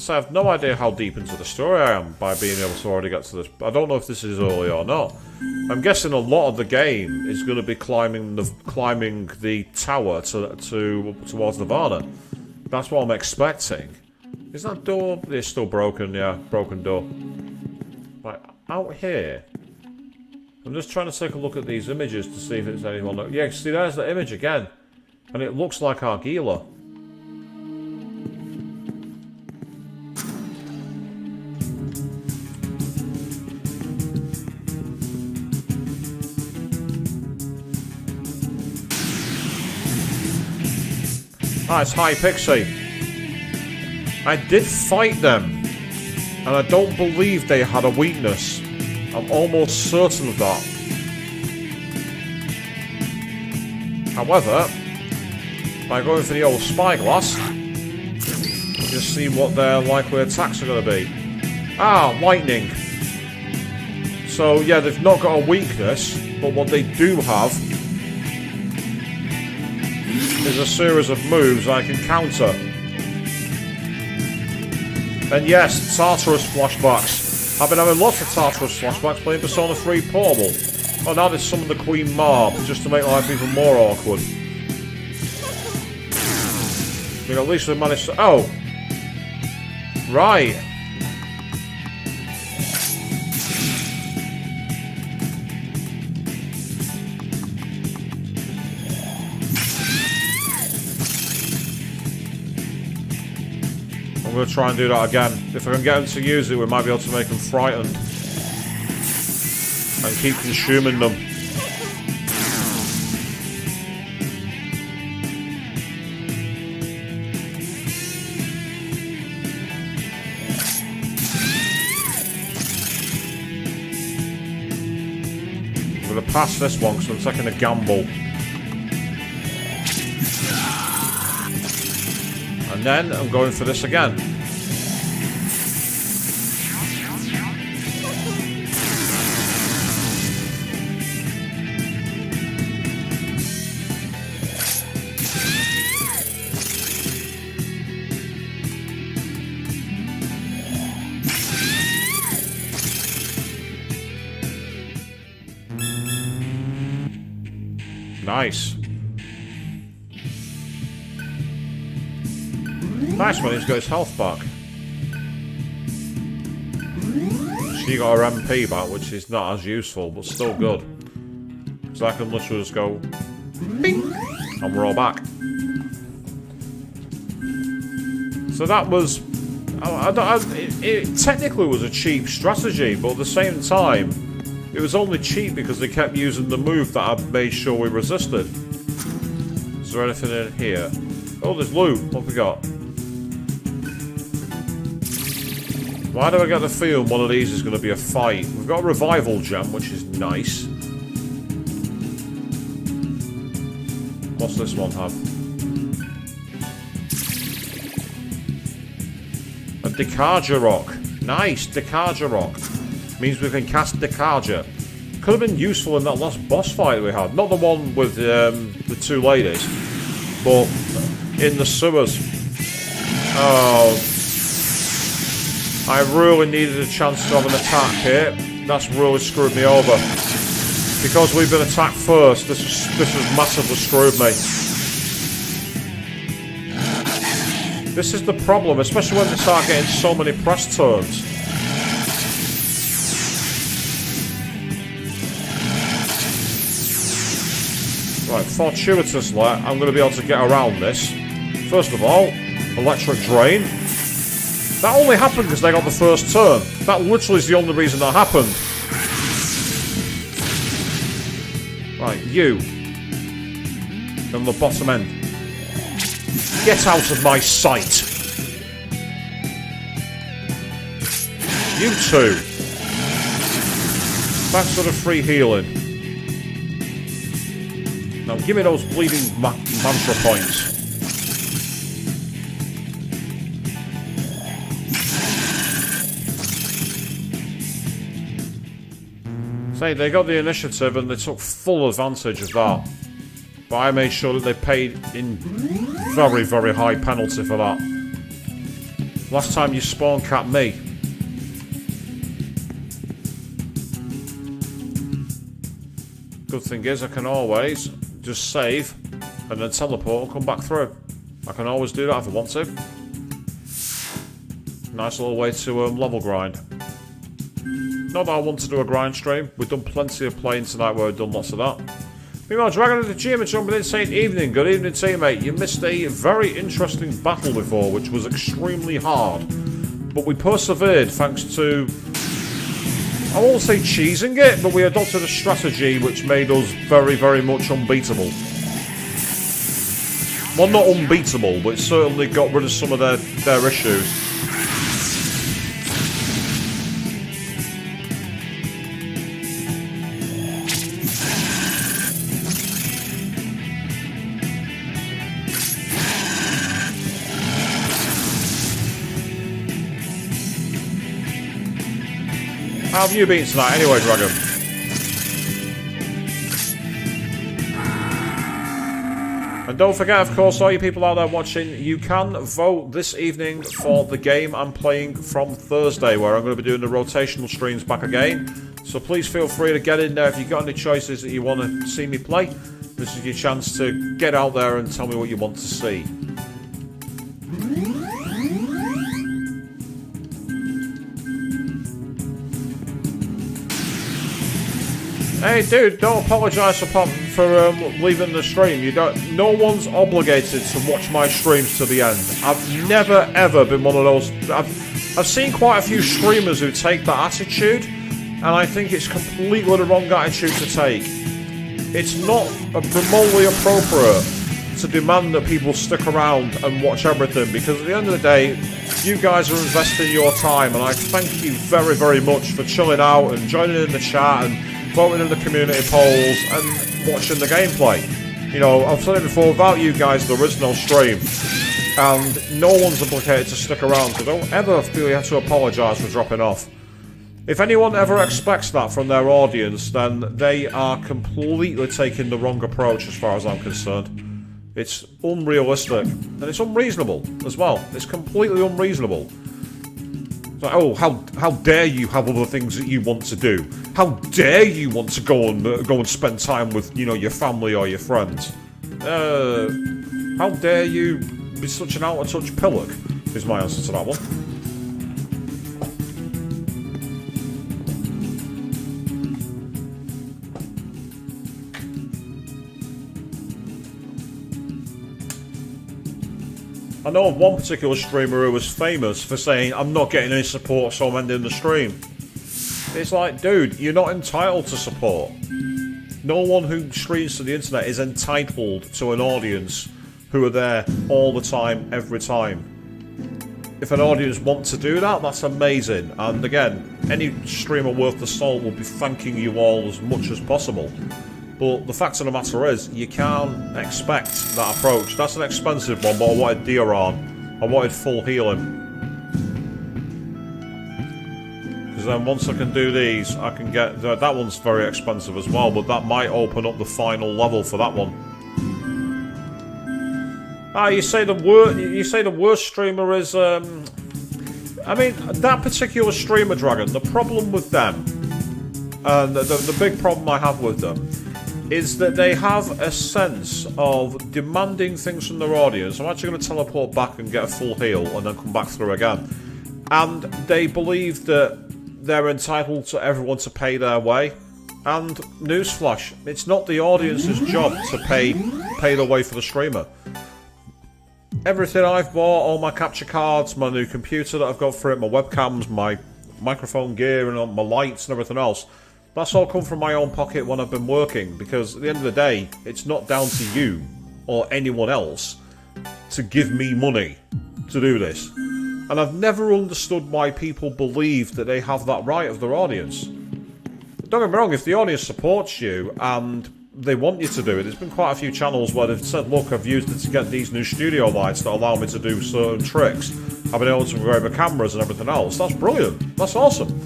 I have no idea how deep into the story I am by being able to already get to this. I don't know if this is early or not. I'm guessing a lot of the game is going to be climbing the tower towards Nirvana. That's what I'm expecting. Is that door? It's still broken. Yeah, broken door. Right, out here. I'm just trying to take a look at these images to see if it's anyone. Yeah, see, there's the image again, and it looks like Argila. Ah, it's High Pixie. I did fight them, and I don't believe they had a weakness. I'm almost certain of that. However, by going for the old spyglass, you can see what their likely attacks are going to be. Ah, lightning. So yeah, they've not got a weakness, but what they do have is a series of moves I can counter. And yes, Tartarus flashbacks. I've been having lots of Tartarus flashbacks playing Persona 3 Portable. Oh, now there's some of the Queen Marb, just to make life even more awkward. I mean, at least we managed to... Oh! Right. I'm going to try and do that again. If I can get them to use it, we might be able to make them frightened. And keep consuming them. I'm going to pass this one because I'm taking a gamble. And then I'm going for this again. Nice. Nice when he's got his health back. She got her MP back, which is not as useful, but still good. So I can literally just go bing, and we're all back. So that was... it technically was a cheap strategy, but at the same time, it was only cheap because they kept using the move that I made sure we resisted. Is there anything in here? Oh, there's loot. What have we got? Why do I get the feeling one of these is going to be a fight? We've got a revival gem, which is nice. What's this one have? A Decarja rock. Nice, Decarja rock. Means we can cast Decarja. Could have been useful in that last boss fight we had. Not the one with the two ladies, but in the sewers. Oh, I really needed a chance to have an attack here. That's really screwed me over. Because we've been attacked first, this has massively screwed me. This is the problem, especially when they start getting so many press turns. Right, fortuitously, I'm going to be able to get around this. First of all, electric drain. That only happened because they got the first turn. That literally is the only reason that happened. Right, you. On the bottom end. Get out of my sight. You two. Thanks for the free healing. Now give me those bleeding mantra points. Say, they got the initiative and they took full advantage of that. But I made sure that they paid in very, very high penalty for that. Last time you spawn capped me. Good thing is I can always just save and then teleport and come back through. I can always do that if I want to. Nice little way to level grind. Not that I want to do a grind stream. We've done plenty of playing tonight where we've done lots of that. Meanwhile, Dragon of the Gym and jumping in saying evening. Good evening, teammate. You missed a very interesting battle before, which was extremely hard. But we persevered thanks to... I won't say cheesing it, but we adopted a strategy which made us very, very much unbeatable. Well, not unbeatable, but it certainly got rid of some of their issues. How have you been tonight anyway, Dragon? And don't forget, of course, all you people out there watching, you can vote this evening for the game I'm playing from Thursday, where I'm going to be doing the rotational streams back again. So please feel free to get in there if you've got any choices that you want to see me play. This is your chance to get out there and tell me what you want to see. Hey dude, don't apologise for leaving the stream. No one's obligated to watch my streams to the end. I've never ever been one of those. I've seen quite a few streamers who take that attitude, and I think it's completely the wrong attitude to take. It's not remotely appropriate to demand that people stick around and watch everything, because at the end of the day, you guys are investing your time, and I thank you very, very much for chilling out and joining in the chat and voting in the community polls, and watching the gameplay. You know, I've said it before, without you guys there is no stream. And no one's obligated to stick around, so don't ever feel you have to apologise for dropping off. If anyone ever expects that from their audience, then they are completely taking the wrong approach as far as I'm concerned. It's unrealistic, and it's unreasonable as well. It's completely unreasonable. It's like, oh, how dare you have other things that you want to do? How dare you want to go and spend time with, you know, your family or your friends? How dare you be such an out-of-touch pillock, is my answer to that one. I know of one particular streamer who was famous for saying, I'm not getting any support, so I'm ending the stream. It's like, dude, you're not entitled to support. No one who streams to the internet is entitled to an audience who are there all the time, every time. If an audience wants to do that, that's amazing. And again, any streamer worth the salt will be thanking you all as much as possible. But the fact of the matter is, you can't expect that approach. That's an expensive one, but I wanted Dioran. I wanted full healing. Because then once I can do these, I can get... That one's very expensive as well, but that might open up the final level for that one. Ah, you say the worst streamer is... I mean, that particular streamer, Dragon, the problem with them, and the big problem I have with them, is that they have a sense of demanding things from their audience. I'm actually going to teleport back and get a full heal and then come back through again. And they believe that they're entitled to everyone to pay their way. And newsflash, it's not the audience's job to pay the way for the streamer. Everything I've bought, all my capture cards, my new computer that I've got for it, my webcams, my microphone gear and my lights and everything else, that's all come from my own pocket when I've been working, because at the end of the day, it's not down to you or anyone else to give me money to do this. And I've never understood why people believe that they have that right of their audience. Don't get me wrong, if the audience supports you and they want you to do it, there's been quite a few channels where they've said, look, I've used it to get these new studio lights that allow me to do certain tricks. I've been able to upgrade my cameras and everything else. That's brilliant. That's awesome.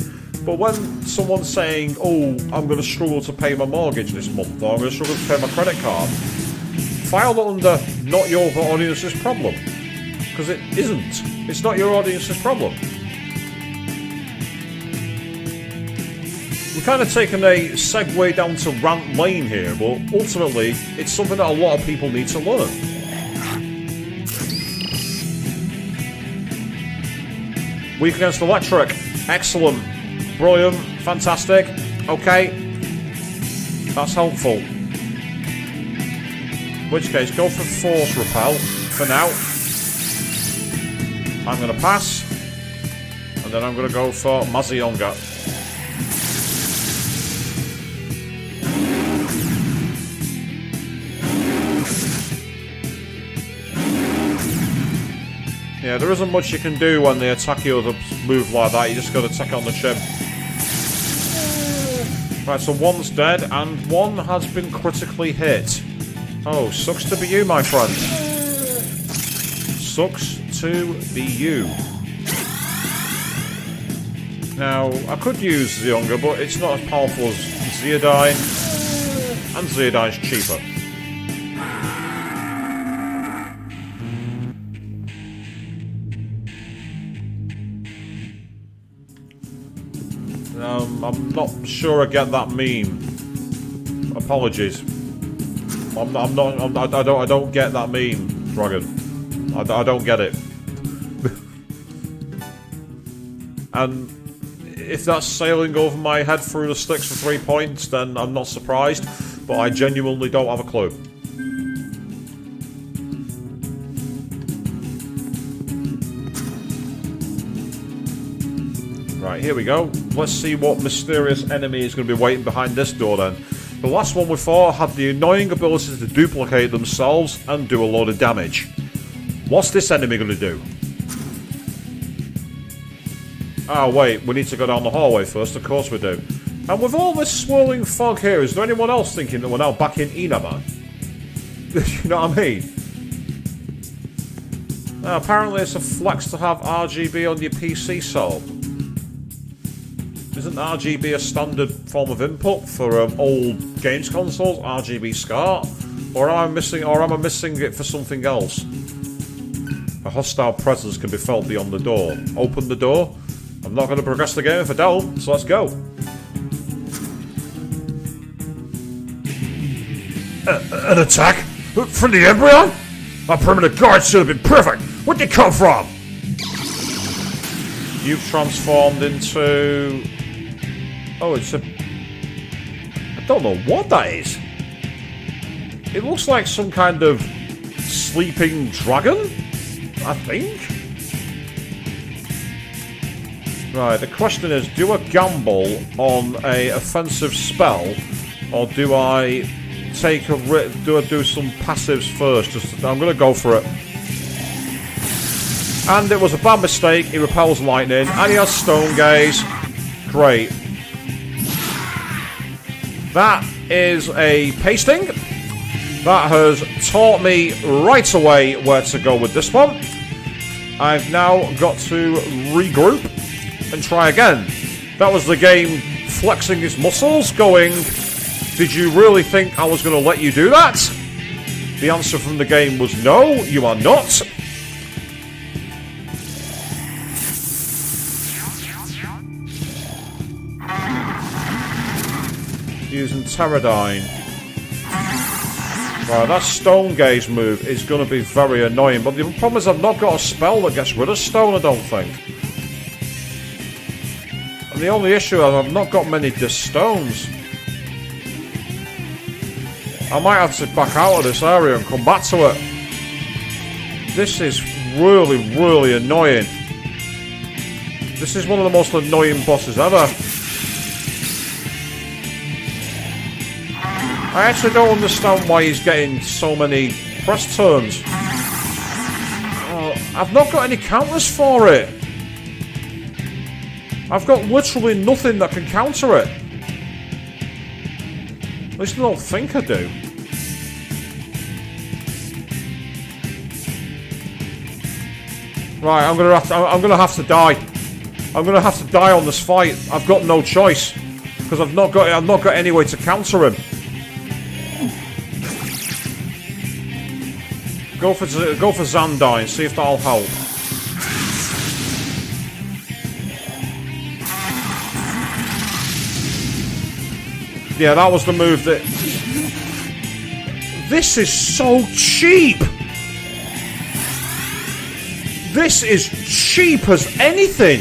But when someone's saying, oh, I'm going to struggle to pay my mortgage this month, or I'm going to struggle to pay my credit card, file that under not your audience's problem. Because it isn't. It's not your audience's problem. We're kind of taking a segue down to rant lane here, but ultimately, it's something that a lot of people need to learn. Weak against electric. Excellent. Brilliant. Fantastic. Okay. That's helpful. In which case, go for force repel for now. I'm going to pass. And then I'm going to go for Mazionga. Yeah, there isn't much you can do when they attack you with a move like that. You just got to attack it on the chin. Right, so one's dead and one has been critically hit. Oh, sucks to be you, my friend. Sucks to be you. Now, I could use Zionga, but it's not as powerful as Zeodine. And Zeodine's cheaper. I'm not sure I get that meme. Apologies. I don't get that meme, Dragon. I don't get it. And if that's sailing over my head through the sticks for 3 points, then I'm not surprised. But I genuinely don't have a clue. Right, here we go. Let's see what mysterious enemy is going to be waiting behind this door then. The last one we fought had the annoying ability to duplicate themselves and do a load of damage. What's this enemy going to do? Oh wait, we need to go down the hallway first, of course we do. And with all this swirling fog here, is there anyone else thinking that we're now back in Inaba? You know what I mean? Now, apparently it's a flex to have RGB on your PC, so... Isn't RGB a standard form of input for old games consoles? RGB SCART? Or am I missing it for something else? A hostile presence can be felt beyond the door. Open the door. I'm not going to progress the game if I don't, so let's go. An attack? From the embryo? My permanent guard should have been perfect. Where'd they come from? You've transformed into... Oh, it's a... I don't know what that is. It looks like some kind of sleeping dragon, I think. Right, the question is, do I gamble on a offensive spell, or do I take a do some passives first? I'm going to go for it. And it was a bad mistake. He repels lightning, and he has stone gaze. Great. That is a pasting. That has taught me right away where to go with this one. I've now got to regroup and try again. That was the game flexing his muscles, going, did you really think I was going to let you do that? The answer from the game was no, you are not. Using Pterodine. Right, that stone gaze move is going to be very annoying, but the problem is I've not got a spell that gets rid of stone, I don't think. And the only issue is I've not got many disc stones. I might have to back out of this area and come back to it. This is really, really annoying. This is one of the most annoying bosses ever. I actually don't understand why he's getting so many press turns. I've not got any counters for it. I've got literally nothing that can counter it. At least I don't think I do. Right, I'm gonna have to die. I'm gonna have to die on this fight. I've got no choice because I've not got any way to counter him. Go for Zandine, see if that'll help. Yeah, that was the move that... This is so cheap! This is cheap as anything!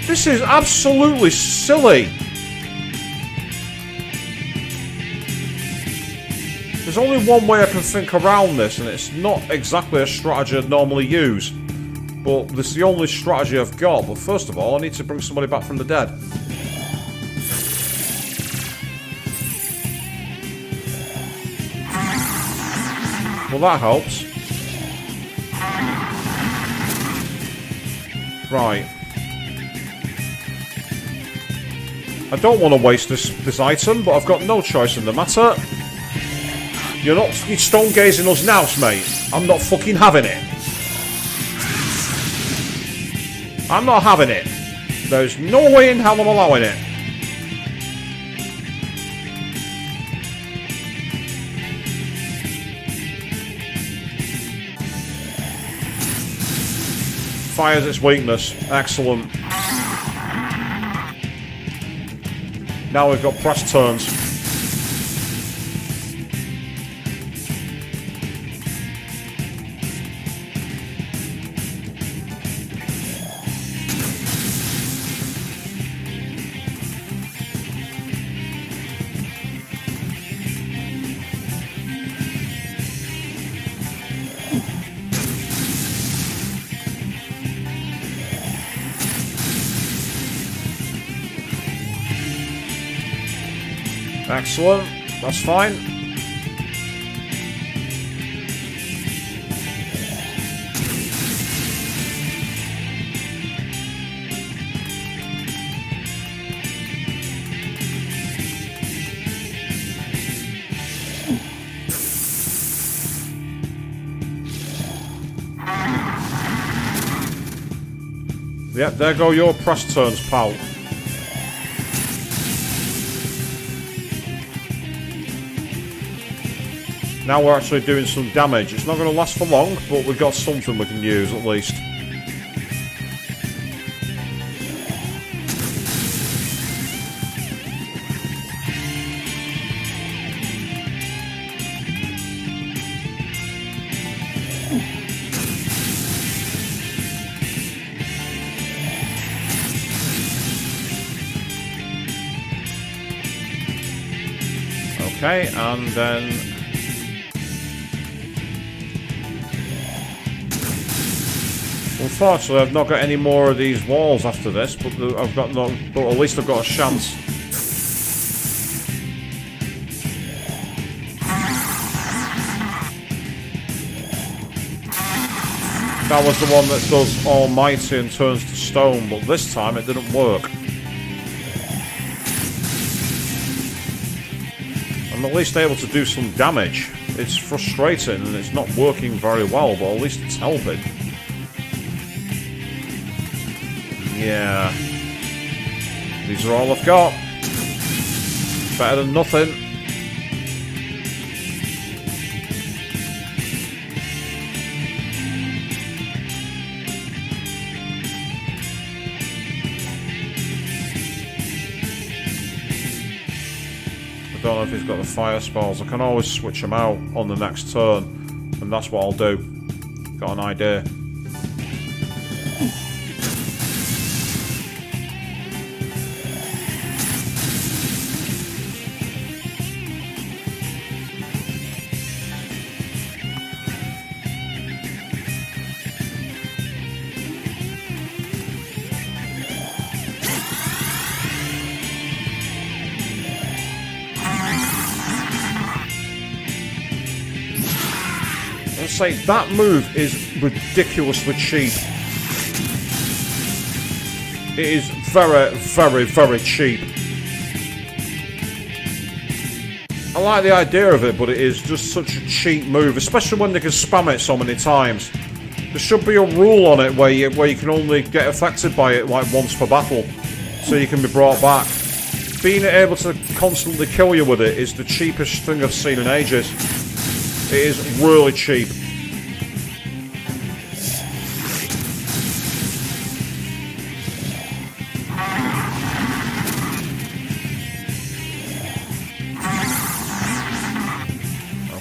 This is absolutely silly! There's only one way I can think around this, and it's not exactly a strategy I'd normally use. But this is the only strategy I've got. But first of all, I need to bring somebody back from the dead. Well, that helps. Right. I don't want to waste this item, but I've got no choice in the matter. You're not fucking stone gazing us now, mate. I'm not fucking having it. I'm not having it. There's no way in hell I'm allowing it. Fires its weakness. Excellent. Now we've got press turns. Excellent. That's fine. Yep, there go your press turns, pal. Now we're actually doing some damage. It's not going to last for long, but we've got something we can use at least. Okay, and then unfortunately I've not got any more of these walls after this, but I've got no, but at least I've got a chance. That was the one that does almighty and turns to stone, but this time it didn't work. I'm at least able to do some damage. It's frustrating and it's not working very well, but at least it's helping. Yeah. These are all I've got. Better than nothing. I don't know if he's got the fire spells. I can always switch them out on the next turn, and that's what I'll do. Got an idea. Say that move is ridiculously cheap. It is very, very, very cheap. I like the idea of it, but it is just such a cheap move, especially when they can spam it so many times. There should be a rule on it where you can only get affected by it like once per battle, so you can be brought back. Being able to constantly kill you with it is the cheapest thing I've seen in ages. It is really cheap.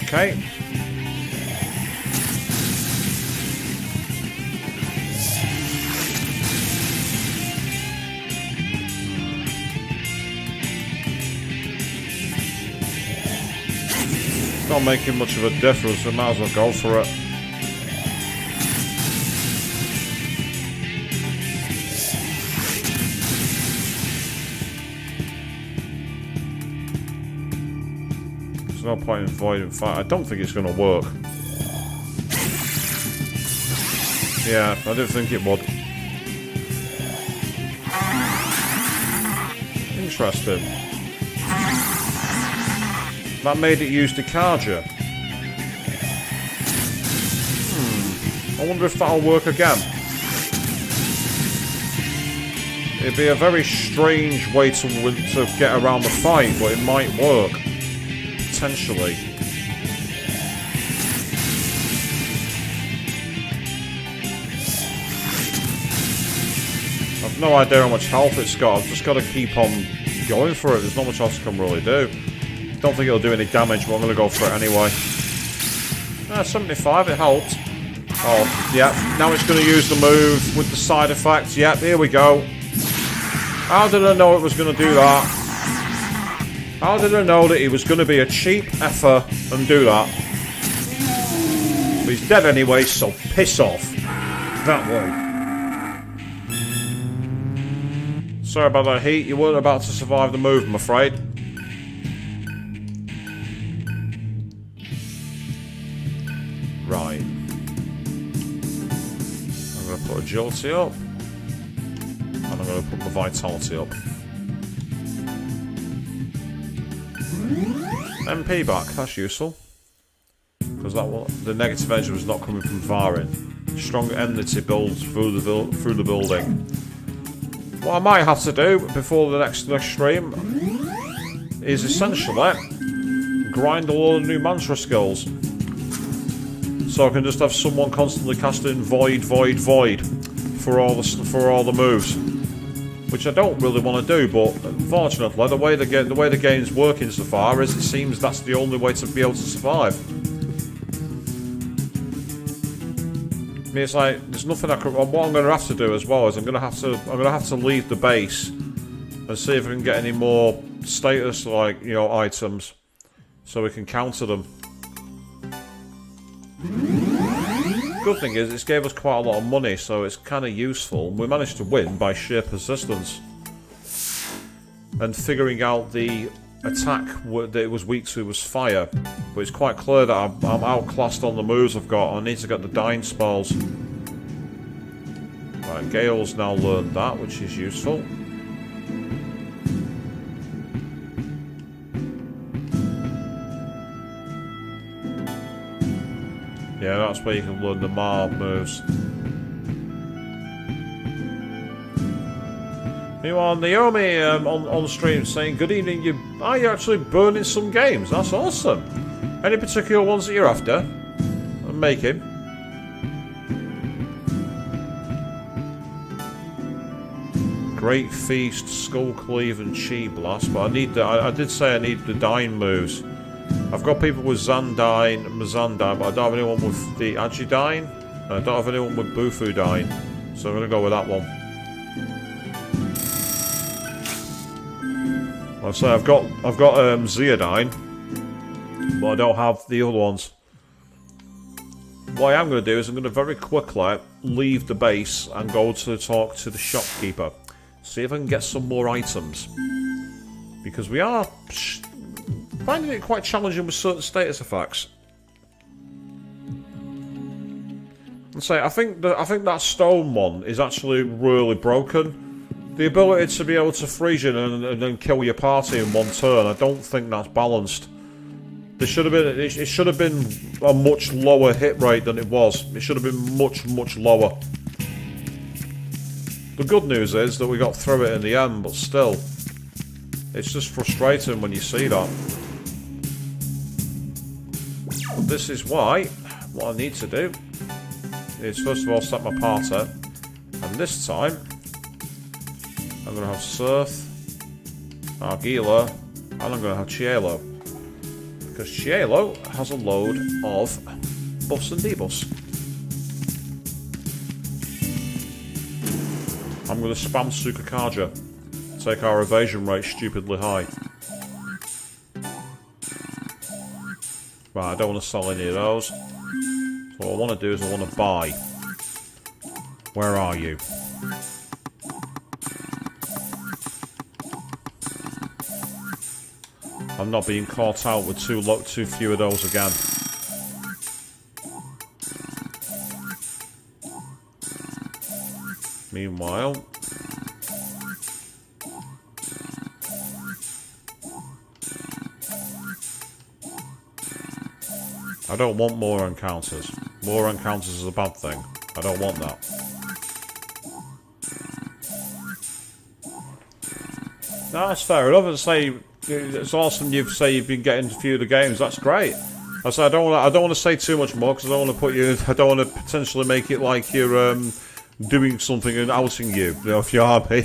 Okay. Not making much of a difference, I might as well go for it. There's no point in avoiding fight. I don't think it's going to work. Yeah, I didn't think it would. Interesting. That made it use the Kaja. I wonder if that'll work again. It'd be a very strange way to get around the fight, but it might work. Potentially. I've no idea how much health it's got. I've just got to keep on going for it. There's not much else I can really do. Don't think it'll do any damage, but I'm going to go for it anyway. 75, it helped. Oh, yeah. Now it's going to use the move with the side effects. Yep, here we go. How did I know it was going to do that? How did I know that he was going to be a cheap effer and do that? But he's dead anyway, so piss off. That way. Sorry about that heat. You weren't about to survive the move, I'm afraid. Right. I'm going to put agility up. And I'm going to put my vitality up. MP back, that's useful. Because the negative energy was not coming from Varin. Strong enmity builds through the building. What I might have to do before the next stream is essentially grind a load of new mantra skills. So I can just have someone constantly casting void, void, void for all the moves. Which I don't really want to do, but unfortunately, the way the game's working so far is it seems that's the only way to be able to survive. I mean, it's like there's nothing I can. What I'm going to have to do as well is I'm going to have to leave the base and see if I can get any more status items so we can counter them. Good thing is it's gave us quite a lot of money, so it's kind of useful. We managed to win by sheer persistence and figuring out the attack that it was weak to was fire. But it's quite clear that I'm outclassed on the moves I've got. I need to get the dying spells. Right, Gale's now learned that, which is useful. Yeah, that's where you can learn the Marv moves. Meanwhile, Naomi on stream saying, "Good evening. Are you actually burning some games? That's awesome. Any particular ones that you're after? I'm making." Great Feast, Skull Cleave, and Chi Blast. But I need I did say I need the dying moves. I've got people with Zandyne and Mazandine, but I don't have anyone with the Agidine. I don't have anyone with Bufudine, so I'm going to go with that one. Like I say, I've got Zeodine, but I don't have the other ones. What I am going to do is I'm going to very quickly leave the base and go to talk to the shopkeeper. See if I can get some more items. Because we are finding it quite challenging with certain status effects. And say, I think that stone one is actually really broken. The ability to be able to freeze you and then kill your party in one turn, I don't think that's balanced. There should have been it should have been a much lower hit rate than it was. It should have been much, much lower. The good news is that we got through it in the end, but still, it's just frustrating when you see that. But this is why what I need to do is first of all set my party, and this time I'm going to have Surf, Argila, and I'm going to have Cielo, because Cielo has a load of buffs and debuffs. I'm going to spam Sukakaja, take our evasion rate stupidly high. Right, I don't want to sell any of those. So what I want to do is I want to buy. Where are you? I'm not being caught out with too few of those again. Meanwhile, I don't want more encounters. More encounters is a bad thing. I don't want that. No, that's fair enough. And say it's awesome. You've been getting a few of the games. That's great. I say I don't want to say too much more because I don't want to put you. I don't want to potentially make it like you're doing something and outing you. You know, if you are me.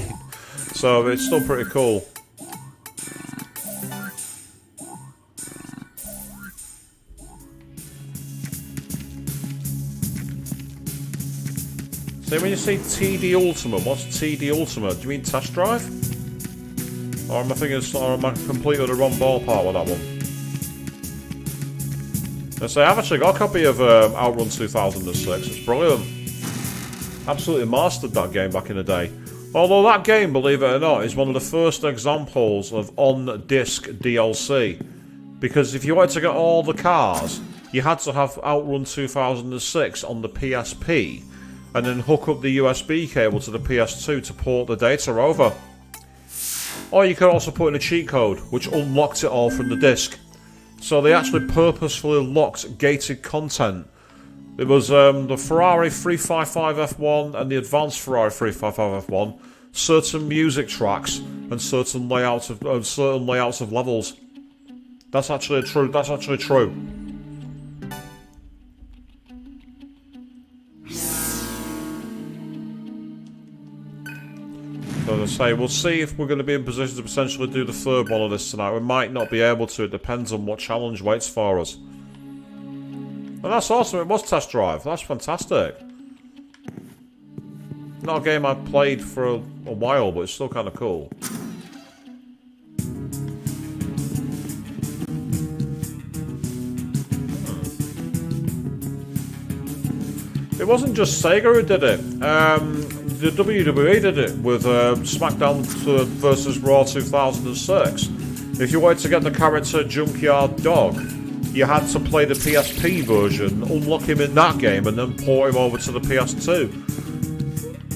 So it's still pretty cool. So when you say TD Ultimate, what's TD Ultimate? Do you mean test drive? Or am I completely the wrong ballpark with that one? I say I've actually got a copy of Outrun 2006. It's brilliant. Absolutely mastered that game back in the day. Although that game, believe it or not, is one of the first examples of on-disc DLC. Because if you wanted to get all the cars, you had to have Outrun 2006 on the PSP, and then hook up the USB cable to the PS2 to port the data over. Or you could also put in a cheat code, which unlocked it all from the disc. So they actually purposefully locked gated content. It was the Ferrari 355 F1 and the Advanced Ferrari 355 F1 certain music tracks and certain layouts of levels. That's actually true. That's actually true. So as I say, we'll see if we're going to be in position to potentially do the third one of this tonight. We might not be able to. It depends on what challenge waits for us. And that's awesome. It was Test Drive. That's fantastic. Not a game I've played for a while, but it's still kind of cool. It wasn't just Sega who did it. The WWE did it with SmackDown versus Raw 2006. If you wanted to get the character Junkyard Dog, you had to play the PSP version, unlock him in that game, and then port him over to the PS2.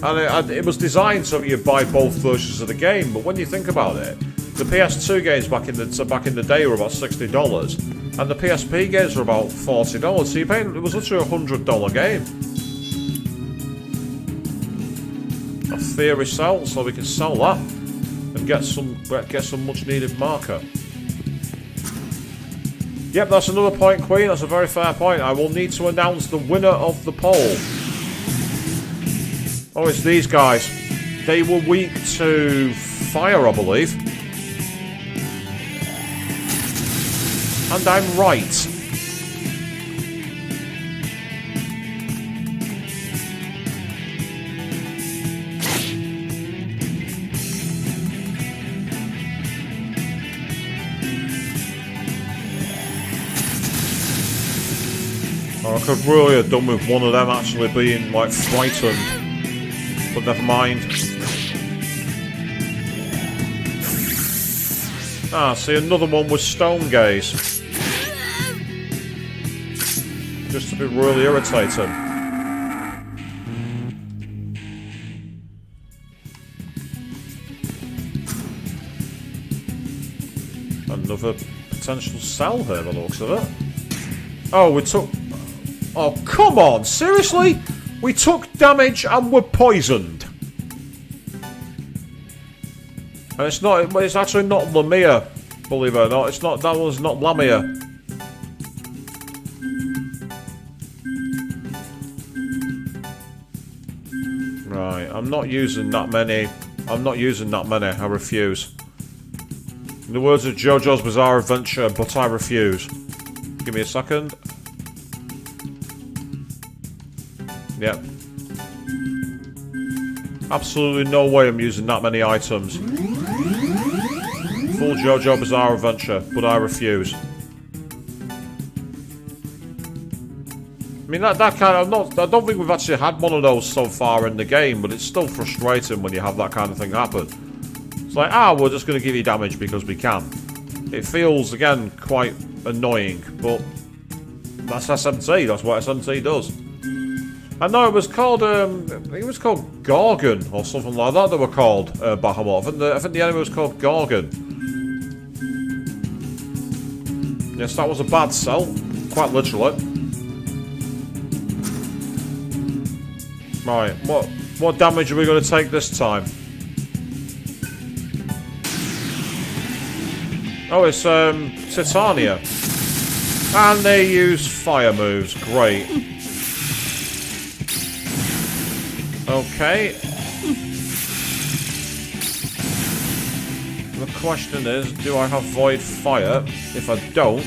And it was designed so that you'd buy both versions of the game. But when you think about it, the PS2 games back in the day were about $60, and the PSP games were about $40. So you're paying, it was literally a $100 game. A theory sell, so we can sell that and get some much needed marker. Yep, that's another point, Queen. That's a very fair point. I will need to announce the winner of the poll. Oh, it's these guys. They were weak to fire, I believe. And I'm right. I could really have done with one of them actually being, like, frightened. But never mind. Ah, see, another one with stone gaze. Just to be really irritating. Another potential sell here, by the looks of it. Oh, we took... Oh, come on! Seriously? We took damage and were poisoned. And it's actually not Lamia, believe it or not. It's not, that one's not Lamia. Right, I'm not using that many. I refuse. In the words of JoJo's Bizarre Adventure, but I refuse. Give me a second. Yep. Absolutely no way I'm using that many items. Full JoJo Bizarre Adventure, but I refuse. I mean, that kind of... I don't think we've actually had one of those so far in the game, but it's still frustrating when you have that kind of thing happen. It's like, we're just going to give you damage because we can. It feels, again, quite annoying, but that's SMT. That's what SMT does. I know it was called, I think it was called Gorgon or something like that. They were called Bahamut. I think the enemy was called Gorgon. Yes, that was a bad sell, quite literally. Right, what damage are we going to take this time? Oh, it's Titania, and they use fire moves. Great. Okay. The question is, do I have Void Fire? If I don't,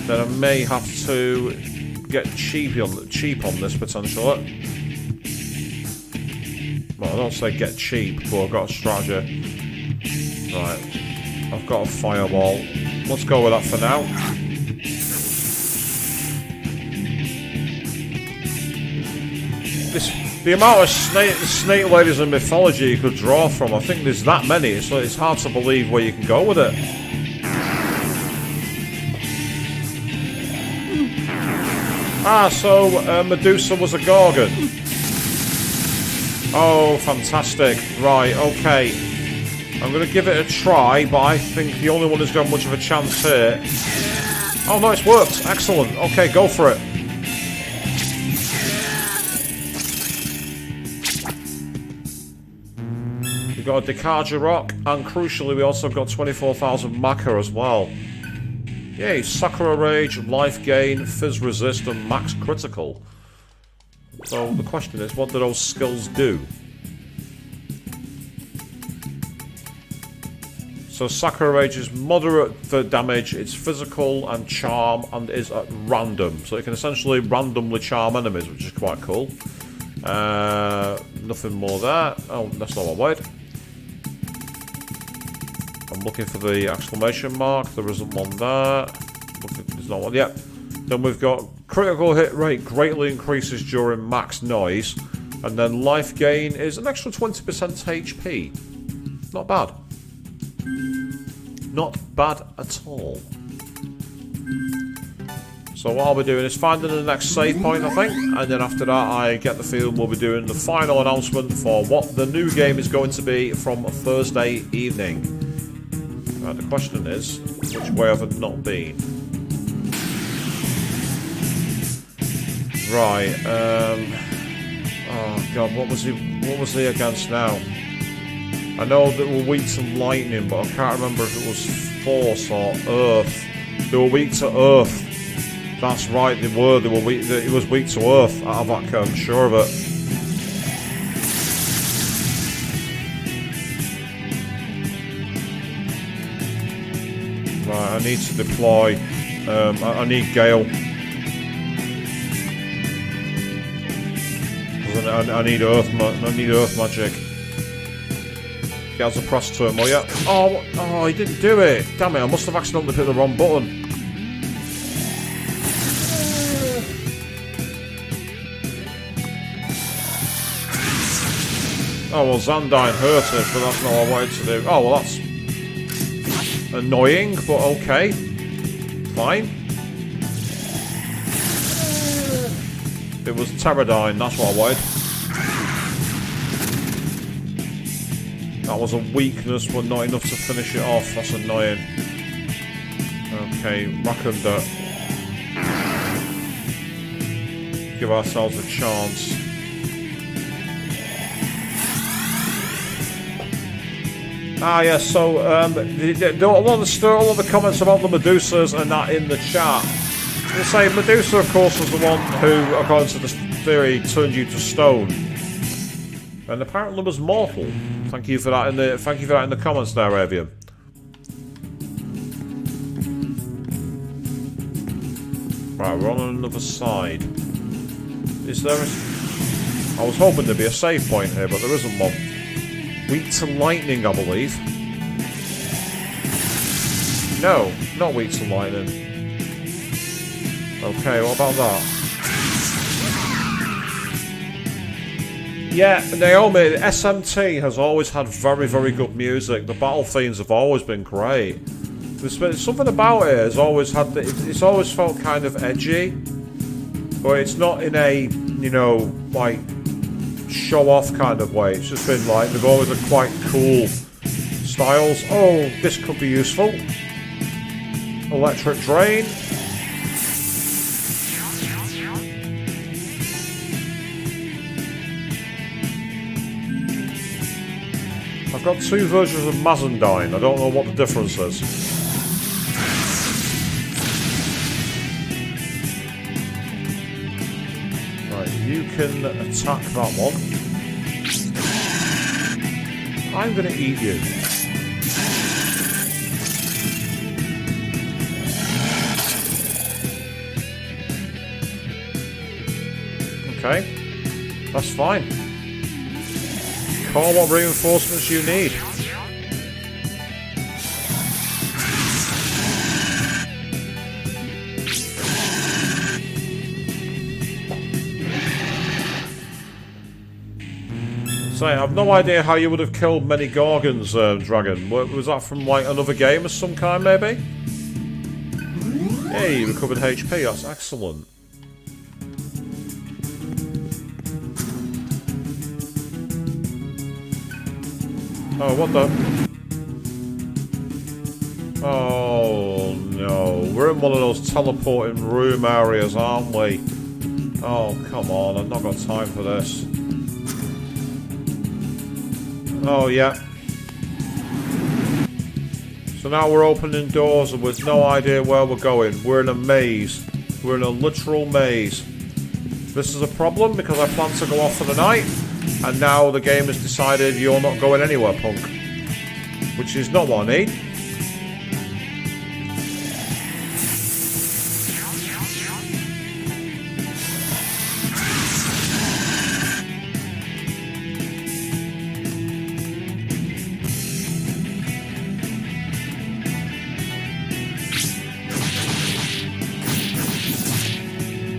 then I may have to get cheap on this potentially. Well, I don't say get cheap, but I've got a strategy. Right. I've got a firewall. Let's go with that for now. The amount of snake ladies in mythology you could draw from, I think there's that many, so it's hard to believe where you can go with it. So Medusa was a Gorgon. Oh, fantastic. Right, okay. I'm going to give it a try, but I think the only one who's got much of a chance here... Oh no, it's worked. Excellent. Okay, go for it. got a Dekaja Rock, and crucially, we also got 24,000 Maka as well. Yay, Sakura Rage, Life Gain, Fizz Resist, and Max Critical. So the question is, what do those skills do? So Sakura Rage is moderate for damage, it's physical and charm, and is at random. So it can essentially randomly charm enemies, which is quite cool. Nothing more there. Oh, that's not what I wanted. I'm looking for the exclamation mark. There isn't one there. There's not one yet. Then we've got critical hit rate greatly increases during max noise. And then life gain is an extra 20% HP. Not bad. Not bad at all. So what I'll be doing is finding the next save point, I think, and then after that I get the feeling we'll be doing the final announcement for what the new game is going to be from Thursday evening. Right, the question is, which way have I not been? Right, oh god, what was he against now? I know that we're weak to lightning, but I can't remember if it was force or earth. They were weak to earth. That's right, they were weak. It was weak to earth. I'm sure of it. Right, I need to deploy. I need Gale. I need earth. I need earth magic. Gets a press turn, will ya? Oh, he didn't do it. Damn it! I must have accidentally hit the wrong button. Oh well, Zandine hurt it, but that's not what I wanted to do. Oh well, that's annoying, but okay. Fine. It was Pterodine, that's what I wanted. That was a weakness, but not enough to finish it off. That's annoying. Okay, Rakunda. Give ourselves a chance. Ah, yes, yeah, so all of the comments about the Medusas and that in the chat. They say Medusa, of course, was the one who, according to this theory, turned you to stone, and apparently was mortal. Thank you for that in the comments there, Avian. Right, we're on another side. Is there? I was hoping there'd be a save point here, but there isn't one. Weak to lightning, I believe. No, not weak to lightning. Okay, what about that? Yeah, Naomi, SMT has always had very, very good music. The battle themes have always been great. There's something about it has always had. It's always felt kind of edgy, but it's not in a, you know, like, show-off kind of way. It's just been like, they've always had quite cool styles. Oh, this could be useful. Electric Drain. I've got two versions of Mazandine. I don't know what the difference is. Right, you can attack that one. I'm going to eat you. Okay, that's fine. Call what reinforcements you need. So I have no idea how you would have killed many Gorgons, Dragon. Was that from like another game of some kind, maybe? Hey, you recovered HP. That's excellent. Oh, what the? Oh, no. We're in one of those teleporting room areas, aren't we? Oh, come on. I've not got time for this. Oh, yeah. So now we're opening doors and with no idea where we're going. We're in a maze. We're in a literal maze. This is a problem because I plan to go off for the night, and now the game has decided you're not going anywhere, punk. Which is not what I need.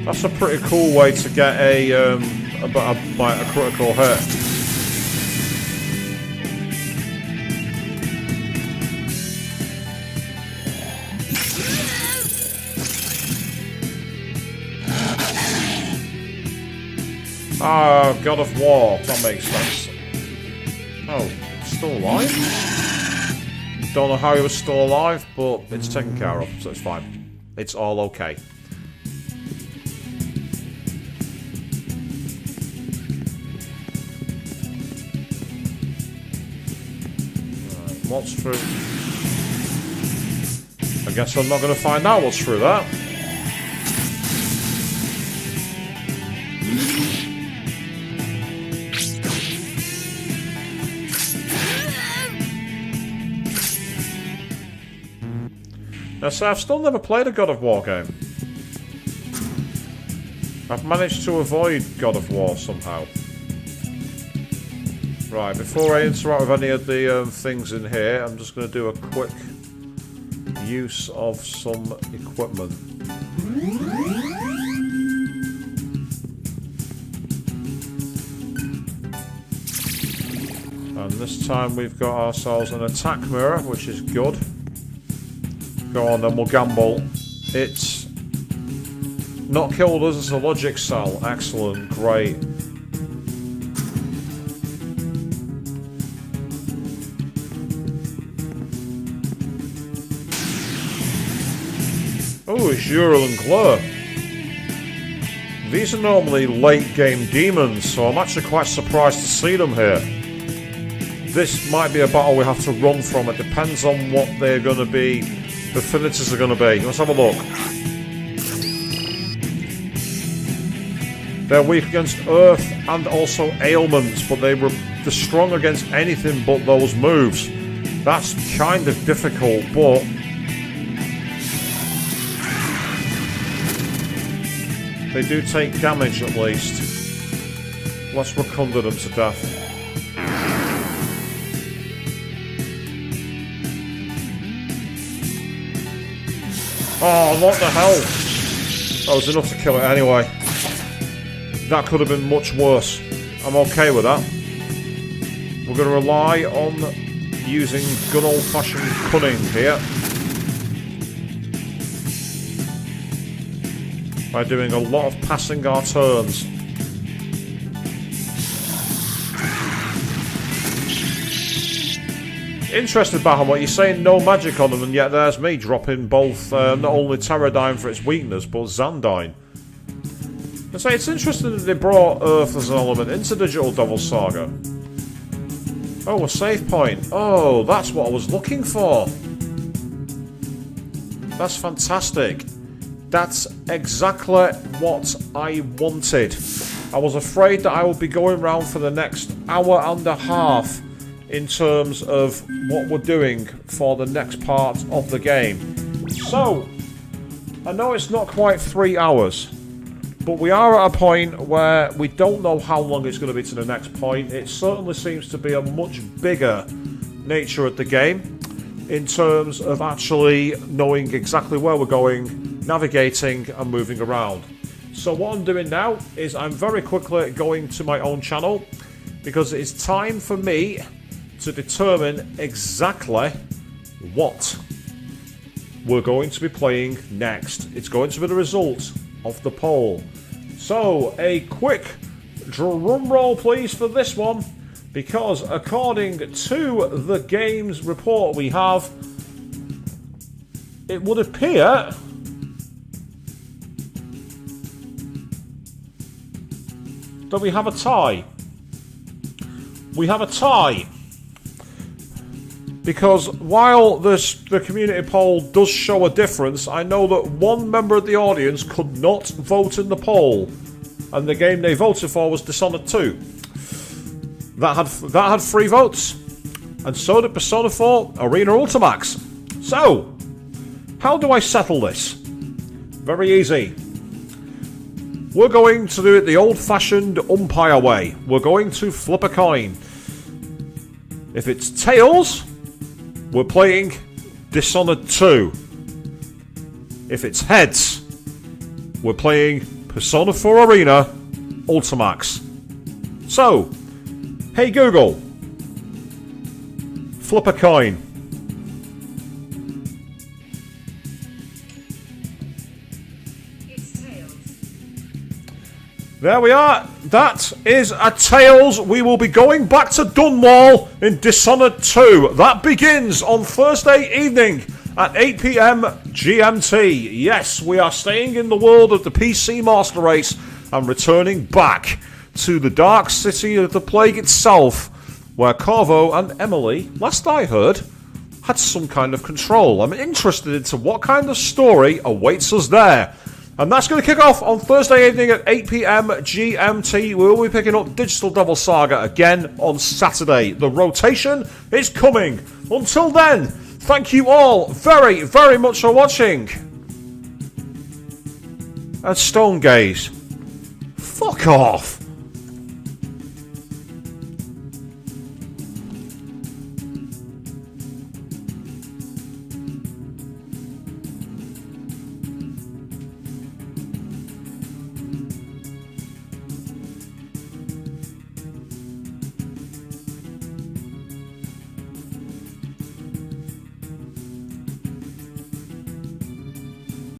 That's a pretty cool way to get a critical hit. Ah, God of War. That makes sense. Oh, still alive? Don't know how he was still alive, but it's taken care of, so it's fine. It's all okay. What's through? I guess I'm not going to find out what's through that. Now, so I've still never played a God of War game. I've managed to avoid God of War somehow. Right, before I interact with any of the things in here, I'm just going to do a quick use of some equipment. And this time we've got ourselves an attack mirror, which is good. Go on then, we'll gamble. It's not killed us, it's a logic cell. Excellent, great. Oh, it's Ural and Glur. These are normally late game demons, so I'm actually quite surprised to see them here. This might be a battle we have to run from. It depends on what they're going to be, the affinities are going to be. Let's have a look. They're weak against earth and also ailments, but they're strong against anything but those moves. That's kind of difficult, but they do take damage at least. Let's Wakanda them to death. Oh, what the hell? That was enough to kill it anyway. That could have been much worse. I'm okay with that. We're going to rely on using good old-fashioned cunning here. By doing a lot of passing our turns. Interested, Bahamut, you're saying no magic on them, and yet there's me dropping both not only Pterodyne for its weakness, but Xandyne. I say it's interesting that they brought Earth as an element into Digital Devil Saga. Oh, a save point. Oh, that's what I was looking for. That's fantastic. That's exactly what I wanted. I was afraid that I would be going around for the next hour and a half in terms of what we're doing for the next part of the game. So, I know it's not quite 3 hours, but we are at a point where we don't know how long it's going to be to the next point. It certainly seems to be a much bigger nature of the game in terms of actually knowing exactly where we're going, navigating and moving around. So what I'm doing now is I'm very quickly going to my own channel because it's time for me to determine exactly what we're going to be playing next. It's going to be the result of the poll. So a quick drum roll please for this one, because according to the games report we have, it would appear that we have a tie. We have a tie. Because while the community poll does show a difference, I know that one member of the audience could not vote in the poll, and the game they voted for was Dishonored 2. That had 3 votes, and so did Persona 4 Arena Ultimax. So, how do I settle this? Very easy. We're going to do it the old-fashioned umpire way. We're going to flip a coin. If it's tails, we're playing Dishonored 2. If it's heads, we're playing Persona 4 Arena Ultimax. So, hey Google, flip a coin. There we are. That is a tails. We will be going back to Dunwall in Dishonored 2. That begins on Thursday evening at 8 PM GMT. Yes, we are staying in the world of the PC Master Race and returning back to the dark city of the plague itself, where Corvo and Emily, last I heard, had some kind of control. I'm interested into what kind of story awaits us there. And that's going to kick off on Thursday evening at 8 PM GMT. We will be picking up Digital Devil Saga again on Saturday. The rotation is coming. Until then, thank you all very, very much for watching. And Stone Gaze, fuck off.